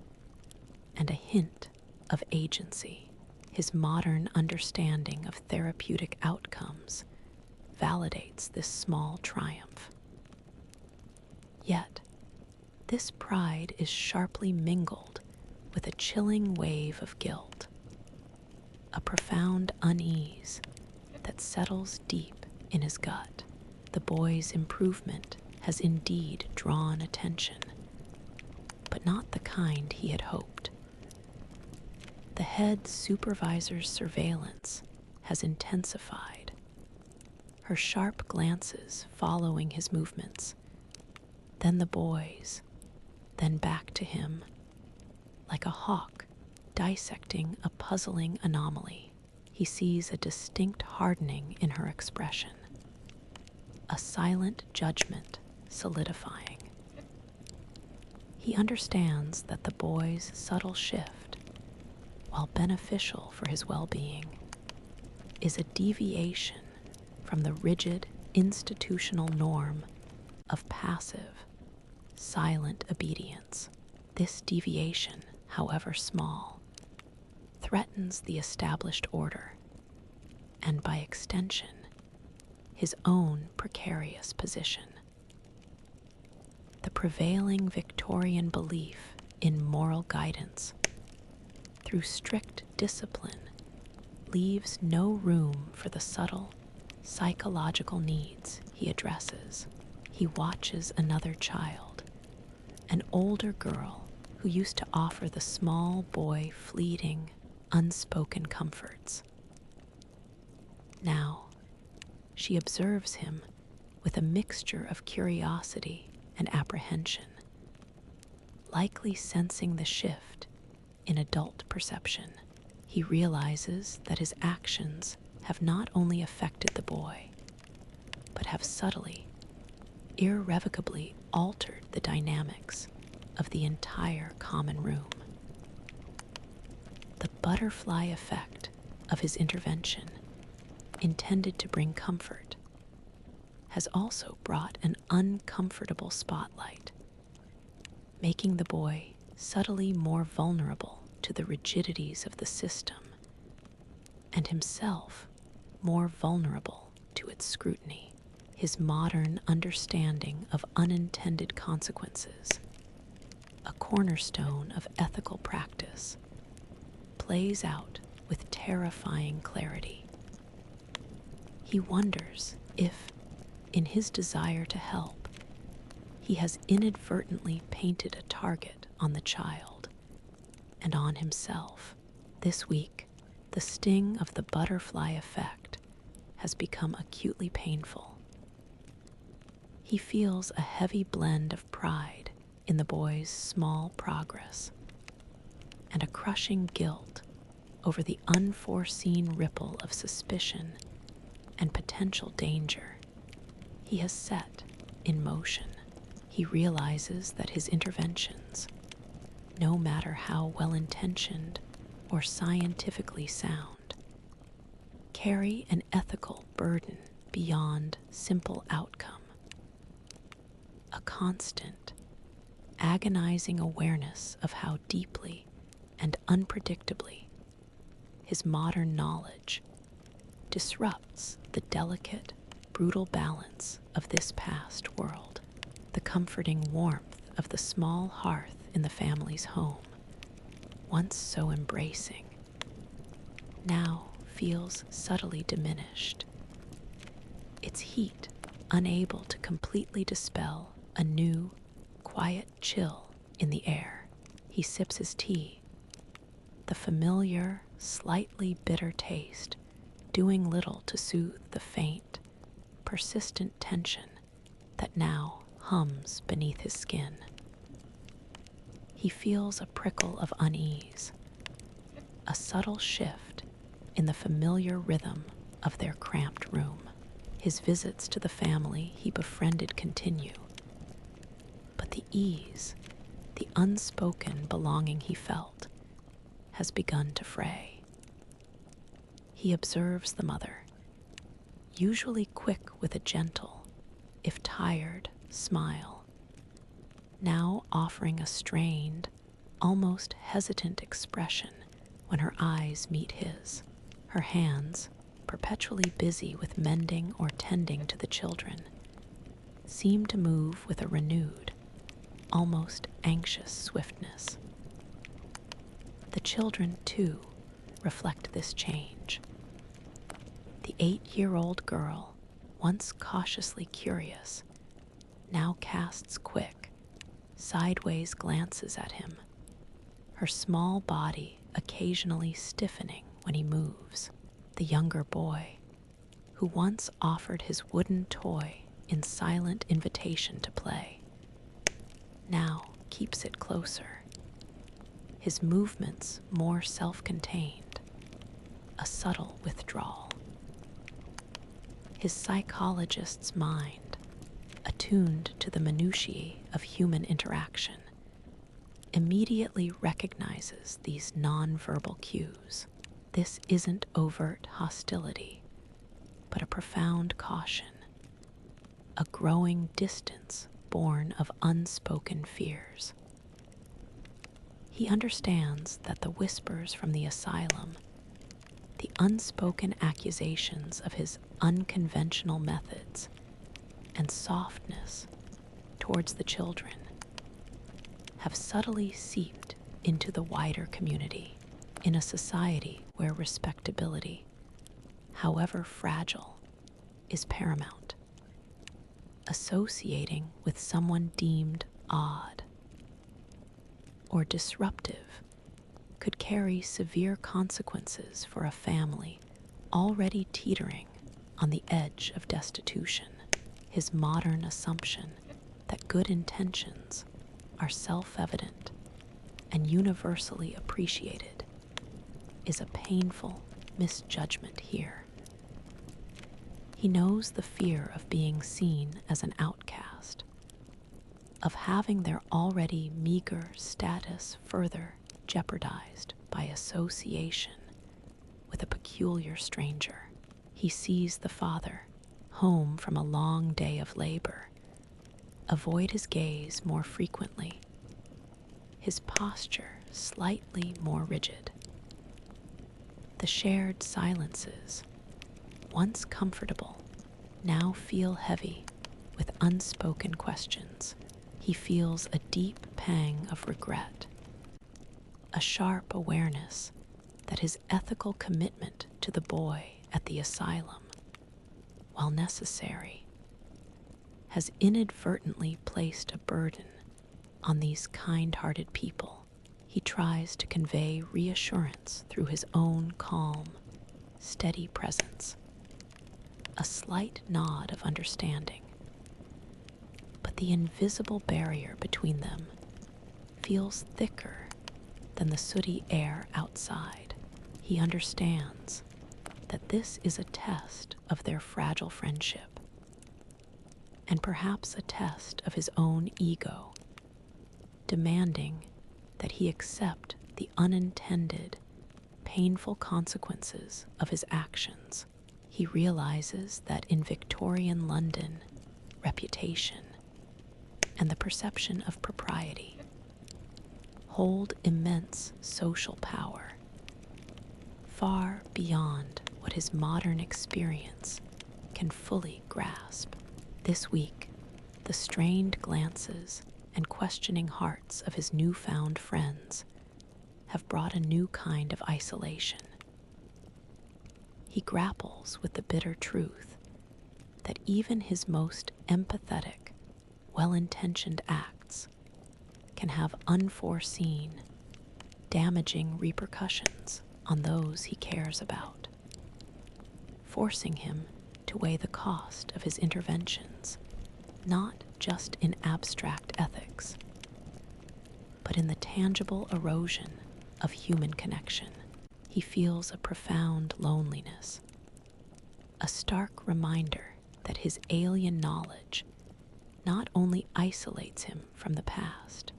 and a hint of agency. His modern understanding of therapeutic outcomes validates this small triumph. Yet, this pride is sharply mingled with a chilling wave of guilt, a profound unease that settles deep in his gut. The boy's improvement has indeed drawn attention, but not the kind he had hoped. The head supervisor's surveillance has intensified, her sharp glances following his movements, then the boy's, then back to him, like a hawk dissecting a puzzling anomaly. He sees a distinct hardening in her expression, a silent judgment solidifying. He understands that the boy's subtle shift, while beneficial for his well-being, is a deviation from the rigid institutional norm of passive, silent obedience. This deviation, however small, threatens the established order, and by extension, his own precarious position. The prevailing Victorian belief in moral guidance through strict discipline leaves no room for the subtle psychological needs he addresses. He watches another child, an older girl who used to offer the small boy fleeting, unspoken comforts. Now, she observes him with a mixture of curiosity and apprehension, likely sensing the shift in adult perception. He realizes that his actions have not only affected the boy, but have subtly, irrevocably altered the dynamics of the entire common room. The butterfly effect of his intervention, intended to bring comfort, has also brought an uncomfortable spotlight, making the boy subtly more vulnerable to the rigidities of the system, and himself more vulnerable to its scrutiny. His modern understanding of unintended consequences, a cornerstone of ethical practice, plays out with terrifying clarity. He wonders if, in his desire to help, he has inadvertently painted a target on the child, and on himself. This week, the sting of the butterfly effect has become acutely painful. He feels a heavy blend of pride in the boy's small progress and a crushing guilt over the unforeseen ripple of suspicion and potential danger he has set in motion. He realizes that his interventions, no matter how well-intentioned or scientifically sound, carry an ethical burden beyond simple outcome. A constant, agonizing awareness of how deeply and unpredictably his modern knowledge disrupts the delicate, brutal balance of this past world. The comforting warmth of the small hearth in the family's home, once so embracing, now feels subtly diminished, its heat unable to completely dispel a new, quiet chill in the air. He sips his tea, the familiar, slightly bitter taste doing little to soothe the faint, persistent tension that now hums beneath his skin. He feels a prickle of unease, a subtle shift in the familiar rhythm of their cramped room. His visits to the family he befriended continue, but the ease, the unspoken belonging he felt, has begun to fray. He observes the mother, usually quick with a gentle, if tired, smile, now offering a strained, almost hesitant expression when her eyes meet his. Her hands, perpetually busy with mending or tending to the children, seem to move with a renewed, almost anxious swiftness. The children, too, reflect this change. The 8-year-old girl, once cautiously curious, now casts quick, sideways glances at him, her small body occasionally stiffening when he moves. The younger boy, who once offered his wooden toy in silent invitation to play, now keeps it closer, his movements more self-contained, a subtle withdrawal. His psychologist's mind, attuned to the minutiae of human interaction, immediately recognizes these nonverbal cues. This isn't overt hostility, but a profound caution, a growing distance born of unspoken fears. He understands that the whispers from the asylum, the unspoken accusations of his unconventional methods and softness towards the children, have subtly seeped into the wider community. In a society where respectability, however fragile, is paramount, associating with someone deemed odd or disruptive could carry severe consequences for a family already teetering on the edge of destitution. His modern assumption that good intentions are self-evident and universally appreciated is a painful misjudgment here. He knows the fear of being seen as an outcast, of having their already meager status further jeopardized by association with a peculiar stranger. He sees the father, home from a long day of labor, avoid his gaze more frequently, his posture slightly more rigid. The shared silences, once comfortable, now feel heavy with unspoken questions. He feels a deep pang of regret, a sharp awareness that his ethical commitment to the boy at the asylum, while necessary, has inadvertently placed a burden on these kind-hearted people He tries to convey reassurance through his own calm, steady presence, a slight nod of understanding. But the invisible barrier between them feels thicker than the sooty air outside. He understands that this is a test of their fragile friendship, and perhaps a test of his own ego, demanding that he accept the unintended, painful consequences of his actions. He realizes that in Victorian London, reputation and the perception of propriety hold immense social power, far beyond what his modern experience can fully grasp. This week, the strained glances and questioning hearts of his newfound friends have brought a new kind of isolation. He grapples with the bitter truth that even his most empathetic, well-intentioned acts can have unforeseen, damaging repercussions on those he cares about, forcing him to weigh the cost of his interventions, not just in abstract ethics, but in the tangible erosion of human connection. He feels a profound loneliness, a stark reminder that his alien knowledge not only isolates him from the past,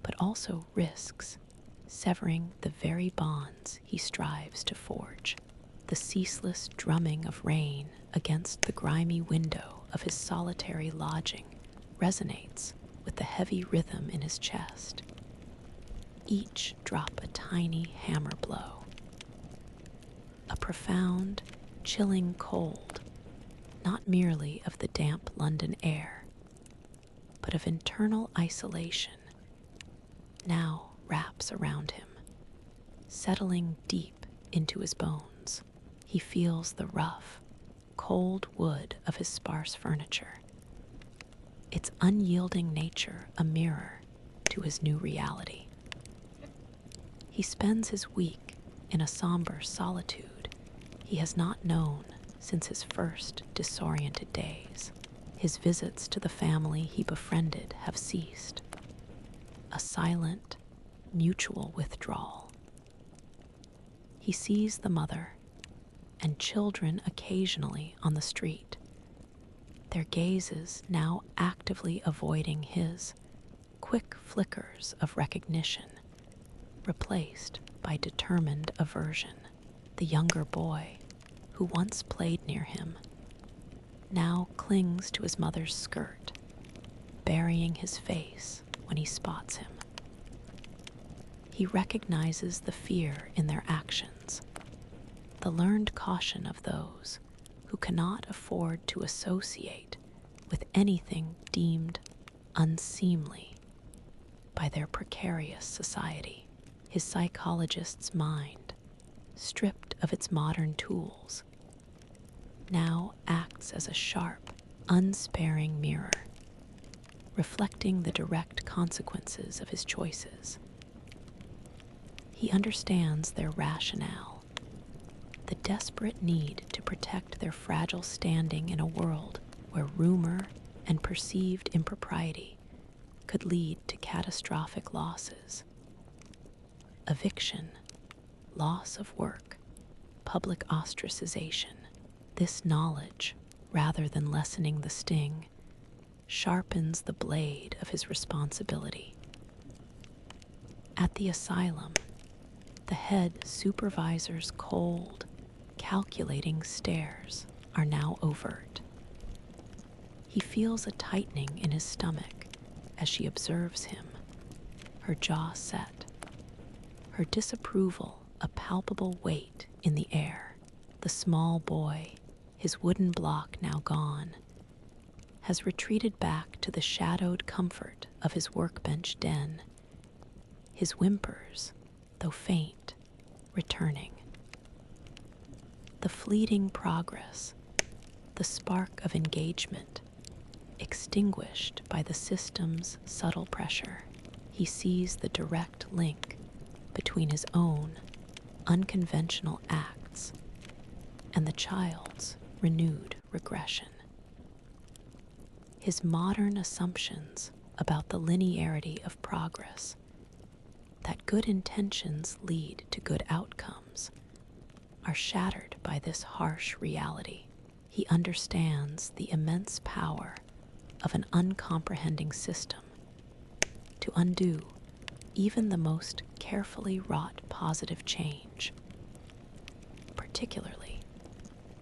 but also risks severing the very bonds he strives to forge. The ceaseless drumming of rain against the grimy window of his solitary lodging resonates with the heavy rhythm in his chest, each drop a tiny hammer blow. A profound, chilling cold, not merely of the damp London air, but of internal isolation, now wraps around him, settling deep into his bones. He feels the rough, cold wood of his sparse furniture, its unyielding nature a mirror to his new reality. He spends his week in a somber solitude he has not known since his first disoriented days. His visits to the family he befriended have ceased, a silent, mutual withdrawal. He sees the mother and children occasionally on the street, their gazes now actively avoiding his, quick flickers of recognition, replaced by determined aversion. The younger boy, who once played near him, now clings to his mother's skirt, burying his face when he spots him. He recognizes the fear in their actions, the learned caution of those who cannot afford to associate with anything deemed unseemly by their precarious society. His psychologist's mind, stripped of its modern tools, now acts as a sharp, unsparing mirror, reflecting the direct consequences of his choices. He understands their rationale, the desperate need to protect their fragile standing in a world where rumor and perceived impropriety could lead to catastrophic losses. Eviction, loss of work, public ostracization. This knowledge, rather than lessening the sting, sharpens the blade of his responsibility. At the asylum, the head supervisor's cold, calculating stares are now overt. He feels a tightening in his stomach as she observes him, her jaw set, her disapproval a palpable weight in the air. The small boy, his wooden block now gone, has retreated back to the shadowed comfort of his workbench den, his whimpers, though faint, returning. The fleeting progress, the spark of engagement, extinguished by the system's subtle pressure, he sees the direct link between his own unconventional acts and the child's renewed regression. His modern assumptions about the linearity of progress, that good intentions lead to good outcomes, are shattered by this harsh reality. He understands the immense power of an uncomprehending system to undo even the most carefully wrought positive change, particularly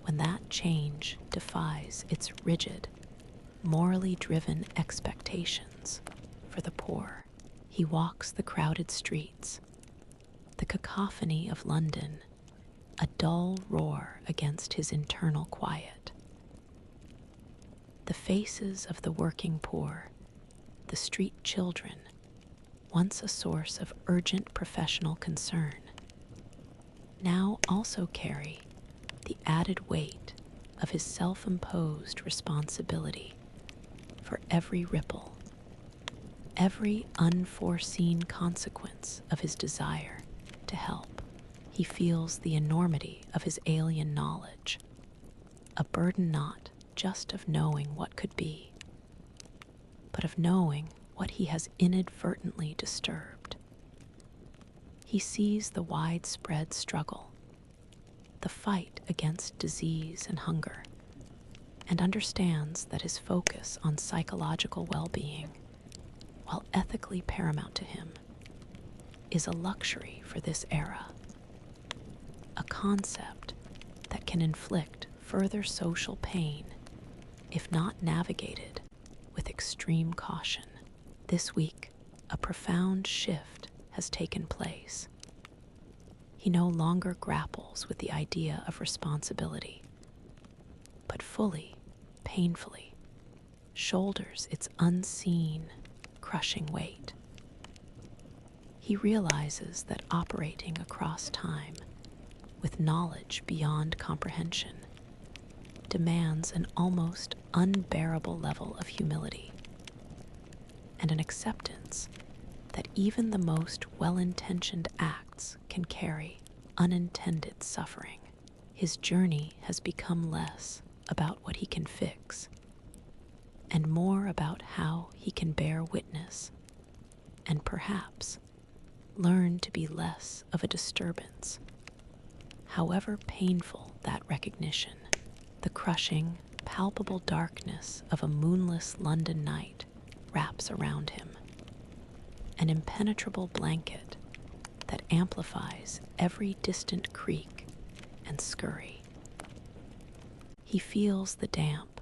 when that change defies its rigid, morally driven expectations for the poor. He walks the crowded streets, the cacophony of London, a dull roar against his internal quiet. The faces of the working poor, the street children, once a source of urgent professional concern, now also carry the added weight of his self-imposed responsibility for every ripple, every unforeseen consequence of his desire to help. He feels the enormity of his alien knowledge, a burden not just of knowing what could be, but of knowing what he has inadvertently disturbed. He sees the widespread struggle, the fight against disease and hunger, and understands that his focus on psychological well-being, while ethically paramount to him, is a luxury for this era, a concept that can inflict further social pain if not navigated with extreme caution. This week, a profound shift has taken place. He no longer grapples with the idea of responsibility, but fully, painfully, shoulders its unseen, crushing weight. He realizes that operating across time with knowledge beyond comprehension demands an almost unbearable level of humility and an acceptance that even the most well-intentioned acts can carry unintended suffering. His journey has become less about what he can fix and more about how he can bear witness and perhaps learn to be less of a disturbance. However painful that recognition, the crushing, palpable darkness of a moonless London night wraps around him, an impenetrable blanket that amplifies every distant creak and scurry. He feels the damp,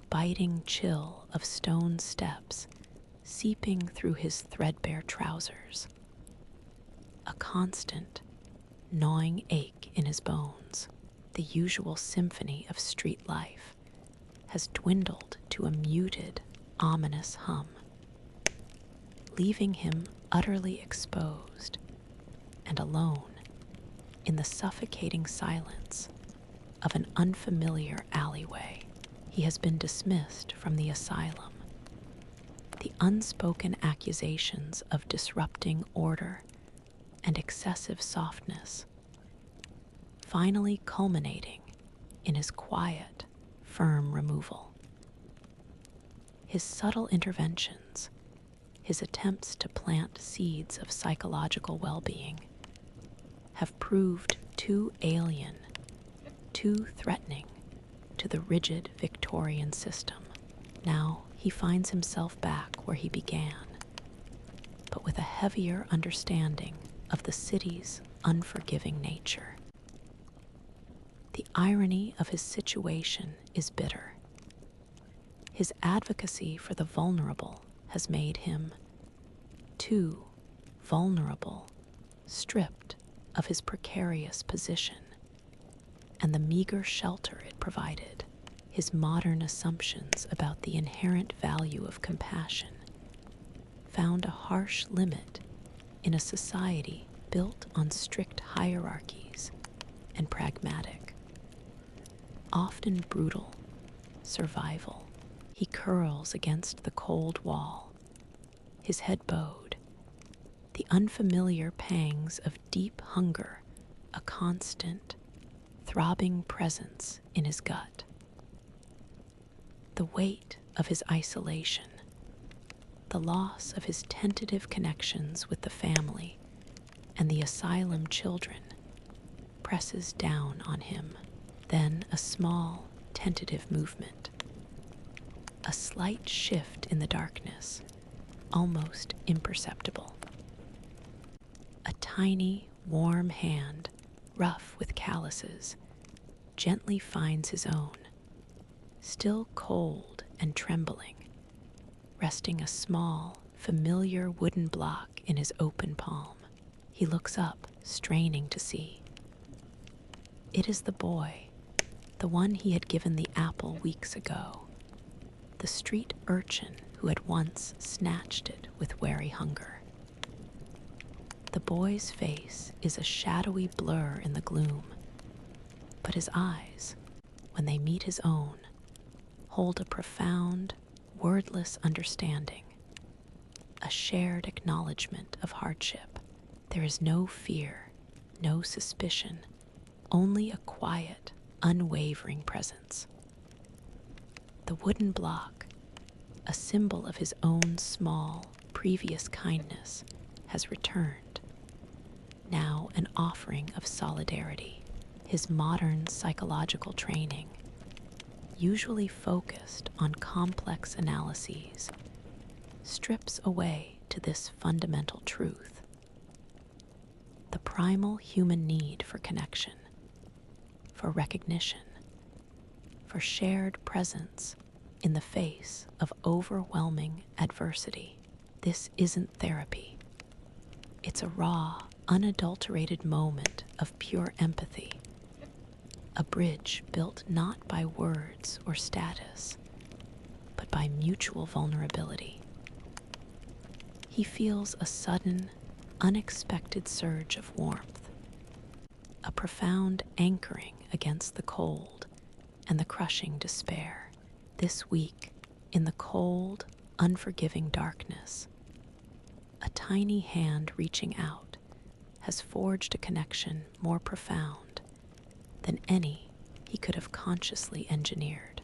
biting chill of stone steps seeping through his threadbare trousers, a constant, gnawing ache in his bones. The usual symphony of street life has dwindled to a muted, ominous hum, leaving him utterly exposed and alone in the suffocating silence of an unfamiliar alleyway. He has been dismissed from the asylum. The unspoken accusations of disrupting order and excessive softness, finally culminating in his quiet, firm removal. His subtle interventions, his attempts to plant seeds of psychological well-being, have proved too alien, too threatening to the rigid Victorian system. Now he finds himself back where he began, but with a heavier understanding of the city's unforgiving nature. The irony of his situation is bitter. His advocacy for the vulnerable has made him too vulnerable, stripped of his precarious position and the meager shelter it provided. His modern assumptions about the inherent value of compassion found a harsh limit in a society built on strict hierarchies and pragmatic, often brutal, survival. He curls against the cold wall, his head bowed, the unfamiliar pangs of deep hunger, a constant, throbbing presence in his gut. The weight of his isolation, the loss of his tentative connections with the family and the asylum children, presses down on him. Then a small, tentative movement, a slight shift in the darkness, almost imperceptible. A tiny, warm hand, rough with calluses, gently finds his own, still cold and trembling, resting a small, familiar wooden block in his open palm. He looks up, straining to see. It is the boy, the one he had given the apple weeks ago, the street urchin who had once snatched it with wary hunger. The boy's face is a shadowy blur in the gloom, but his eyes, when they meet his own, hold a profound, wordless understanding, a shared acknowledgement of hardship. There is no fear, no suspicion, only a quiet, unwavering presence. The wooden block, a symbol of his own small, previous kindness, has returned, now an offering of solidarity. His modern psychological training, usually focused on complex analyses, strips away to this fundamental truth. The primal human need for connection, for recognition, for shared presence in the face of overwhelming adversity. This isn't therapy. It's a raw, unadulterated moment of pure empathy, a bridge built not by words or status, but by mutual vulnerability. He feels a sudden, unexpected surge of warmth, a profound anchoring against the cold and the crushing despair. This week, in the cold, unforgiving darkness, a tiny hand reaching out has forged a connection more profound than any he could have consciously engineered.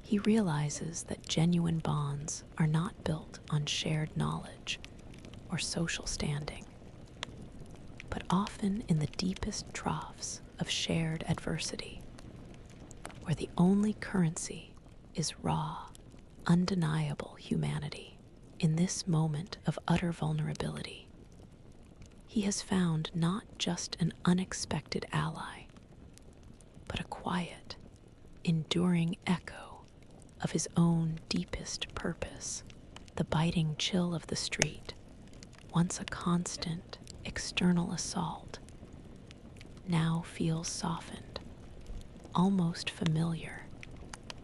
He realizes that genuine bonds are not built on shared knowledge or social standing, but often in the deepest troughs of shared adversity, where the only currency is raw, undeniable humanity. In this moment of utter vulnerability, he has found not just an unexpected ally, but a quiet, enduring echo of his own deepest purpose. The biting chill of the street, once a constant external assault, now feels softened, almost familiar,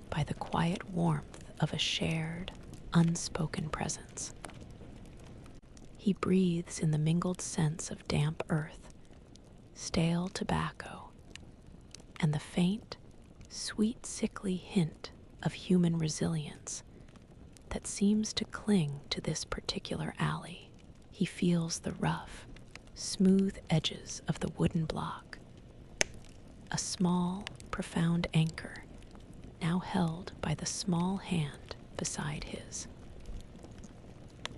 by the quiet warmth of a shared, unspoken presence. He breathes in the mingled scents of damp earth, stale tobacco, and the faint, sweet, sickly hint of human resilience that seems to cling to this particular alley. He feels the rough, smooth edges of the wooden block, a small, profound anchor now held by the small hand beside his.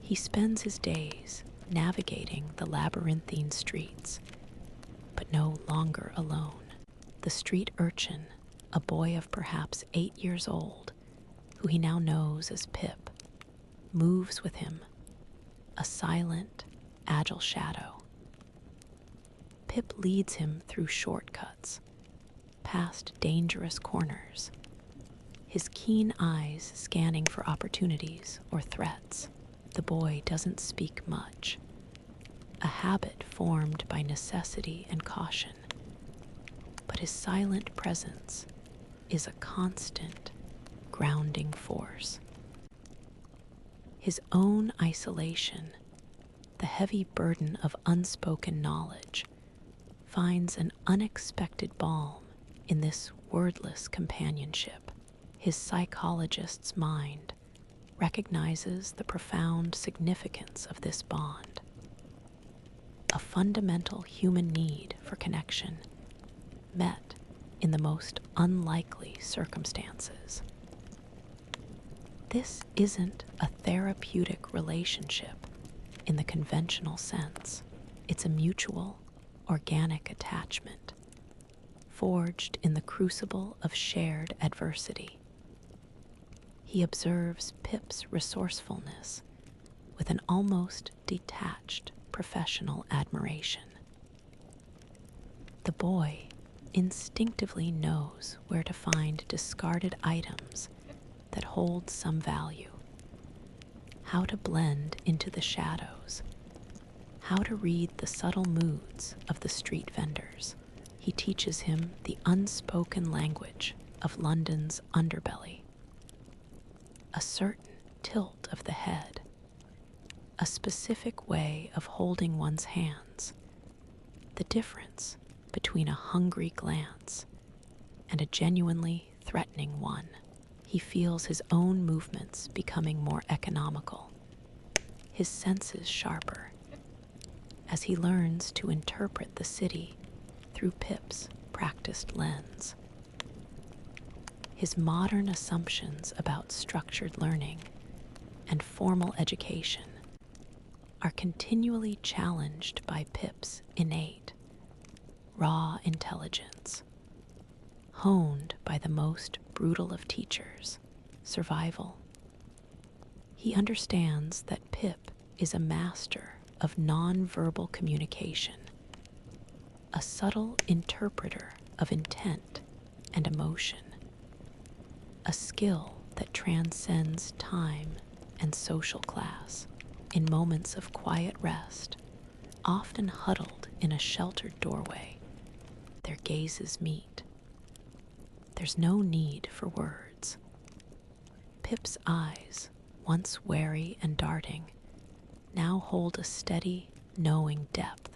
He spends his days navigating the labyrinthine streets, but no longer alone. The street urchin, a boy of perhaps 8 years old, who he now knows as Pip, moves with him, a silent, agile shadow. Pip leads him through shortcuts, past dangerous corners, his keen eyes scanning for opportunities or threats. The boy doesn't speak much, a habit formed by necessity and caution, but his silent presence is a constant, grounding force. His own isolation, the heavy burden of unspoken knowledge, finds an unexpected balm in this wordless companionship. His psychologist's mind, recognizes the profound significance of this bond, a fundamental human need for connection met in the most unlikely circumstances. This isn't a therapeutic relationship in the conventional sense. It's a mutual, organic attachment, forged in the crucible of shared adversity. He observes Pip's resourcefulness with an almost detached professional admiration. The boy instinctively knows where to find discarded items that hold some value, how to blend into the shadows, how to read the subtle moods of the street vendors. He teaches him the unspoken language of London's underbelly, a certain tilt of the head, a specific way of holding one's hands, the difference between a hungry glance and a genuinely threatening one. He feels his own movements becoming more economical, his senses sharper, as he learns to interpret the city through Pip's practiced lens. His modern assumptions about structured learning and formal education are continually challenged by Pip's innate, raw intelligence, honed by the most brutal of teachers, survival. He understands that Pip is a master of non-verbal communication, a subtle interpreter of intent and emotion, a skill that transcends time and social class. In moments of quiet rest, often huddled in a sheltered doorway, their gazes meet. There's no need for words. Pip's eyes, once wary and darting, now hold a steady, knowing depth,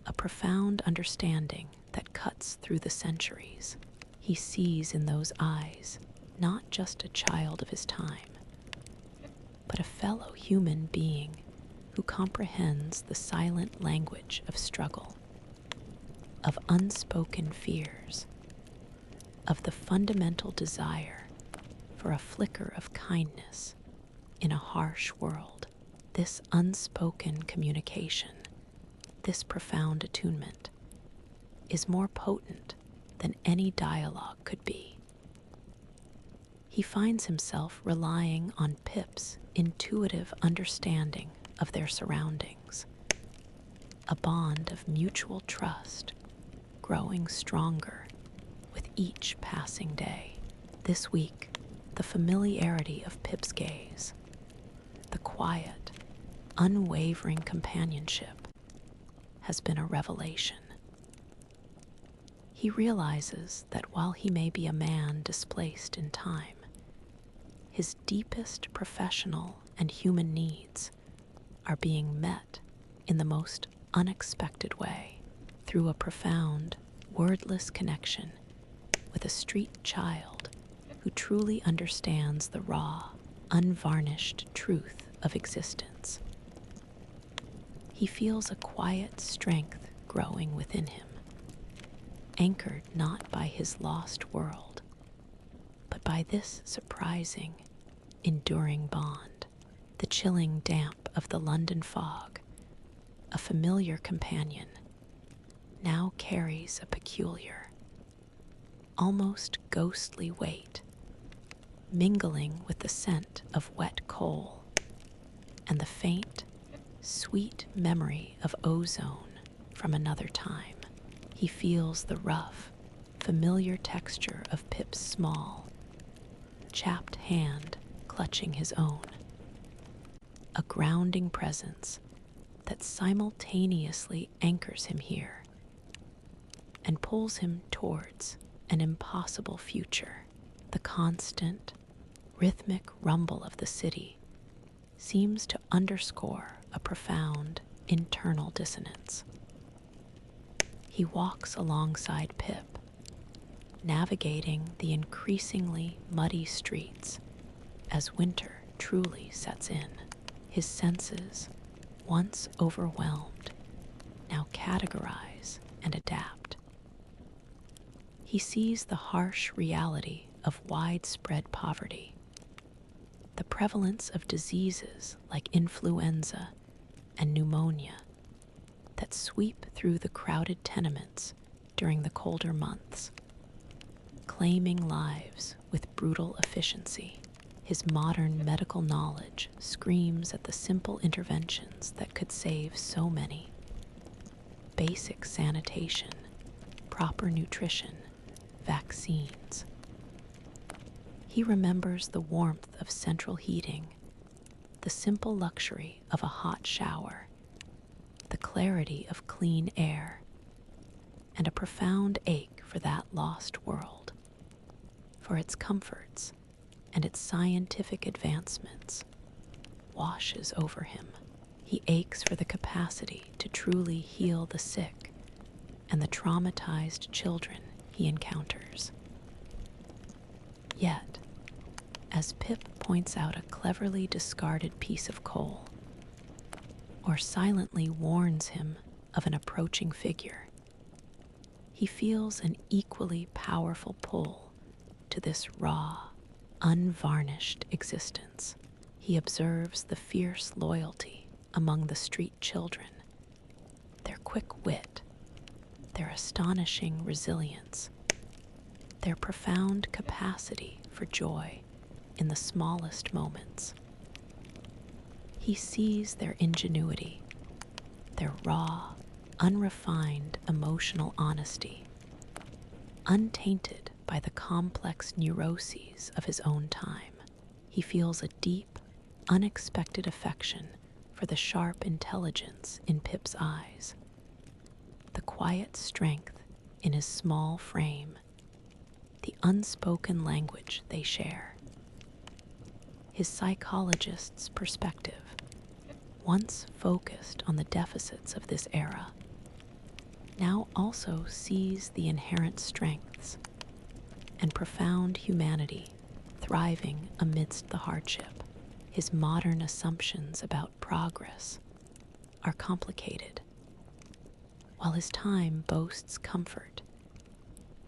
a profound understanding that cuts through the centuries. He sees in those eyes not just a child of his time, but a fellow human being who comprehends the silent language of struggle, of unspoken fears, of the fundamental desire for a flicker of kindness in a harsh world. This unspoken communication, this profound attunement, is more potent than any dialogue could be. He finds himself relying on Pip's intuitive understanding of their surroundings, a bond of mutual trust growing stronger with each passing day. This week, the familiarity of Pip's gaze, the quiet, unwavering companionship, has been a revelation. He realizes that while he may be a man displaced in time, his deepest professional and human needs are being met in the most unexpected way, through a profound, wordless connection with a street child who truly understands the raw, unvarnished truth of existence. He feels a quiet strength growing within him, anchored not by his lost world, but by this surprising, enduring bond. The chilling damp of the London fog, a familiar companion, now carries a peculiar, almost ghostly weight, mingling with the scent of wet coal and the faint, sweet memory of ozone from another time. He feels the rough, familiar texture of Pip's small, chapped hand clutching his own, a grounding presence that simultaneously anchors him here and pulls him towards an impossible future. The constant, rhythmic rumble of the city seems to underscore a profound internal dissonance. He walks alongside Pip, navigating the increasingly muddy streets as winter truly sets in. His senses, once overwhelmed, now categorize and adapt. He sees the harsh reality of widespread poverty, the prevalence of diseases like influenza and pneumonia that sweep through the crowded tenements during the colder months, claiming lives with brutal efficiency. His modern medical knowledge screams at the simple interventions that could save so many. Basic sanitation, proper nutrition, vaccines. He remembers the warmth of central heating, the simple luxury of a hot shower, the clarity of clean air, and a profound ache for that lost world, for its comforts and its scientific advancements washes over him. He aches for the capacity to truly heal the sick and the traumatized children he encounters. Yet, as Pip points out a cleverly discarded piece of coal, or silently warns him of an approaching figure, he feels an equally powerful pull to this raw, unvarnished existence. He observes the fierce loyalty among the street children, their quick wit, their astonishing resilience, their profound capacity for joy in the smallest moments. He sees their ingenuity, their raw, unrefined emotional honesty, untainted by the complex neuroses of his own time. He feels a deep, unexpected affection for the sharp intelligence in Pip's eyes, the quiet strength in his small frame, the unspoken language they share. His psychologist's perspective, once focused on the deficits of this era, now also sees the inherent strengths and profound humanity thriving amidst the hardship. His modern assumptions about progress are complicated. While his time boasts comfort,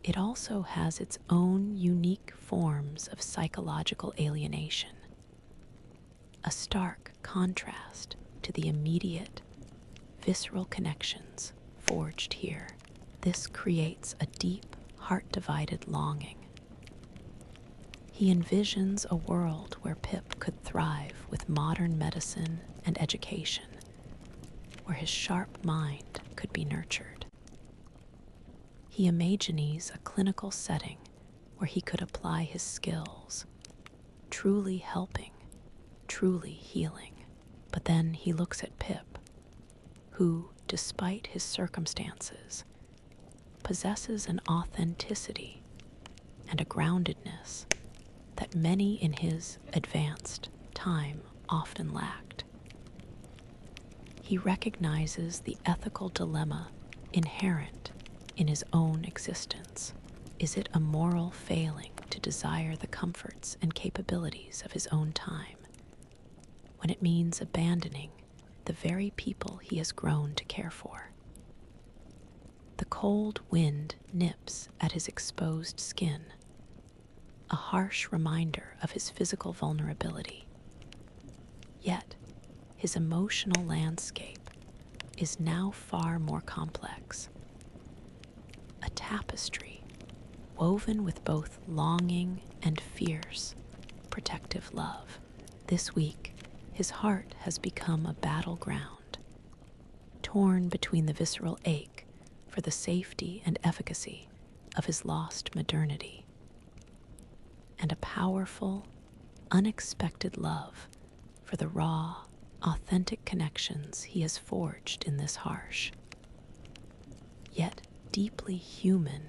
it also has its own unique forms of psychological alienation, a stark contrast to the immediate, visceral connections forged here. This creates a deep, heart-divided longing. He envisions a world where Pip could thrive with modern medicine and education, where his sharp mind could be nurtured. He imagines a clinical setting where he could apply his skills, truly helping, truly healing. But then he looks at Pip, who, despite his circumstances, possesses an authenticity and a groundedness that many in his advanced time often lacked. He recognizes the ethical dilemma inherent in his own existence. Is it a moral failing to desire the comforts and capabilities of his own time, when it means abandoning the very people he has grown to care for? The cold wind nips at his exposed skin, a harsh reminder of his physical vulnerability. Yet, his emotional landscape is now far more complex, a tapestry woven with both longing and fierce, protective love. This week, his heart has become a battleground, torn between the visceral ache for the safety and efficacy of his lost modernity, and a powerful, unexpected love for the raw, authentic connections he has forged in this harsh, yet deeply human,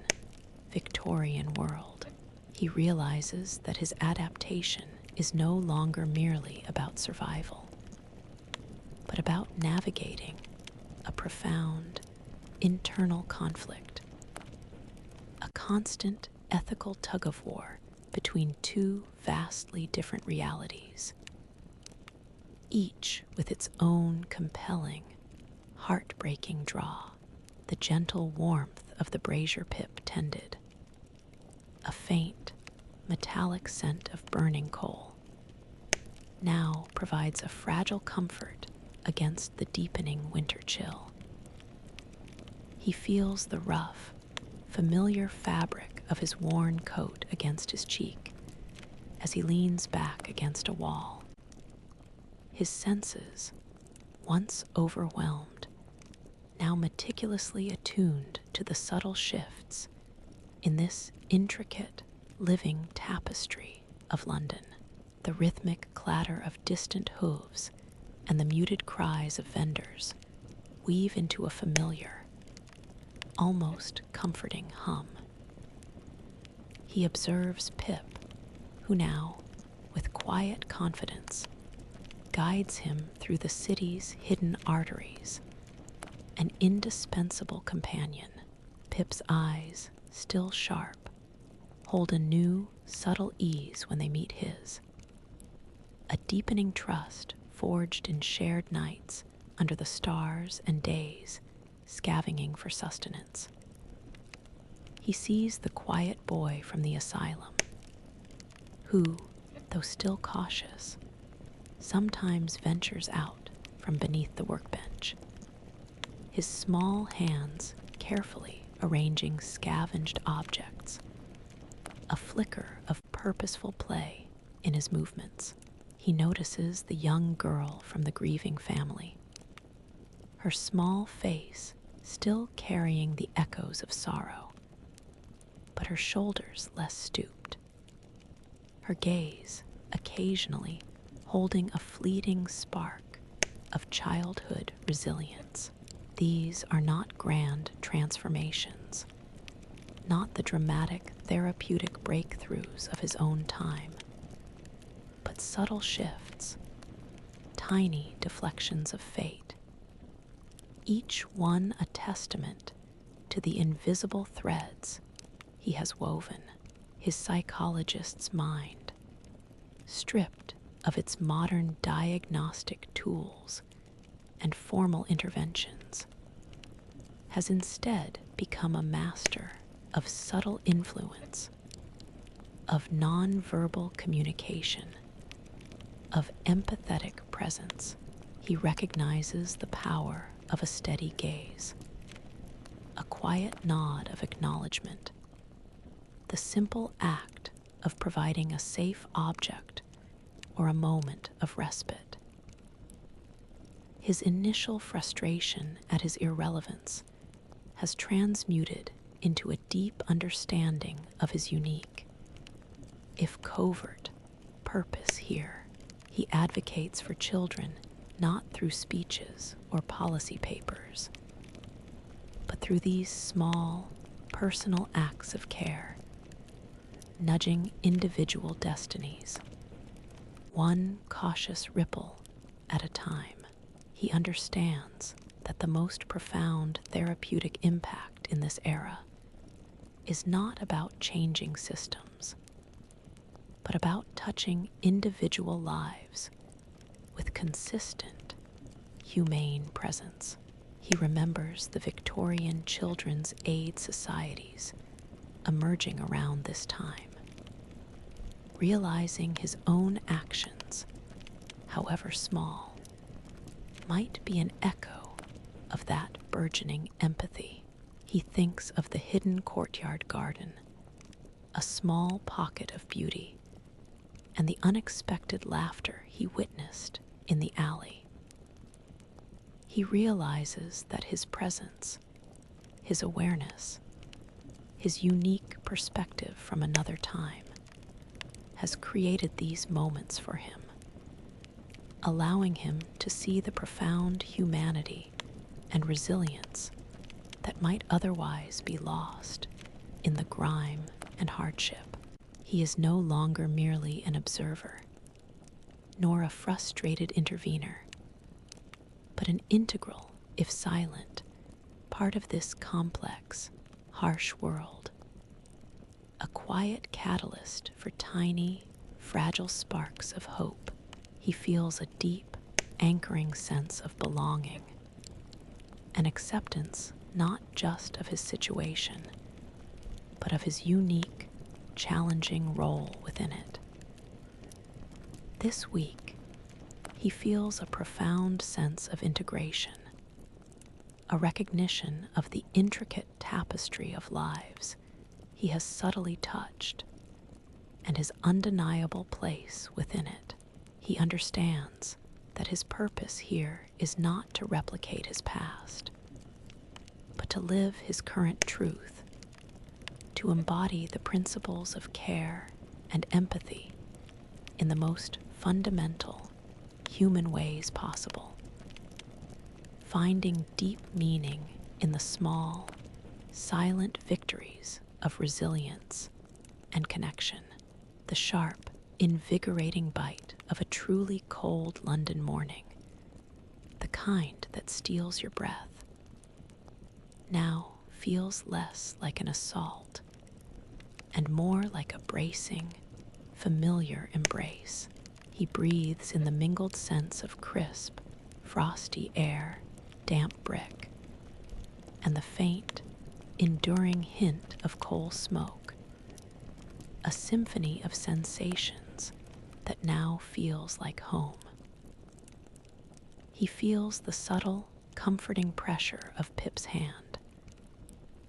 Victorian world. He realizes that his adaptation is no longer merely about survival, but about navigating a profound internal conflict, a constant ethical tug-of-war between two vastly different realities. each with its own compelling, heartbreaking draw. The gentle warmth of the brazier pip tended, a faint, metallic scent of burning coal, now provides a fragile comfort against the deepening winter chill. He feels the rough, familiar fabric of his worn coat against his cheek as he leans back against a wall. His senses, once overwhelmed, now meticulously attuned to the subtle shifts in this intricate, living tapestry of London. The rhythmic clatter of distant hooves and the muted cries of vendors weave into a familiar, almost comforting hum. He observes Pip, who now, with quiet confidence, guides him through the city's hidden arteries. An indispensable companion, Pip's eyes, still sharp, hold a new, subtle ease when they meet his. A deepening trust forged in shared nights under the stars and days, scavenging for sustenance. He sees the quiet boy from the asylum, who, though still cautious, sometimes ventures out from beneath the workbench, his small hands carefully arranging scavenged objects, a flicker of purposeful play in his movements. He notices the young girl from the grieving family, her small face still carrying the echoes of sorrow, but her shoulders less stooped, her gaze occasionally holding a fleeting spark of childhood resilience. These are not grand transformations, not the dramatic therapeutic breakthroughs of his own time, but subtle shifts, tiny deflections of fate, each one a testament to the invisible threads he has woven. His psychologist's mind, stripped of its modern diagnostic tools and formal interventions, has instead become a master of subtle influence, of nonverbal communication, of empathetic presence. He recognizes the power of a steady gaze, a quiet nod of acknowledgement, the simple act of providing a safe object or a moment of respite. His initial frustration at his irrelevance has transmuted into a deep understanding of his unique, if covert, purpose here. He advocates for children not through speeches or policy papers, but through these small, personal acts of care, nudging individual destinies, one cautious ripple at a time. He understands that the most profound therapeutic impact in this era is not about changing systems, but about touching individual lives with consistent, humane presence. He remembers the Victorian children's aid societies emerging around this time, realizing his own actions, however small, might be an echo of that burgeoning empathy. He thinks of the hidden courtyard garden, a small pocket of beauty, and the unexpected laughter he witnessed in the alley. He realizes that his presence, his awareness, his unique perspective from another time has created these moments for him, allowing him to see the profound humanity and resilience that might otherwise be lost in the grime and hardship. He is no longer merely an observer, nor a frustrated intervener, but an integral, if silent, part of this complex, harsh world, a quiet catalyst for tiny, fragile sparks of hope. He feels a deep, anchoring sense of belonging, an acceptance not just of his situation, but of his unique, challenging role within it. This week, he feels a profound sense of integration, a recognition of the intricate tapestry of lives he has subtly touched, and his undeniable place within it. He understands that his purpose here is not to replicate his past, but to live his current truth, to embody the principles of care and empathy in the most fundamental, human ways possible, finding deep meaning in the small, silent victories of resilience and connection, the sharp, invigorating bite of a truly cold London morning, the kind that steals your breath, now feels less like an assault and more like a bracing, familiar embrace. He breathes in the mingled sense of crisp, frosty air, damp brick, and the faint, enduring hint of coal smoke, a symphony of sensations that now feels like home. He feels the subtle, comforting pressure of Pip's hand,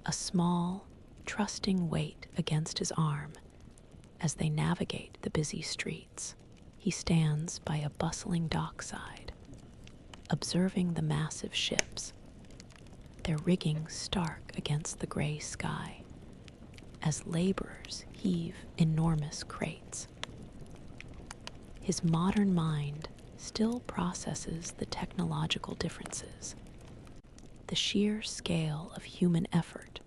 a small, trusting weight against his arm as they navigate the busy streets. He stands by a bustling dockside, observing the massive ships, their rigging stark against the gray sky, as laborers heave enormous crates. His modern mind still processes the technological differences, the sheer scale of human effort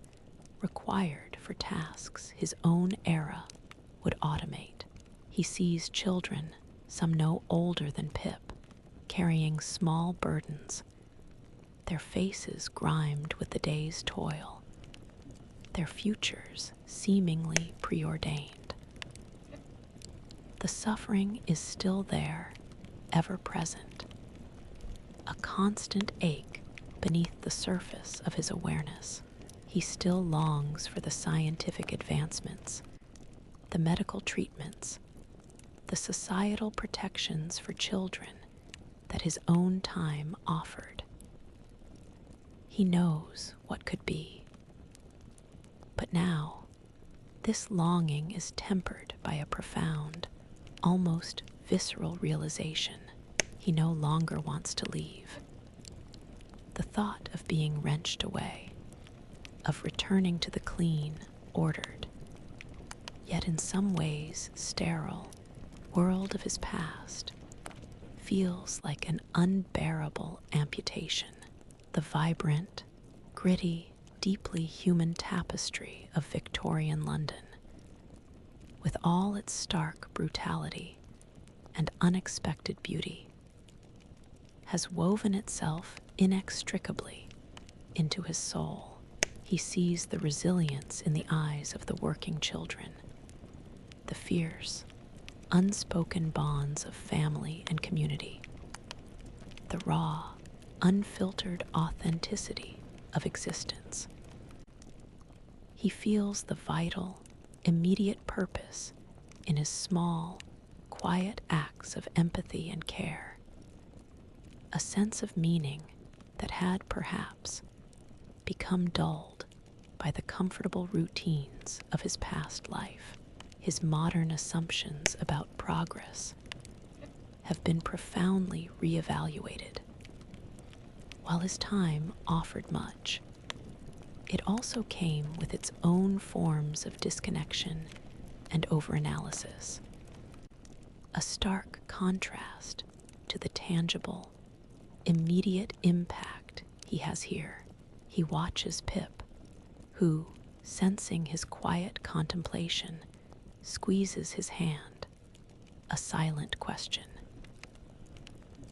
required for tasks his own era would automate. He sees children, some no older than Pip, carrying small burdens, their faces grimed with the day's toil, their futures seemingly preordained. The suffering is still there, ever present, a constant ache beneath the surface of his awareness. He still longs for the scientific advancements, the medical treatments, the societal protections for children that his own time offered. He knows what could be. But now, this longing is tempered by a profound, almost visceral realization. He no longer wants to leave. The thought of being wrenched away, of returning to the clean, ordered, yet in some ways sterile, world of his past feels like an unbearable amputation. The vibrant, gritty, deeply human tapestry of Victorian London, with all its stark brutality and unexpected beauty, has woven itself inextricably into his soul. He sees the resilience in the eyes of the working children, the fierce, unspoken bonds of family and community, the raw, unfiltered authenticity of existence. He feels the vital, immediate purpose in his small, quiet acts of empathy and care, a sense of meaning that had perhaps become dulled by the comfortable routines of his past life. His modern assumptions about progress have been profoundly reevaluated. While his time offered much, it also came with its own forms of disconnection and overanalysis, a stark contrast to the tangible, immediate impact he has here. He watches Pip, who, sensing his quiet contemplation, squeezes his hand, a silent question.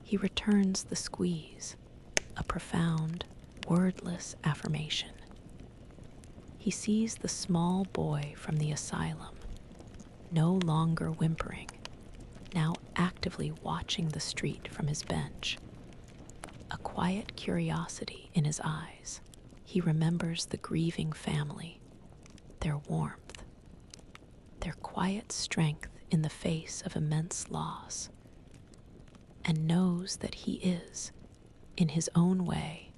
He returns the squeeze, a profound, wordless affirmation. He sees the small boy from the asylum, no longer whimpering, now actively watching the street from his bench, a quiet curiosity in his eyes. He remembers the grieving family, their warmth, their quiet strength in the face of immense loss, and knows that he is, in his own way,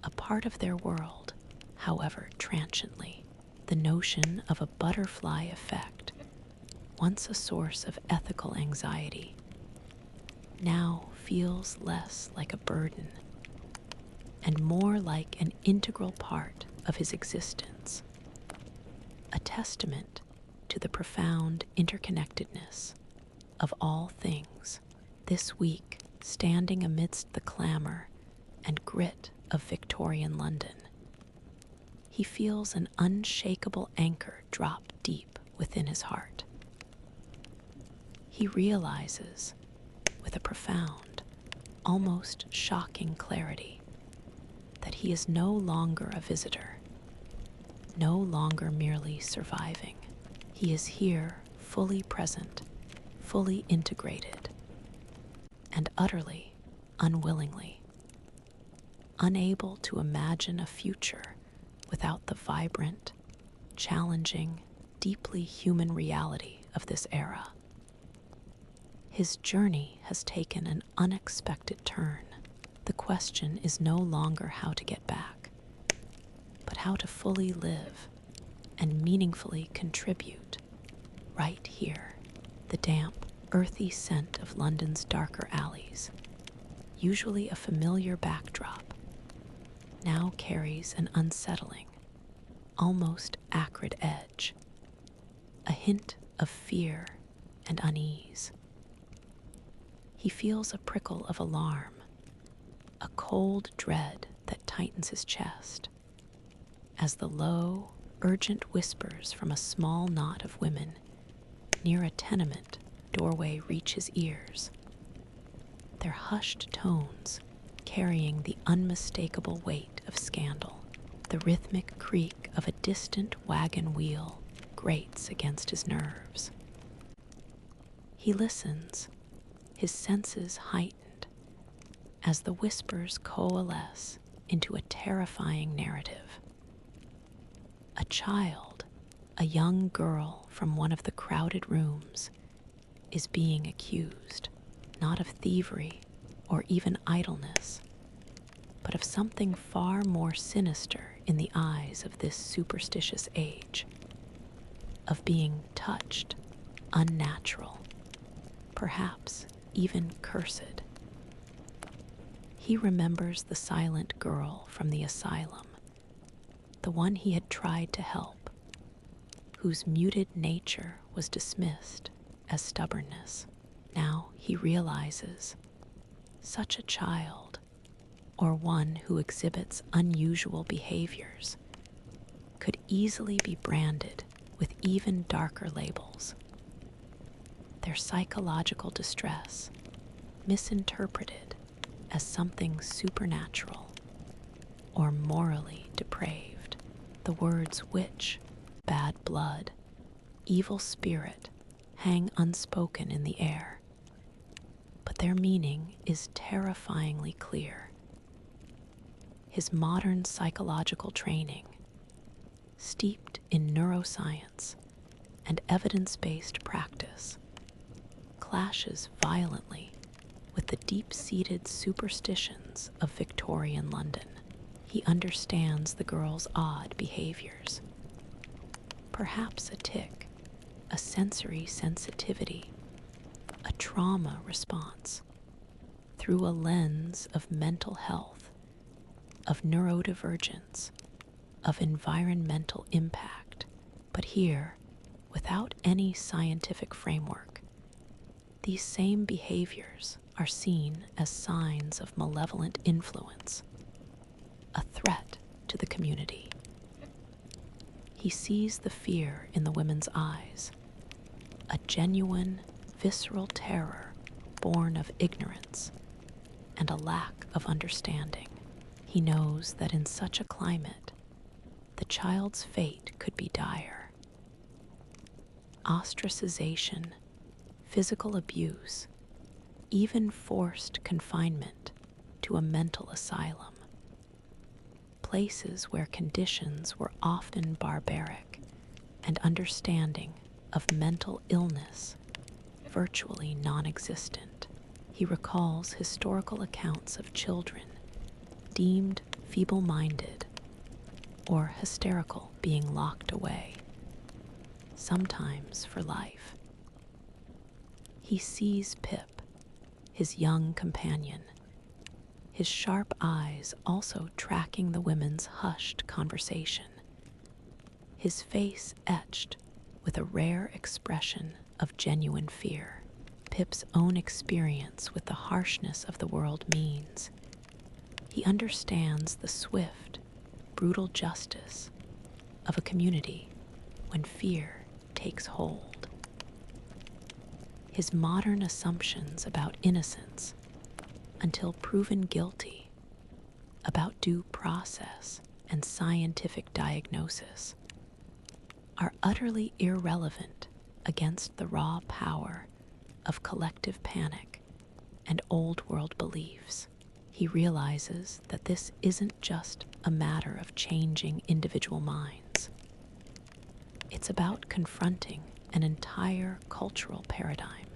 a part of their world, however transiently. The notion of a butterfly effect, once a source of ethical anxiety, now feels less like a burden and more like an integral part of his existence, a testament to the profound interconnectedness of all things. This week, standing amidst the clamor and grit of Victorian London, he feels an unshakable anchor drop deep within his heart. He realizes, with a profound, almost shocking clarity, that he is no longer a visitor, no longer merely surviving. He is here, fully present, fully integrated, and utterly, unwillingly, unable to imagine a future without the vibrant, challenging, deeply human reality of this era. His journey has taken an unexpected turn. The question is no longer how to get back, but how to fully live and meaningfully contribute right here. The damp, earthy scent of London's darker alleys, usually a familiar backdrop, now carries an unsettling, almost acrid edge, a hint of fear and unease. He feels a prickle of alarm, a cold dread that tightens his chest, as the low, urgent whispers from a small knot of women near a tenement doorway reach his ears, their hushed tones carrying the unmistakable weight of scandal. The rhythmic creak of a distant wagon wheel grates against his nerves. He listens, his senses heightened, as the whispers coalesce into a terrifying narrative. A child, a young girl from one of the crowded rooms, is being accused, not of thievery or even idleness, but of something far more sinister in the eyes of this superstitious age, of being touched, unnatural, perhaps even cursed. He remembers the silent girl from the asylum, the one he had tried to help, whose muted nature was dismissed as stubbornness. Now he realizes such a child, or one who exhibits unusual behaviors, could easily be branded with even darker labels. Their psychological distress, misinterpreted as something supernatural or morally depraved. The words witch, bad blood, evil spirit hang unspoken in the air, but their meaning is terrifyingly clear. His modern psychological training, steeped in neuroscience and evidence-based practice, clashes violently with the deep-seated superstitions of Victorian London. He understands the girl's odd behaviors, perhaps a tic, a sensory sensitivity, a trauma response, through a lens of mental health, of neurodivergence, of environmental impact. But here, without any scientific framework, these same behaviors are seen as signs of malevolent influence, a threat to the community. He sees the fear in the women's eyes, a genuine, visceral terror born of ignorance and a lack of understanding. He knows that in such a climate, the child's fate could be dire. Ostracization, physical abuse, even forced confinement to a mental asylum, places where conditions were often barbaric and understanding of mental illness virtually non-existent. He recalls historical accounts of children deemed feeble-minded or hysterical being locked away, sometimes for life. He sees Pip, his young companion, his sharp eyes also tracking the women's hushed conversation, his face etched with a rare expression of genuine fear. Pip's own experience with the harshness of the world means he understands the swift, brutal justice of a community when fear takes hold. His modern assumptions about innocence until proven guilty, about due process and scientific diagnosis, are utterly irrelevant against the raw power of collective panic and old-world beliefs. He realizes that this isn't just a matter of changing individual minds. It's about confronting an entire cultural paradigm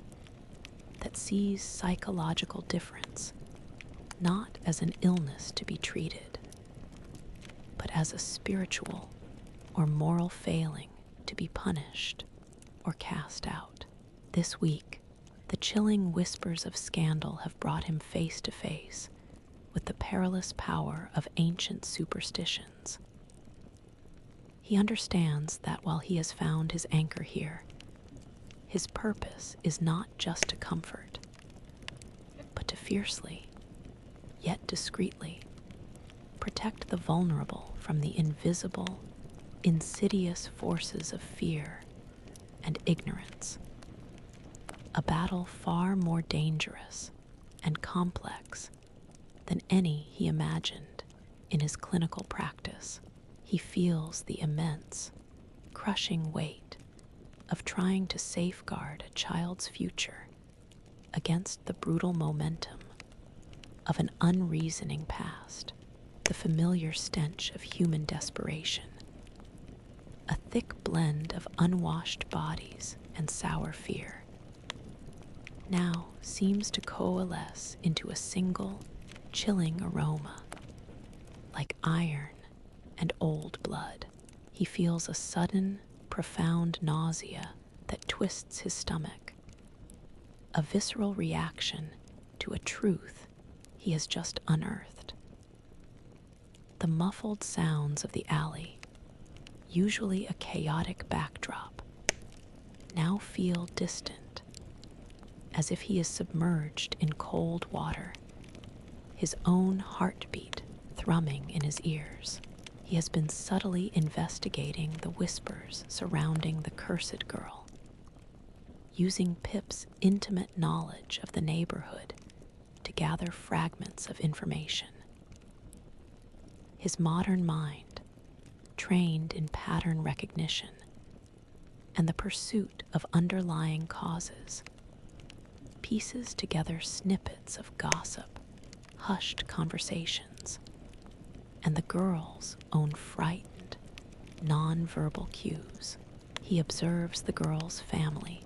that sees psychological difference not as an illness to be treated, but as a spiritual or moral failing to be punished or cast out. This week, the chilling whispers of scandal have brought him face to face with the perilous power of ancient superstitions. He understands that while he has found his anchor here, his purpose is not just to comfort, but to fiercely, yet discreetly, protect the vulnerable from the invisible, insidious forces of fear and ignorance. A battle far more dangerous and complex than any he imagined in his clinical practice. He feels the immense, crushing weight of trying to safeguard a child's future against the brutal momentum of an unreasoning past, the familiar stench of human desperation, a thick blend of unwashed bodies and sour fear, now seems to coalesce into a single, chilling aroma, like iron and old blood. He feels a sudden, profound nausea that twists his stomach, a visceral reaction to a truth he has just unearthed. The muffled sounds of the alley, usually a chaotic backdrop, now feel distant, as if he is submerged in cold water, his own heartbeat thrumming in his ears. He has been subtly investigating the whispers surrounding the cursed girl, using Pip's intimate knowledge of the neighborhood to gather fragments of information. His modern mind, trained in pattern recognition and the pursuit of underlying causes, pieces together snippets of gossip, hushed conversations, and the girl's own frightened, non-verbal cues. He observes the girl's family,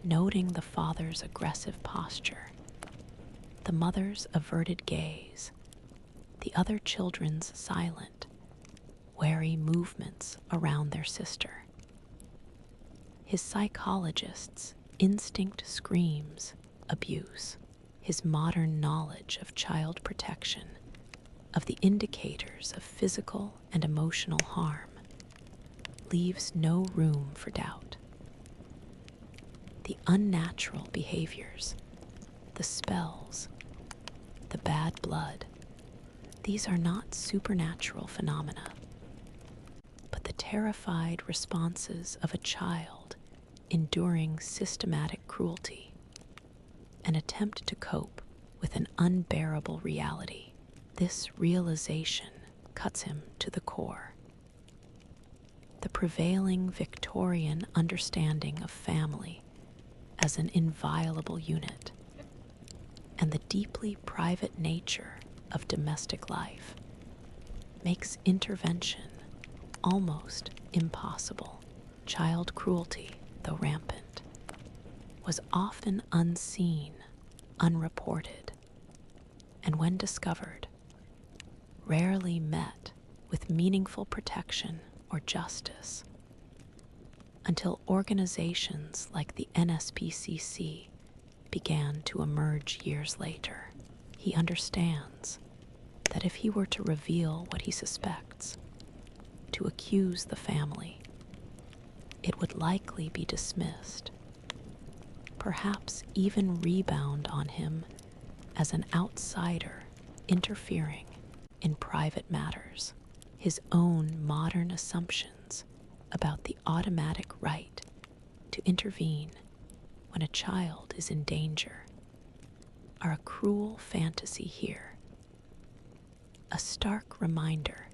noting the father's aggressive posture, the mother's averted gaze, the other children's silent, wary movements around their sister. His psychologist's instinct screams abuse. His modern knowledge of child protection, of the indicators of physical and emotional harm, leaves no room for doubt. The unnatural behaviors, the spells, the bad blood, these are not supernatural phenomena, but the terrified responses of a child enduring systematic cruelty, an attempt to cope with an unbearable reality. This realization cuts him to the core. The prevailing Victorian understanding of family as an inviolable unit, and the deeply private nature of domestic life makes intervention almost impossible. Child cruelty, though rampant, was often unseen, unreported, and when discovered, rarely met with meaningful protection or justice, until organizations like the NSPCC began to emerge years later. He understands that if he were to reveal what he suspects, to accuse the family, it would likely be dismissed, perhaps even rebound on him as an outsider interfering in private matters. His own modern assumptions about the automatic right to intervene when a child is in danger are a cruel fantasy here, a stark reminder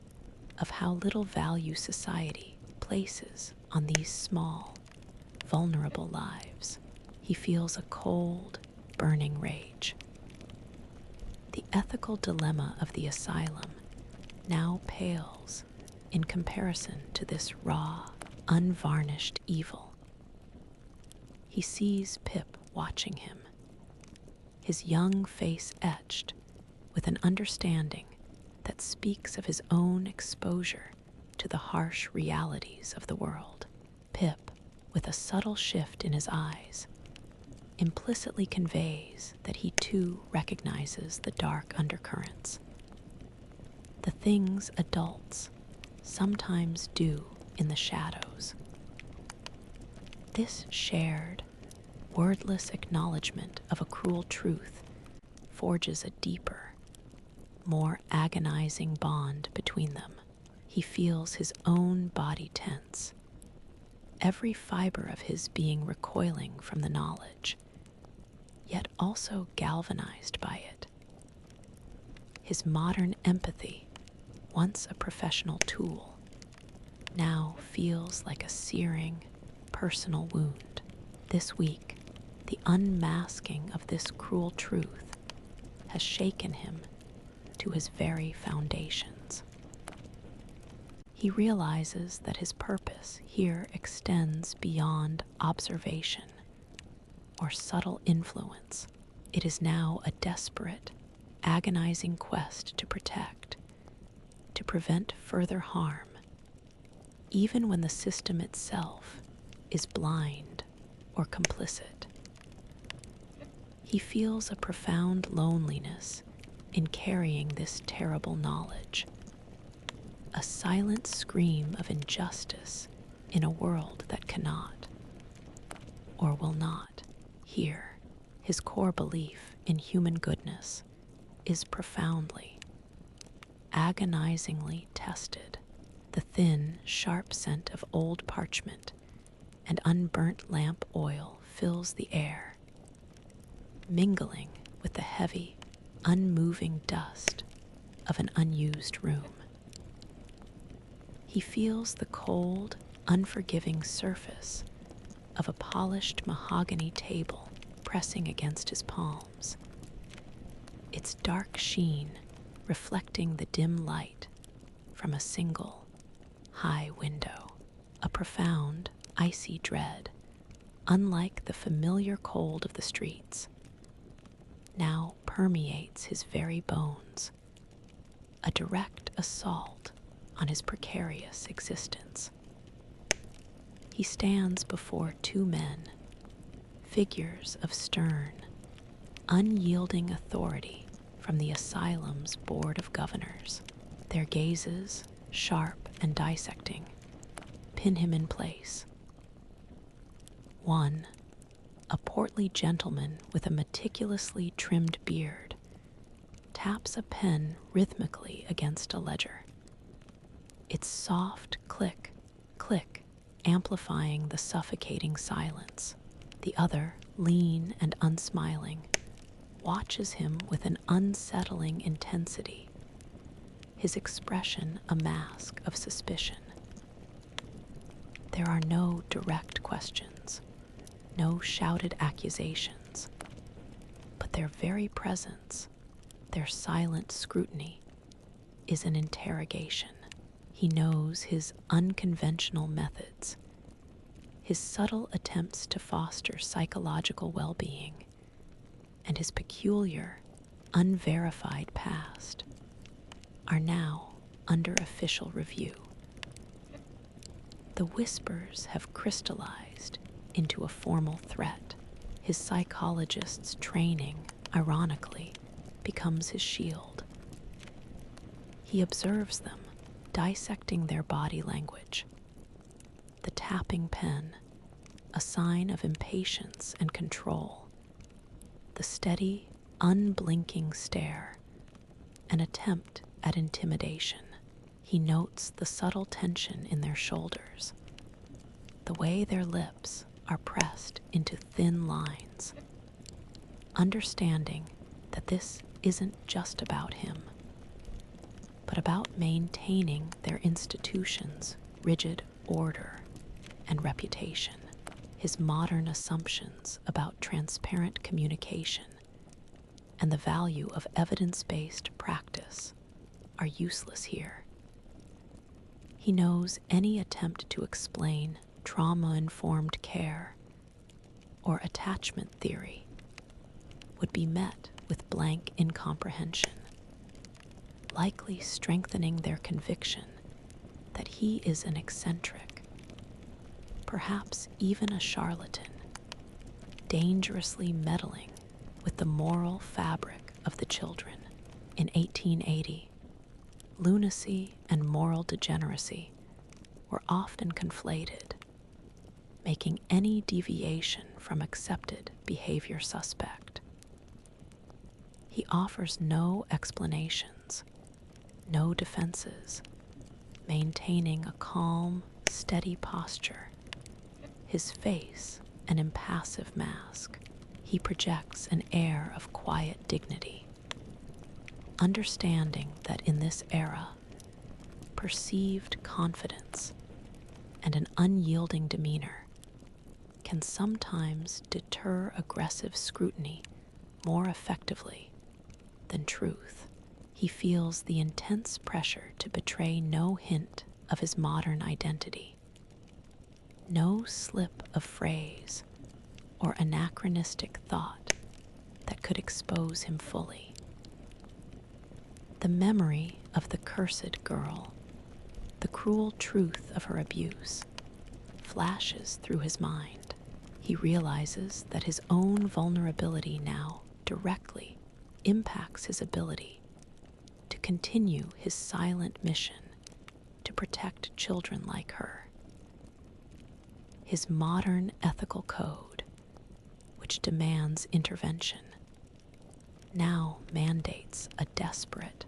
of how little value society places on these small, vulnerable lives. He feels a cold, burning rage. The ethical dilemma of the asylum now pales in comparison to this raw, unvarnished evil. He sees Pip watching him, his young face etched with an understanding that speaks of his own exposure to the harsh realities of the world. Pip, with a subtle shift in his eyes, implicitly conveys that he too recognizes the dark undercurrents, the things adults sometimes do in the shadows. This shared, wordless acknowledgement of a cruel truth forges a deeper, more agonizing bond between them. He feels his own body tense, every fiber of his being recoiling from the knowledge, yet also galvanized by it. His modern empathy, once a professional tool, now feels like a searing, personal wound. This week, the unmasking of this cruel truth has shaken him to his very foundations. He realizes that his purpose here extends beyond observation or subtle influence. It is now a desperate, agonizing quest to protect, to prevent further harm, even when the system itself is blind or complicit. He feels a profound loneliness in carrying this terrible knowledge, a silent scream of injustice in a world that cannot, or will not, hear. His core belief in human goodness is profoundly, agonizingly tested. The thin, sharp scent of old parchment and unburnt lamp oil fills the air, mingling with the heavy, unmoving dust of an unused room. He feels the cold, unforgiving surface of a polished mahogany table pressing against his palms, its dark sheen reflecting the dim light from a single, high window. A profound, icy dread, unlike the familiar cold of the streets, now permeates his very bones, a direct assault on his precarious existence. He stands before two men, figures of stern, unyielding authority from the asylum's Board of Governors. Their gazes, sharp and dissecting, pin him in place. One, a portly gentleman with a meticulously trimmed beard, taps a pen rhythmically against a ledger, its soft click, click, amplifying the suffocating silence. The other, lean and unsmiling, watches him with an unsettling intensity, his expression a mask of suspicion. There are no direct questions, no shouted accusations, but their very presence, their silent scrutiny, is an interrogation. He knows his unconventional methods, his subtle attempts to foster psychological well-being, and his peculiar, unverified past are now under official review. The whispers have crystallized into a formal threat. His psychologist's training, ironically, becomes his shield. He observes them, dissecting their body language. The tapping pen, a sign of impatience and control. The steady, unblinking stare, an attempt at intimidation. He notes the subtle tension in their shoulders, the way their lips are pressed into thin lines, understanding that this isn't just about him, but about maintaining their institution's rigid order and reputation. His modern assumptions about transparent communication and the value of evidence-based practice are useless here. He knows any attempt to explain trauma-informed care or attachment theory would be met with blank incomprehension, likely strengthening their conviction that he is an eccentric, perhaps even a charlatan, dangerously meddling with the moral fabric of the children. In 1880, lunacy and moral degeneracy were often conflated, making any deviation from accepted behavior suspect. He offers no explanations, no defenses, maintaining a calm, steady posture. His face an impassive mask, he projects an air of quiet dignity, understanding that in this era, perceived confidence and an unyielding demeanor can sometimes deter aggressive scrutiny more effectively than truth. He feels the intense pressure to betray no hint of his modern identity, no slip of phrase or anachronistic thought that could expose him fully. The memory of the cursed girl, the cruel truth of her abuse, flashes through his mind. He realizes that his own vulnerability now directly impacts his ability to continue his silent mission to protect children like her. His modern ethical code, which demands intervention, now mandates a desperate,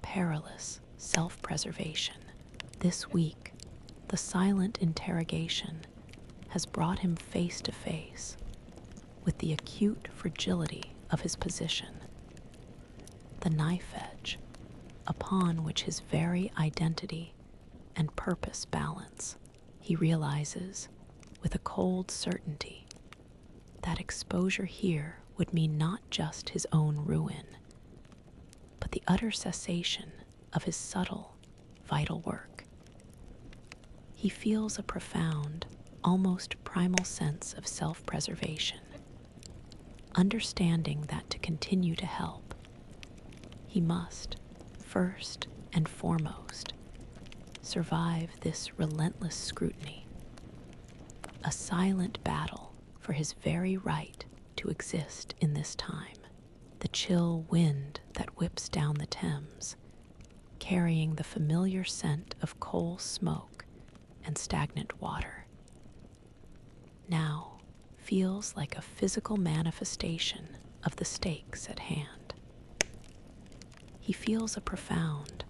perilous self-preservation. This week, the silent interrogation has brought him face to face with the acute fragility of his position, the knife edge upon which his very identity and purpose balance. He realizes with a cold certainty that exposure here would mean not just his own ruin, but the utter cessation of his subtle, vital work. He feels a profound, almost primal sense of self-preservation, understanding that to continue to help, he must, first and foremost, survive this relentless scrutiny, a silent battle for his very right to exist in this time. The chill wind that whips down the Thames, carrying the familiar scent of coal smoke and stagnant water, now feels like a physical manifestation of the stakes at hand. He feels a profound,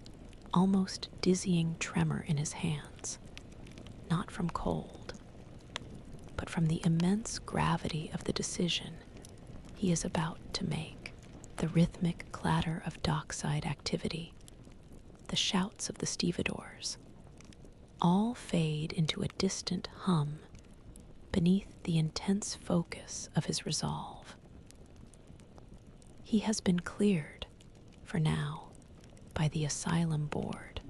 almost dizzying tremor in his hands, not from cold, but from the immense gravity of the decision he is about to make. The rhythmic clatter of dockside activity, the shouts of the stevedores, all fade into a distant hum beneath the intense focus of his resolve. He has been cleared, for now, by the asylum board,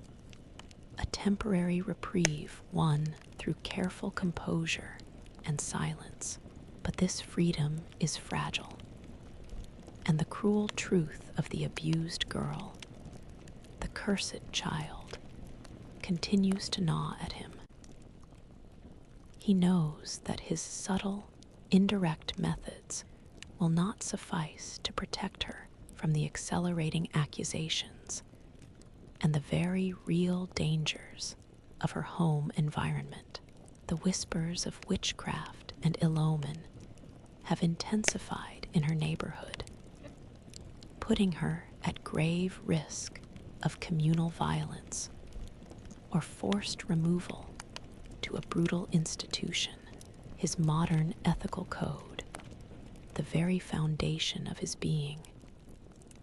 a temporary reprieve won through careful composure and silence. But this freedom is fragile, and the cruel truth of the abused girl, the cursed child, continues to gnaw at him. He knows that his subtle, indirect methods will not suffice to protect her from the accelerating accusations and the very real dangers of her home environment. The whispers of witchcraft and ill omen have intensified in her neighborhood, putting her at grave risk of communal violence or forced removal to a brutal institution. His modern ethical code, the very foundation of his being,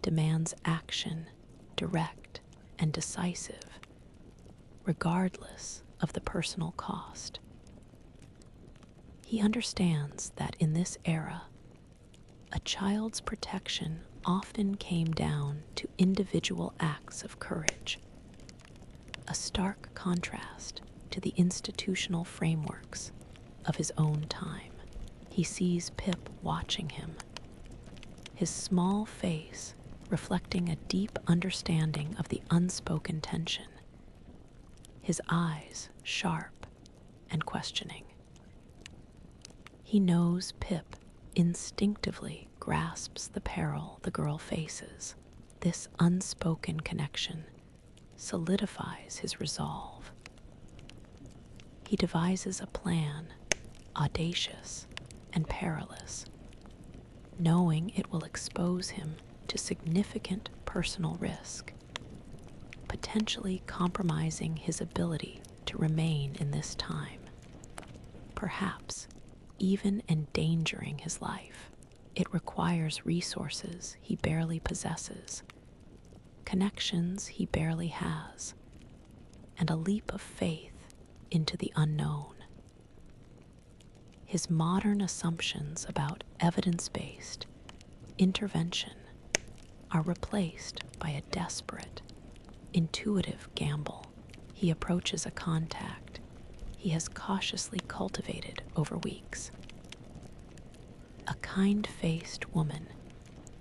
demands action direct and decisive, regardless of the personal cost. He understands that in this era, a child's protection often came down to individual acts of courage, a stark contrast to the institutional frameworks of his own time. He sees Pip watching him, his small face reflecting a deep understanding of the unspoken tension, his eyes sharp and questioning. He knows Pip instinctively grasps the peril the girl faces. This unspoken connection solidifies his resolve. He devises a plan, audacious and perilous, knowing it will expose him to significant personal risk, potentially compromising his ability to remain in this time, perhaps even endangering his life. It requires resources he barely possesses, connections he barely has, and a leap of faith into the unknown. His modern assumptions about evidence-based intervention are replaced by a desperate, intuitive gamble. He approaches a contact he has cautiously cultivated over weeks. A kind-faced woman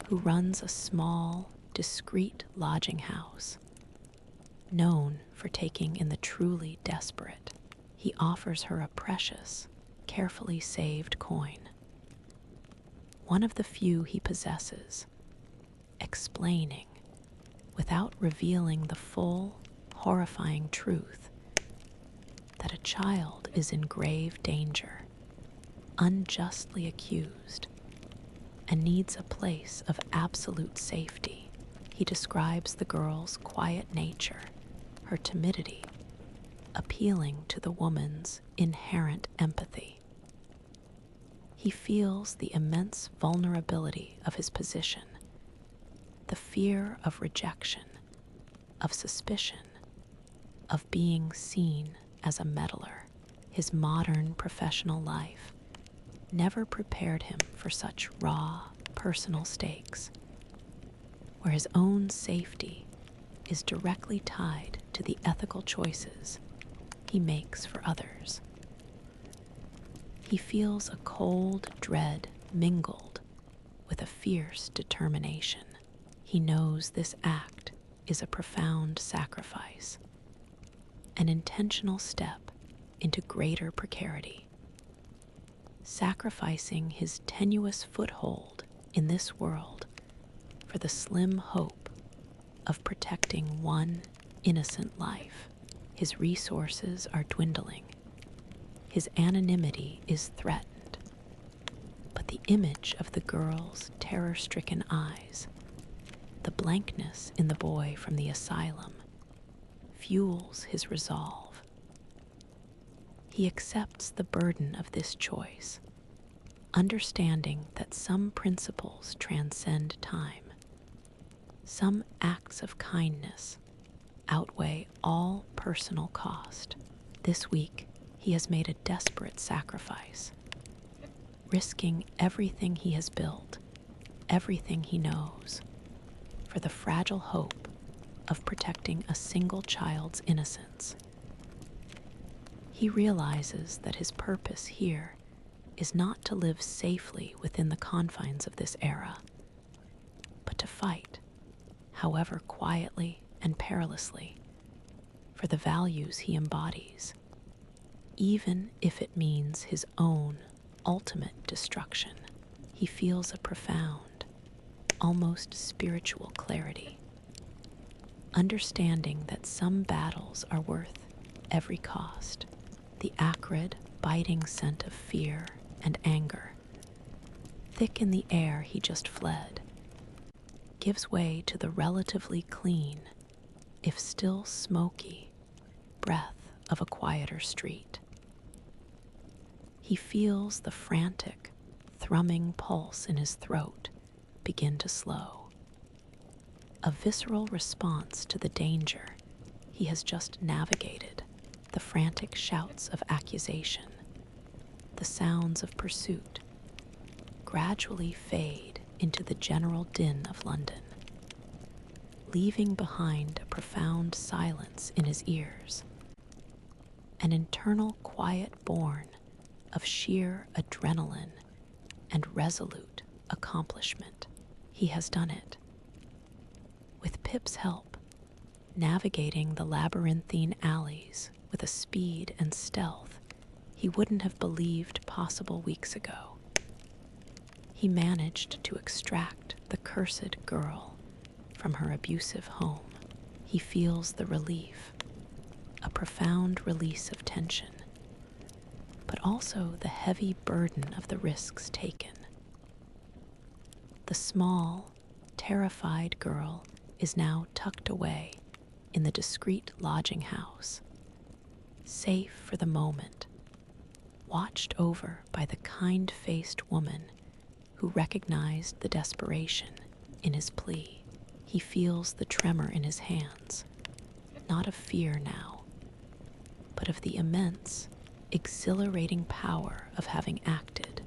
who runs a small, discreet lodging house, known for taking in the truly desperate. He offers her a precious, carefully saved coin, one of the few he possesses, explaining, without revealing the full, horrifying truth, that a child is in grave danger, unjustly accused, and needs a place of absolute safety. He describes the girl's quiet nature, her timidity, appealing to the woman's inherent empathy. He feels the immense vulnerability of his position, the fear of rejection, of suspicion, of being seen as a meddler. His modern professional life never prepared him for such raw, personal stakes, where his own safety is directly tied to the ethical choices he makes for others. He feels a cold dread mingled with a fierce determination. He knows this act is a profound sacrifice, an intentional step into greater precarity, sacrificing his tenuous foothold in this world for the slim hope of protecting one innocent life. His resources are dwindling. His anonymity is threatened. But the image of the girl's terror-stricken eyes, the blankness in the boy from the asylum, fuels his resolve. He accepts the burden of this choice, understanding that some principles transcend time. Some acts of kindness outweigh all personal cost. This week, he has made a desperate sacrifice, risking everything he has built, everything he knows, for the fragile hope of protecting a single child's innocence. He realizes that his purpose here is not to live safely within the confines of this era, but to fight, however quietly and perilously, for the values he embodies, even if it means his own ultimate destruction. He feels a profound, almost spiritual clarity, understanding that some battles are worth every cost. The acrid, biting scent of fear and anger, thick in the air he just fled, gives way to the relatively clean, if still smoky, breath of a quieter street. He feels the frantic, thrumming pulse in his throat begin to slow, a visceral response to the danger he has just navigated. The frantic shouts of accusation, the sounds of pursuit, gradually fade into the general din of London, leaving behind a profound silence in his ears, an internal quiet born of sheer adrenaline and resolute accomplishment. He has done it. With Pip's help, navigating the labyrinthine alleys with a speed and stealth he wouldn't have believed possible weeks ago, he managed to extract the cursed girl from her abusive home. He feels the relief, a profound release of tension, but also the heavy burden of the risks taken. The small, terrified girl is now tucked away in the discreet lodging house, safe for the moment, watched over by the kind-faced woman who recognized the desperation in his plea. He feels the tremor in his hands, not of fear now, but of the immense, exhilarating power of having acted,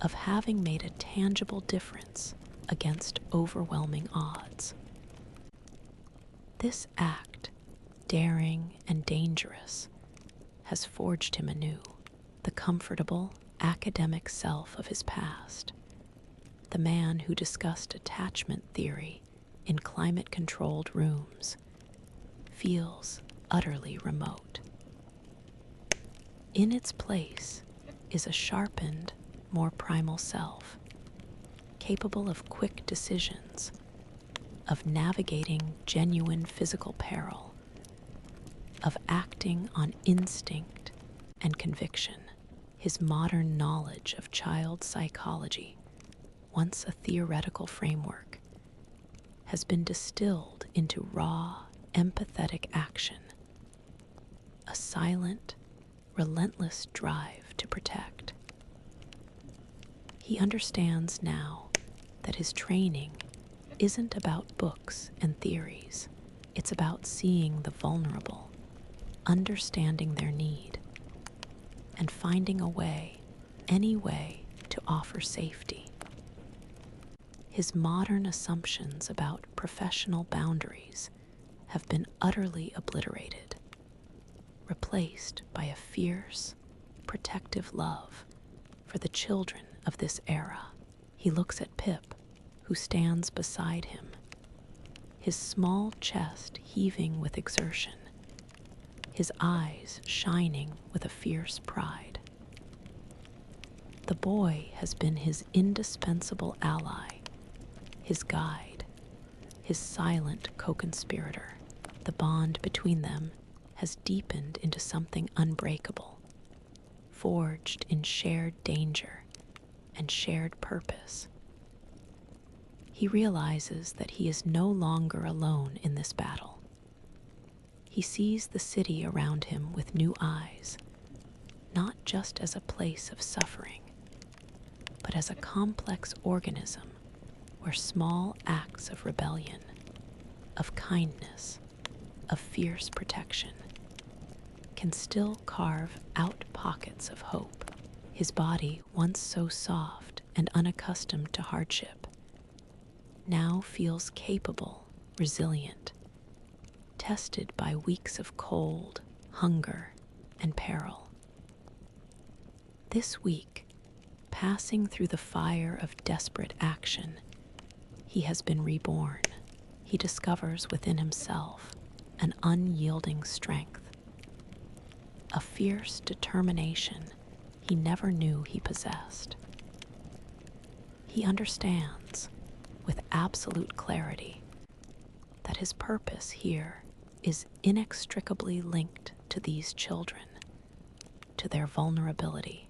of having made a tangible difference against overwhelming odds. This act, daring and dangerous, has forged him anew, the comfortable, academic self of his past, the man who discussed attachment theory in climate-controlled rooms, feels utterly remote. In its place is a sharpened, more primal self, capable of quick decisions, of navigating genuine physical peril, of acting on instinct and conviction. His modern knowledge of child psychology, once a theoretical framework, has been distilled into raw, empathetic action, a silent, relentless drive to protect. He understands now that his training isn't about books and theories. It's about seeing the vulnerable, understanding their need, and finding a way, any way, to offer safety. His modern assumptions about professional boundaries have been utterly obliterated, replaced by a fierce, protective love for the children of this era. He looks at Pip, who stands beside him, his small chest heaving with exertion, his eyes shining with a fierce pride. The boy has been his indispensable ally, his guide, his silent co-conspirator. The bond between them has deepened into something unbreakable, forged in shared danger and shared purpose. He realizes that he is no longer alone in this battle. He sees the city around him with new eyes, not just as a place of suffering, but as a complex organism where small acts of rebellion, of kindness, of fierce protection can still carve out pockets of hope. His body, once so soft and unaccustomed to hardship, now feels capable, resilient, tested by weeks of cold, hunger, and peril. This week, passing through the fire of desperate action, he has been reborn. He discovers within himself an unyielding strength, a fierce determination he never knew he possessed. He understands, with absolute clarity, that his purpose here is inextricably linked to these children, to their vulnerability,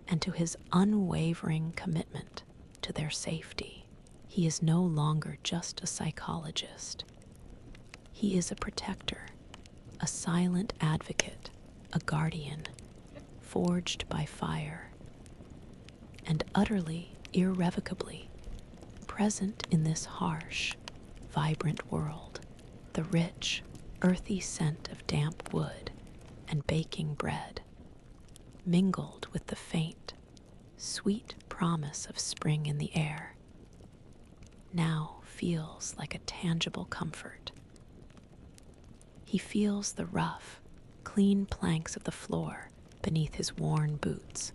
and to his unwavering commitment to their safety. He is no longer just a psychologist. He is a protector, a silent advocate, a guardian, forged by fire, and utterly, irrevocably present in this harsh, vibrant world. The rich, earthy scent of damp wood and baking bread, mingled with the faint, sweet promise of spring in the air, now feels like a tangible comfort. He feels the rough, clean planks of the floor beneath his worn boots,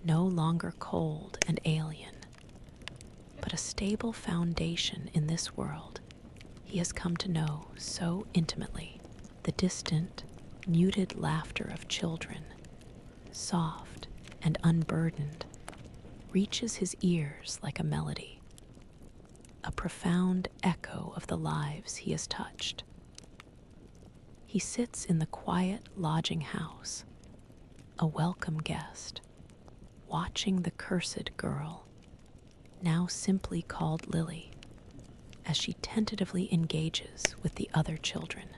no longer cold and alien, but a stable foundation in this world he has come to know so intimately. The distant, muted laughter of children, soft and unburdened, reaches his ears like a melody, a profound echo of the lives he has touched. He sits in the quiet lodging house, a welcome guest, watching the cursed girl, now simply called Lily, as she tentatively engages with the other children.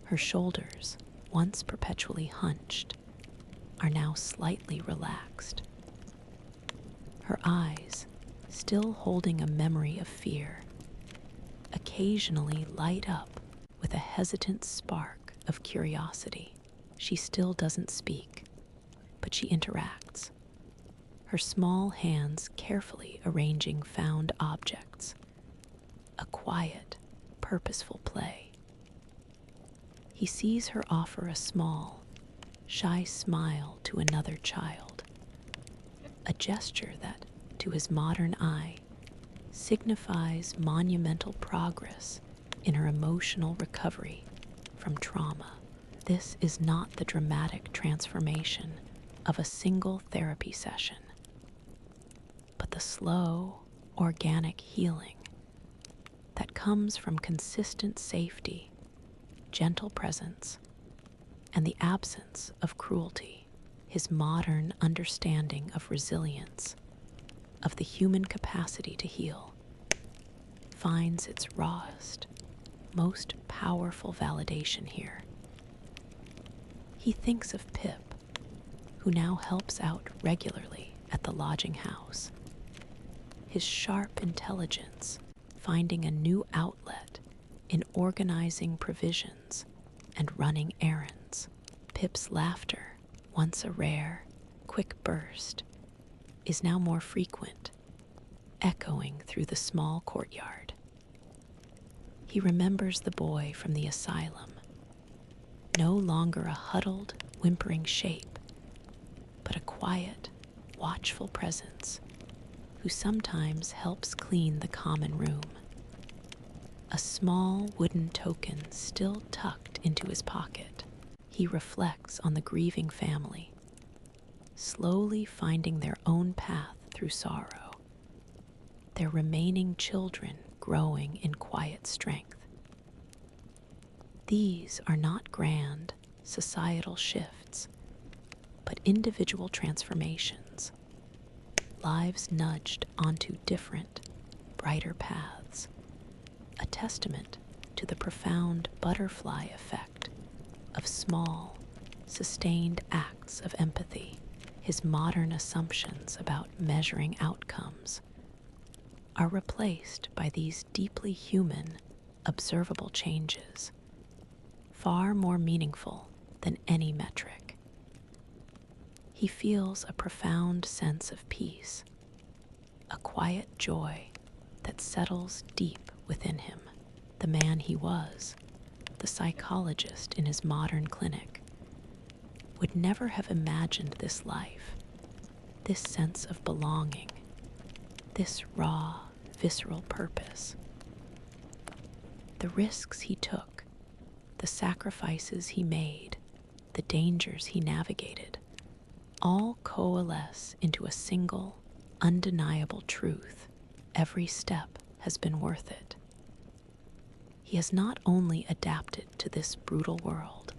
Her shoulders, once perpetually hunched, are now slightly relaxed. Her eyes, still holding a memory of fear, occasionally light up with a hesitant spark of curiosity. She still doesn't speak, but she interacts, her small hands carefully arranging found objects, a quiet, purposeful play. He sees her offer a small, shy smile to another child, a gesture that, to his modern eye, signifies monumental progress in her emotional recovery from trauma. This is not the dramatic transformation of a single therapy session, but the slow, organic healing that comes from consistent safety, gentle presence, and the absence of cruelty. His modern understanding of resilience, of the human capacity to heal, finds its rawest, most powerful validation here. He thinks of Pip, who now helps out regularly at the lodging house, his sharp intelligence finding a new outlet in organizing provisions and running errands. Pip's laughter, once a rare, quick burst, is now more frequent, echoing through the small courtyard. He remembers the boy from the asylum, no longer a huddled, whimpering shape, but a quiet, watchful presence who sometimes helps clean the common room. A small wooden token still tucked into his pocket, he reflects on the grieving family, slowly finding their own path through sorrow, their remaining children growing in quiet strength. These are not grand, societal shifts, but individual transformations, lives nudged onto different, brighter paths, a testament to the profound butterfly effect of small, sustained acts of empathy. His modern assumptions about measuring outcomes are replaced by these deeply human, observable changes, far more meaningful than any metric. He feels a profound sense of peace, a quiet joy that settles deep within him. The man he was, the psychologist in his modern clinic, would never have imagined this life, this sense of belonging, this raw, visceral purpose. The risks he took, the sacrifices he made, the dangers he navigated, all coalesce into a single, undeniable truth. Every step has been worth it. He has not only adapted to this brutal world,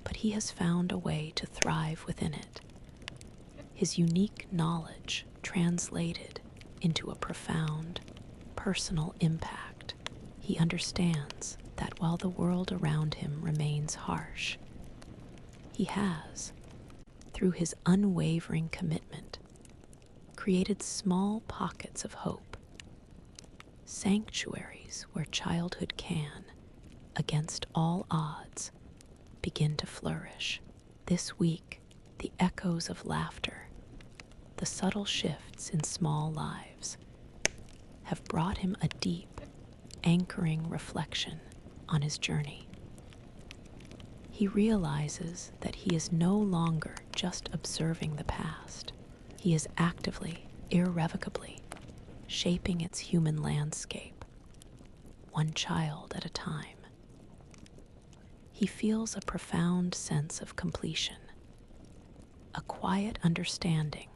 but he has found a way to thrive within it. His unique knowledge translated into a profound, personal impact. He understands that while the world around him remains harsh, he has, through his unwavering commitment, created small pockets of hope, sanctuaries where childhood can, against all odds, begin to flourish. This week, the echoes of laughter, the subtle shifts in small lives, have brought him a deep, anchoring reflection on his journey. He realizes that he is no longer just observing the past. He is actively, irrevocably, shaping its human landscape, one child at a time. He feels a profound sense of completion, a quiet understanding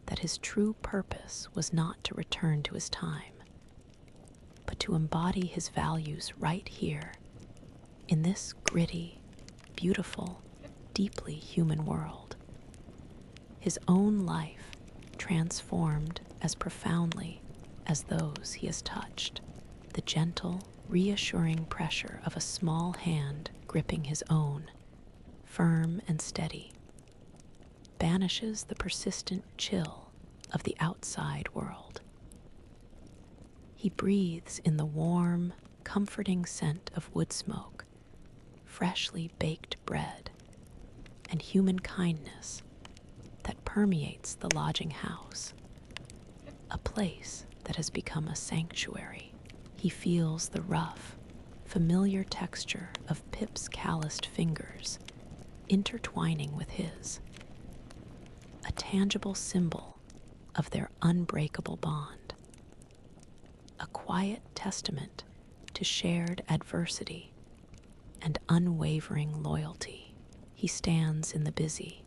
that his true purpose was not to return to his time, but to embody his values right here, in this gritty, beautiful, deeply human world. His own life transformed as profoundly as those he has touched. The gentle, reassuring pressure of a small hand gripping his own, firm and steady, banishes the persistent chill of the outside world. He breathes in the warm, comforting scent of wood smoke, freshly baked bread, and human kindness that permeates the lodging house, a place that has become a sanctuary. He feels the rough, familiar texture of Pip's calloused fingers intertwining with his, a tangible symbol of their unbreakable bond, a quiet testament to shared adversity and unwavering loyalty. He stands in the busy,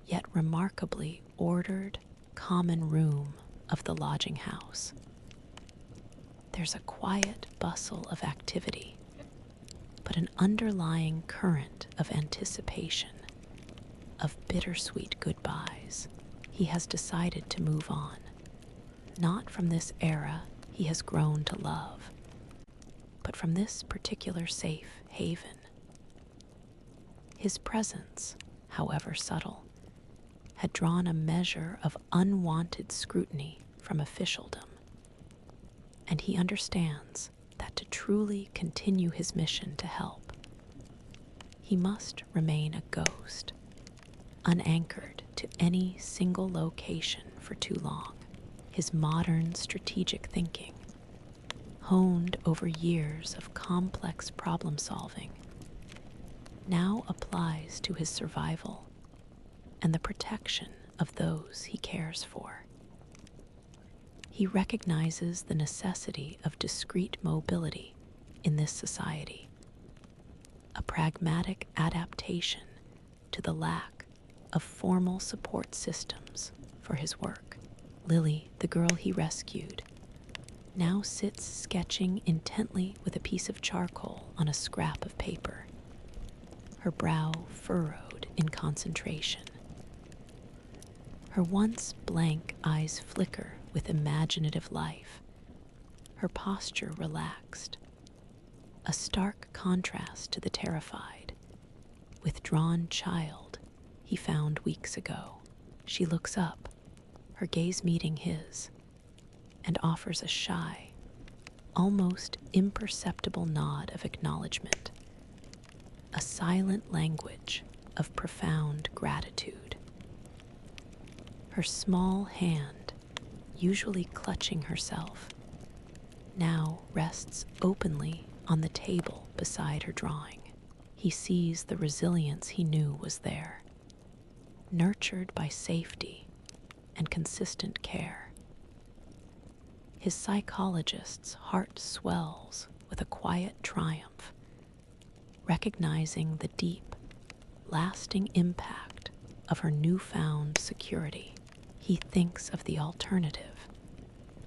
yet remarkably ordered, common room of the lodging house. There's a quiet bustle of activity, but an underlying current of anticipation, of bittersweet goodbyes. He has decided to move on, not from this era he has grown to love, but from this particular safe haven. His presence, however subtle, had drawn a measure of unwanted scrutiny from officialdom, and he understands that to truly continue his mission to help, he must remain a ghost, unanchored to any single location for too long. His modern strategic thinking, honed over years of complex problem solving, now applies to his survival and the protection of those he cares for. He recognizes the necessity of discrete mobility in this society, a pragmatic adaptation to the lack of formal support systems for his work. Lily, the girl he rescued, now sits sketching intently with a piece of charcoal on a scrap of paper, her brow furrowed in concentration. Her once blank eyes flicker with imaginative life, her posture relaxed, a stark contrast to the terrified, withdrawn child he found weeks ago. She looks up, her gaze meeting his, and offers a shy, almost imperceptible nod of acknowledgement, a silent language of profound gratitude. Her small hand, usually clutching herself, now rests openly on the table beside her drawing. He sees the resilience he knew was there, nurtured by safety and consistent care. His psychologist's heart swells with a quiet triumph, recognizing the deep, lasting impact of her newfound security. He thinks of the alternative,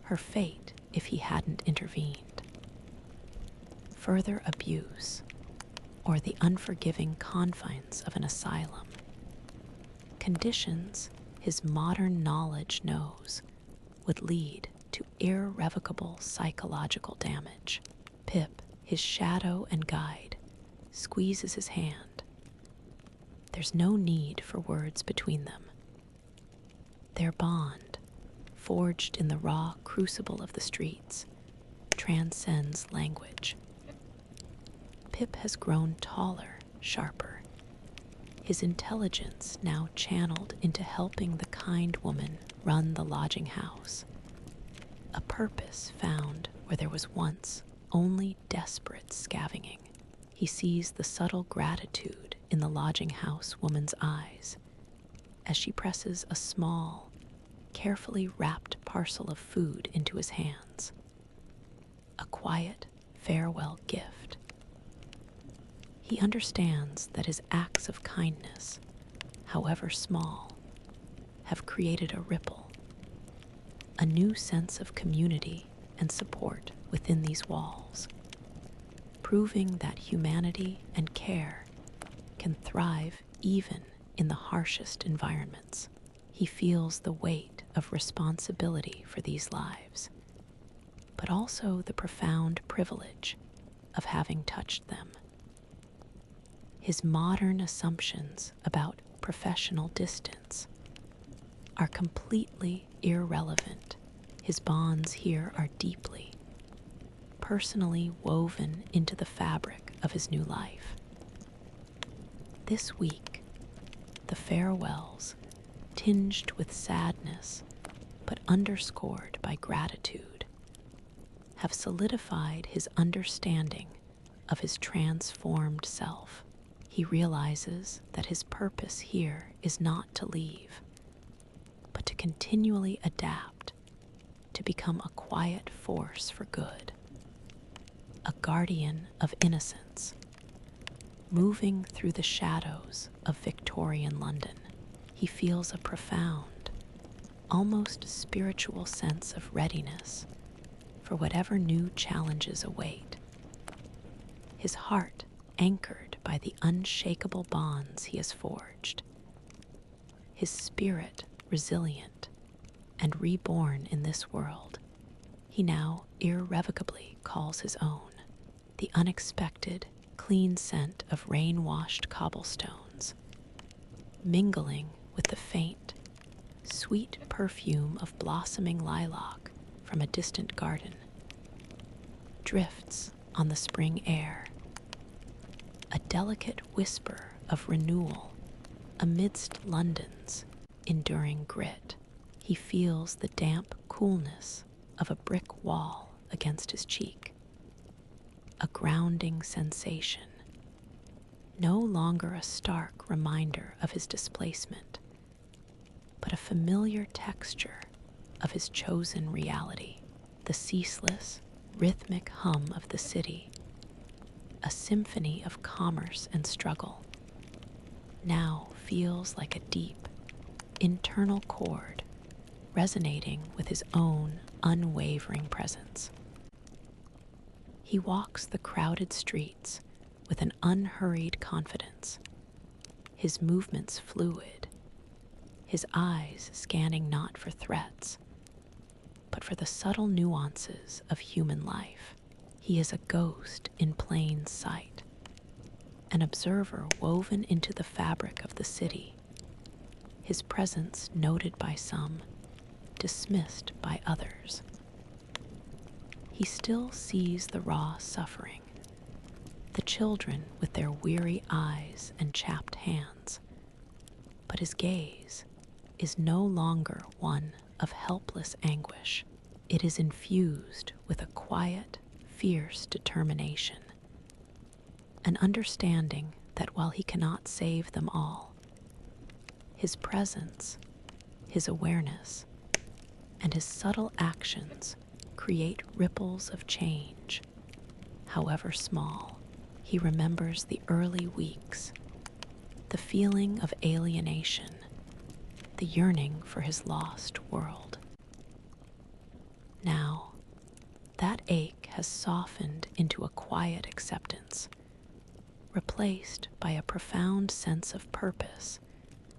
her fate if he hadn't intervened. Further abuse, or the unforgiving confines of an asylum. Conditions his modern knowledge knows would lead to irrevocable psychological damage. Pip, his shadow and guide, squeezes his hand. There's no need for words between them. Their bond, forged in the raw crucible of the streets, transcends language. Pip has grown taller, sharper, his intelligence now channeled into helping the kind woman run the lodging house, a purpose found where there was once only desperate scavenging. He sees the subtle gratitude in the lodging house woman's eyes as she presses a small, carefully wrapped parcel of food into his hands, a quiet farewell gift. He understands that his acts of kindness, however small, have created a ripple, a new sense of community and support within these walls, proving that humanity and care can thrive even in the harshest environments. He feels the weight of responsibility for these lives, but also the profound privilege of having touched them. His modern assumptions about professional distance are completely irrelevant. His bonds here are deeply, personally woven into the fabric of his new life. This week, the farewells, tinged with sadness but underscored by gratitude, have solidified his understanding of his transformed self. He realizes that his purpose here is not to leave, but to continually adapt, to become a quiet force for good, a guardian of innocence, moving through the shadows of Victorian London. He feels a profound, almost spiritual sense of readiness for whatever new challenges await. His heart anchored by the unshakable bonds he has forged, his spirit resilient and reborn in this world he now irrevocably calls his own. The unexpected, clean scent of rain-washed cobblestones, mingling with the faint, sweet perfume of blossoming lilac from a distant garden, drifts on the spring air, a delicate whisper of renewal amidst London's enduring grit. He feels the damp coolness of a brick wall against his cheek, a grounding sensation, no longer a stark reminder of his displacement, but a familiar texture of his chosen reality. The ceaseless, rhythmic hum of the city, a symphony of commerce and struggle, now feels like a deep, internal chord resonating with his own unwavering presence. He walks the crowded streets with an unhurried confidence, his movements fluid, his eyes scanning not for threats, but for the subtle nuances of human life. He is a ghost in plain sight, an observer woven into the fabric of the city, his presence noted by some, dismissed by others. He still sees the raw suffering, the children with their weary eyes and chapped hands. But his gaze is no longer one of helpless anguish. It is infused with a quiet, fierce determination, an understanding that while he cannot save them all, his presence, his awareness, and his subtle actions create ripples of change, however small. He remembers the early weeks, the feeling of alienation, the yearning for his lost world. Now, that ache has softened into a quiet acceptance, replaced by a profound sense of purpose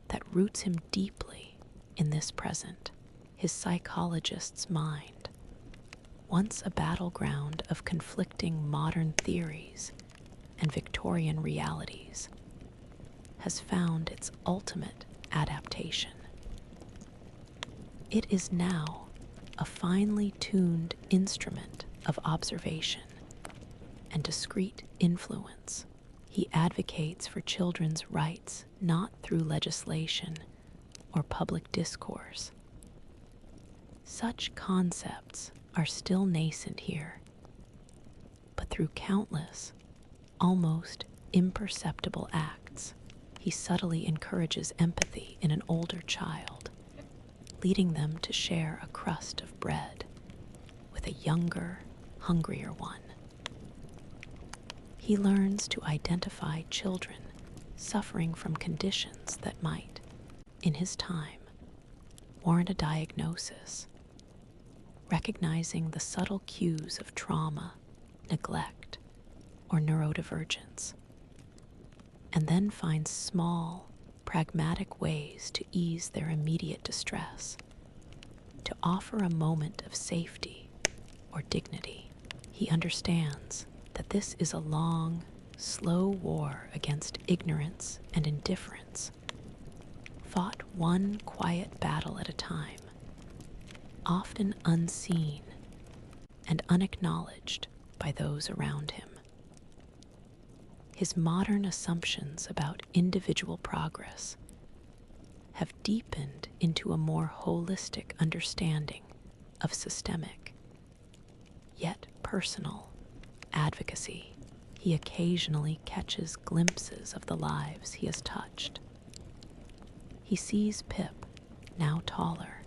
that roots him deeply in this present. His psychologist's mind, once a battleground of conflicting modern theories and Victorian realities, has found its ultimate adaptation. It is now a finely tuned instrument of observation and discreet influence. He advocates for children's rights not through legislation or public discourse. Such concepts are still nascent here, but through countless, almost imperceptible acts, he subtly encourages empathy in an older child, leading them to share a crust of bread with a younger, hungrier one. He learns to identify children suffering from conditions that might, in his time, warrant a diagnosis, recognizing the subtle cues of trauma, neglect, or neurodivergence, and then finds small, pragmatic ways to ease their immediate distress, to offer a moment of safety or dignity. He understands that this is a long, slow war against ignorance and indifference, fought one quiet battle at a time, often unseen and unacknowledged by those around him. His modern assumptions about individual progress have deepened into a more holistic understanding of systemic, yet personal, advocacy. He occasionally catches glimpses of the lives he has touched. He sees Pip, now taller,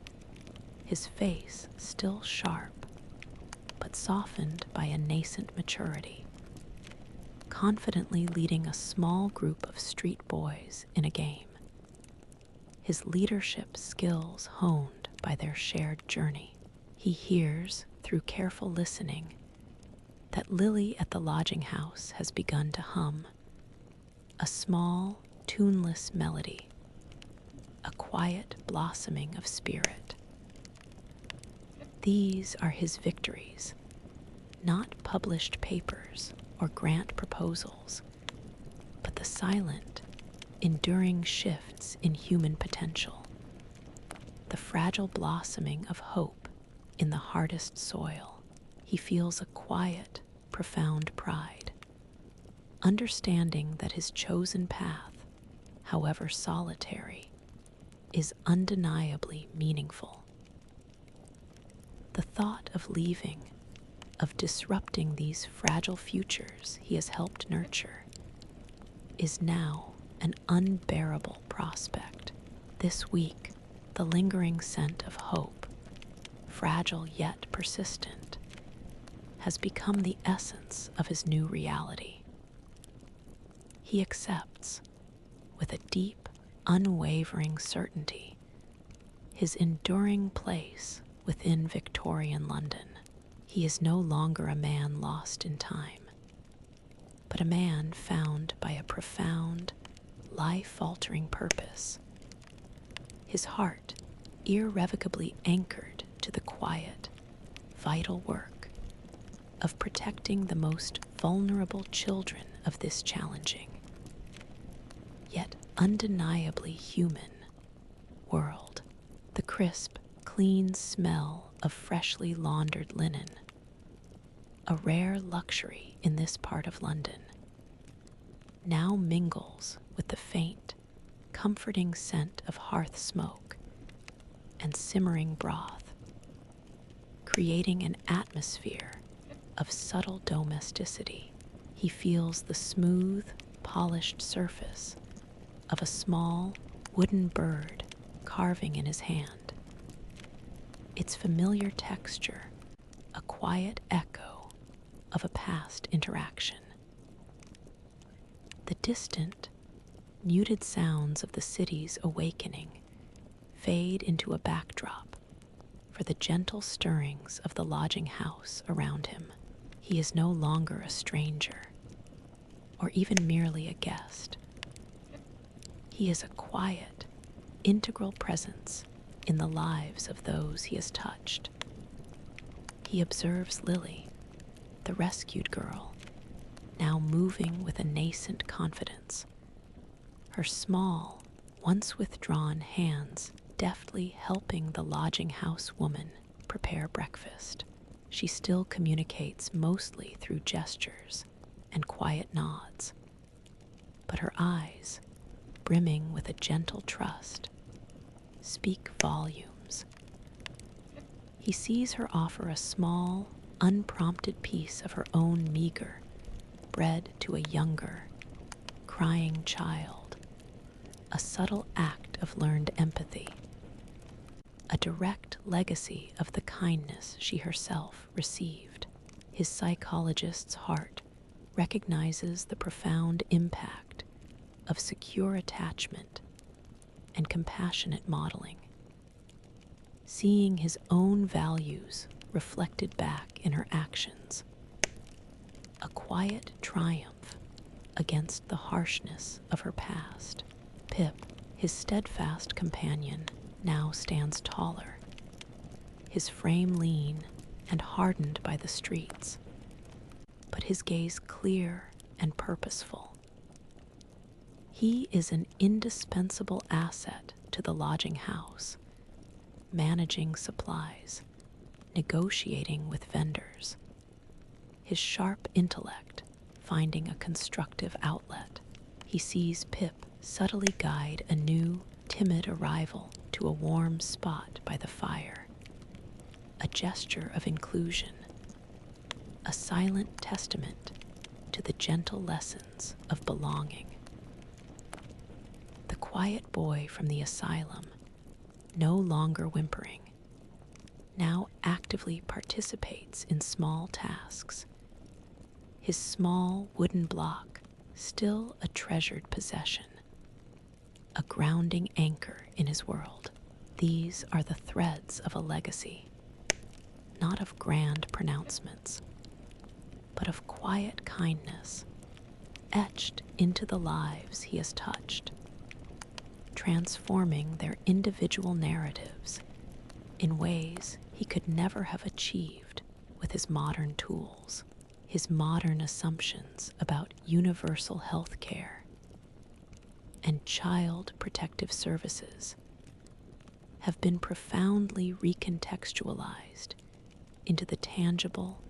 his face still sharp, but softened by a nascent maturity, confidently leading a small group of street boys in a game, his leadership skills honed by their shared journey. He hears, through careful listening, that Lily at the lodging house has begun to hum, a small, tuneless melody, a quiet blossoming of spirit. These are his victories, not published papers or grant proposals, but the silent, enduring shifts in human potential, the fragile blossoming of hope in the hardest soil. He feels a quiet, profound pride, understanding that his chosen path, however solitary, is undeniably meaningful. The thought of leaving, of disrupting these fragile futures he has helped nurture, is now an unbearable prospect. This week, the lingering scent of hope, fragile yet persistent, has become the essence of his new reality. He accepts, with a deep, unwavering certainty, his enduring place within Victorian London. He is no longer a man lost in time, but a man found by a profound, life-altering purpose, his heart irrevocably anchored to the quiet, vital work of protecting the most vulnerable children of this challenging, yet undeniably human, world. The crisp, clean smell of freshly laundered linen, a rare luxury in this part of London, now mingles with the faint, comforting scent of hearth smoke and simmering broth, creating an atmosphere of subtle domesticity. He feels the smooth, polished surface of a small wooden bird carving in his hand. Its familiar texture, a quiet echo of a past interaction. The distant, muted sounds of the city's awakening fade into a backdrop for the gentle stirrings of the lodging house around him. He is no longer a stranger, or even merely a guest. He is a quiet, integral presence in the lives of those he has touched. He observes Lily, the rescued girl, now moving with a nascent confidence, her small, once withdrawn hands deftly helping the lodging house woman prepare breakfast. She still communicates mostly through gestures and quiet nods, but her eyes, brimming with a gentle trust, speak volumes. He sees her offer a small, unprompted piece of her own meager bread to a younger, crying child, a subtle act of learned empathy, a direct legacy of the kindness she herself received. His psychologist's heart recognizes the profound impact of secure attachment and compassionate modeling, seeing his own values reflected back in her actions, a quiet triumph against the harshness of her past. Pip, his steadfast companion, now stands taller, his frame lean and hardened by the streets, but his gaze clear and purposeful. He is an indispensable asset to the lodging house, managing supplies, negotiating with vendors, his sharp intellect finding a constructive outlet. He sees Pip subtly guide a new, timid arrival to a warm spot by the fire, a gesture of inclusion, a silent testament to the gentle lessons of belonging. The quiet boy from the asylum, no longer whimpering, now actively participates in small tasks, his small wooden block still a treasured possession, a grounding anchor in his world. These are the threads of a legacy, not of grand pronouncements, but of quiet kindness, etched into the lives he has touched, transforming their individual narratives in ways he could never have achieved with his modern tools. His modern assumptions about universal health care and child protective services have been profoundly recontextualized into the tangible,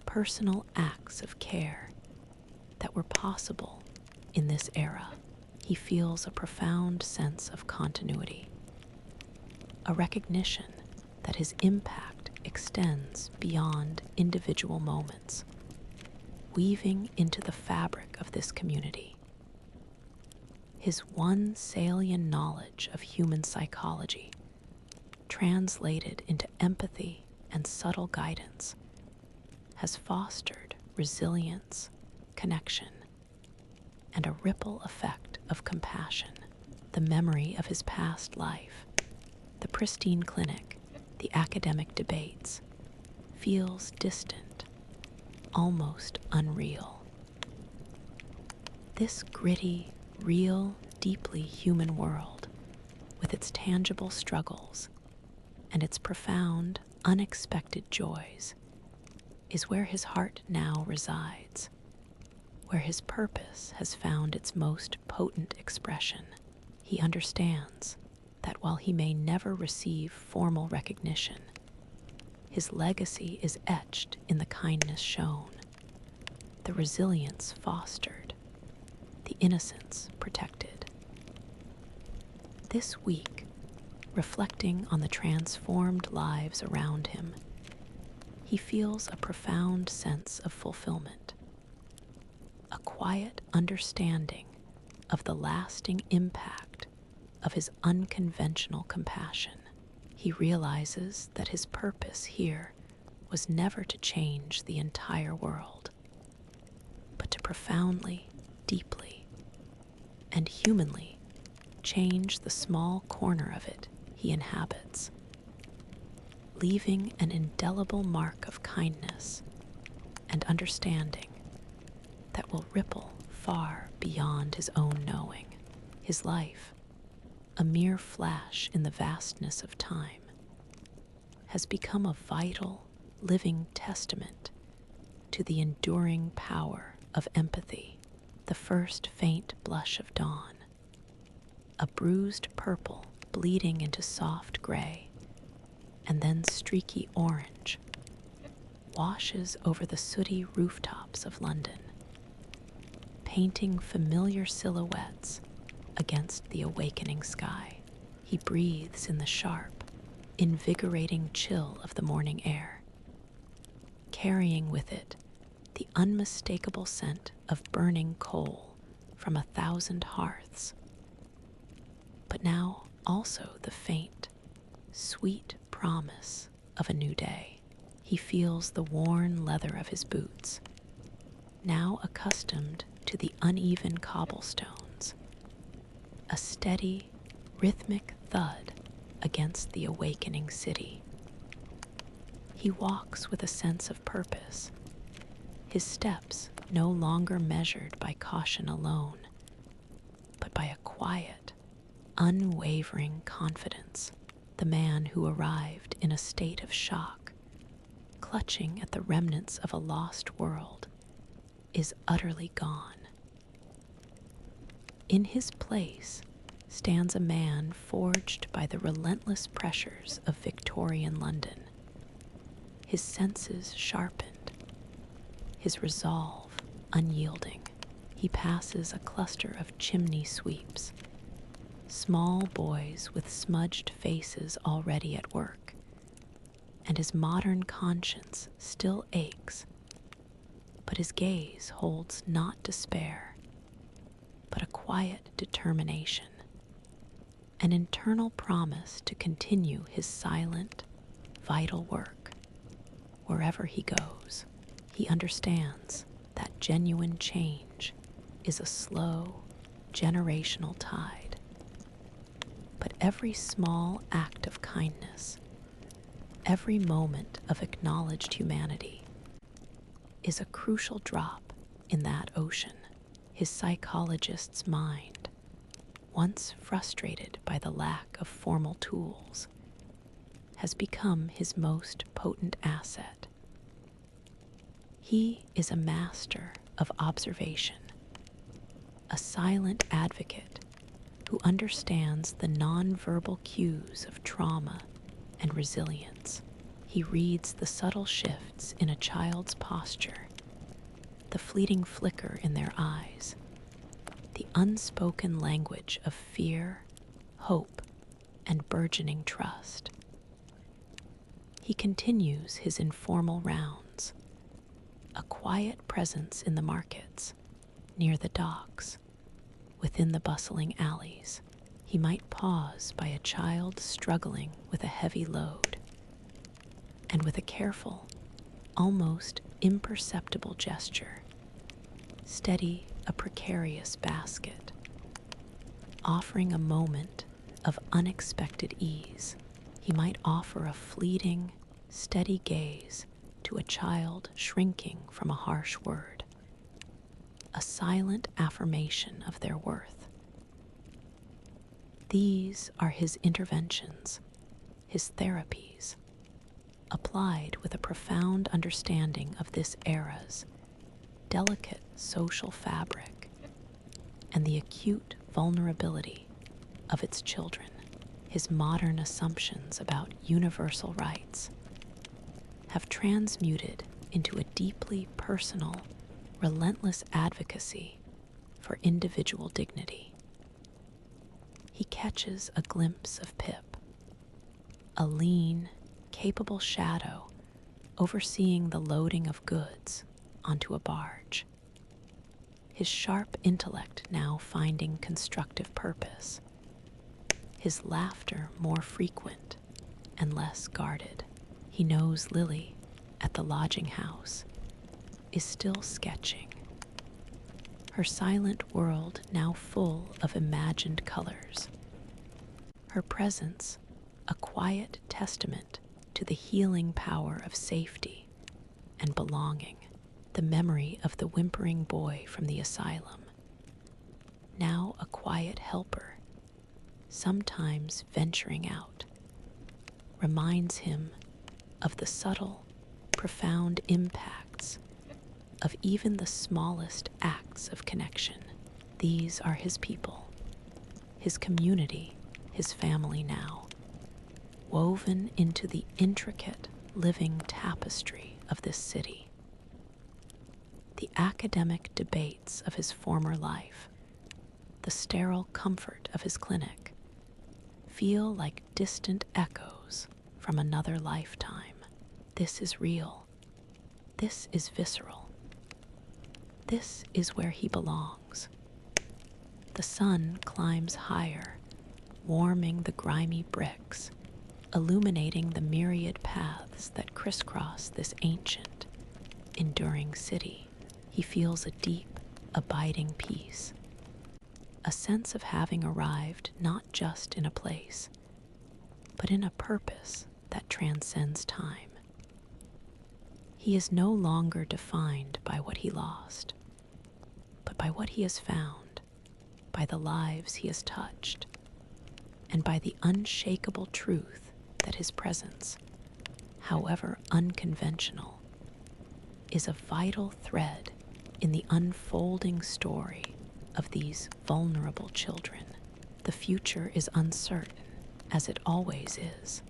personal acts of care that were possible in this era. He feels a profound sense of continuity, a recognition that his impact extends beyond individual moments, weaving into the fabric of this community. His one salient knowledge of human psychology, translated into empathy and subtle guidance, has fostered resilience, connection, and a ripple effect of compassion. The memory of his past life, the pristine clinic, the academic debates, feels distant, almost unreal. This gritty, real, deeply human world, with its tangible struggles and its profound, unexpected joys, is where his heart now resides, where his purpose has found its most potent expression. He understands that while he may never receive formal recognition, his legacy is etched in the kindness shown, the resilience fostered, the innocence protected. This week, reflecting on the transformed lives around him, he feels a profound sense of fulfillment, a quiet understanding of the lasting impact of his unconventional compassion. He realizes that his purpose here was never to change the entire world, but to profoundly, deeply, and humanly change the small corner of it he inhabits, leaving an indelible mark of kindness and understanding that will ripple far beyond his own knowing. His life, a mere flash in the vastness of time, has become a vital, living testament to the enduring power of empathy. The first faint blush of dawn, a bruised purple bleeding into soft gray, and then streaky orange, washes over the sooty rooftops of London, painting familiar silhouettes against the awakening sky. He breathes in the sharp, invigorating chill of the morning air, carrying with it the unmistakable scent of burning coal from 1,000 hearths, but now also the faint, sweet promise of a new day. He feels the worn leather of his boots, now accustomed to the uneven cobblestones, a steady, rhythmic thud against the awakening city. He walks with a sense of purpose, his steps no longer measured by caution alone, but by a quiet, unwavering confidence. The man who arrived in a state of shock, clutching at the remnants of a lost world, is utterly gone. In his place stands a man forged by the relentless pressures of Victorian London, his senses sharpened, his resolve unyielding. He passes a cluster of chimney sweeps, small boys with smudged faces already at work, and his modern conscience still aches, but his gaze holds not despair, but a quiet determination, an internal promise to continue his silent, vital work wherever he goes. He understands that genuine change is a slow, generational tide, but every small act of kindness, every moment of acknowledged humanity, is a crucial drop in that ocean. His psychologist's mind, once frustrated by the lack of formal tools, has become his most potent asset. He is a master of observation, a silent advocate who understands the nonverbal cues of trauma and resilience. He reads the subtle shifts in a child's posture, the fleeting flicker in their eyes, the unspoken language of fear, hope, and burgeoning trust. He continues his informal rounds, a quiet presence in the markets, near the docks, within the bustling alleys. He might pause by a child struggling with a heavy load, and with a careful, almost imperceptible gesture, steady a precarious basket, offering a moment of unexpected ease. He might offer a fleeting, steady gaze to a child shrinking from a harsh word, a silent affirmation of their worth. These are his interventions, his therapies, applied with a profound understanding of this era's delicate social fabric and the acute vulnerability of its children. His modern assumptions about universal rights have transmuted into a deeply personal, relentless advocacy for individual dignity. He catches a glimpse of Pip, a lean, capable shadow overseeing the loading of goods onto a barge. His sharp intellect now finding constructive purpose, his laughter more frequent and less guarded. He knows Lily, at the lodging house, is still sketching, her silent world now full of imagined colors. Her presence, a quiet testament to the healing power of safety and belonging, the memory of the whimpering boy from the asylum, now a quiet helper, sometimes venturing out, reminds him of the subtle, profound impacts of even the smallest acts of connection. These are his people, his community, his family now, woven into the intricate living tapestry of this city. The academic debates of his former life, the sterile comfort of his clinic, feel like distant echoes from another lifetime. This is real. This is visceral. This is where he belongs. The sun climbs higher, warming the grimy bricks, illuminating the myriad paths that crisscross this ancient, enduring city. He feels a deep, abiding peace, a sense of having arrived not just in a place, but in a purpose that transcends time. He is no longer defined by what he lost, but by what he has found, by the lives he has touched, and by the unshakable truth that his presence, however unconventional, is a vital thread in the unfolding story of these vulnerable children. The future is uncertain, as it always is,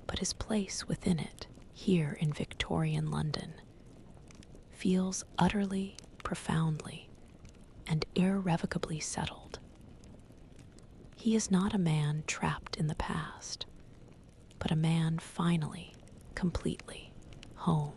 but his place within it, here in Victorian London, feels utterly, profoundly, and irrevocably settled. He is not a man trapped in the past, but a man finally, completely home.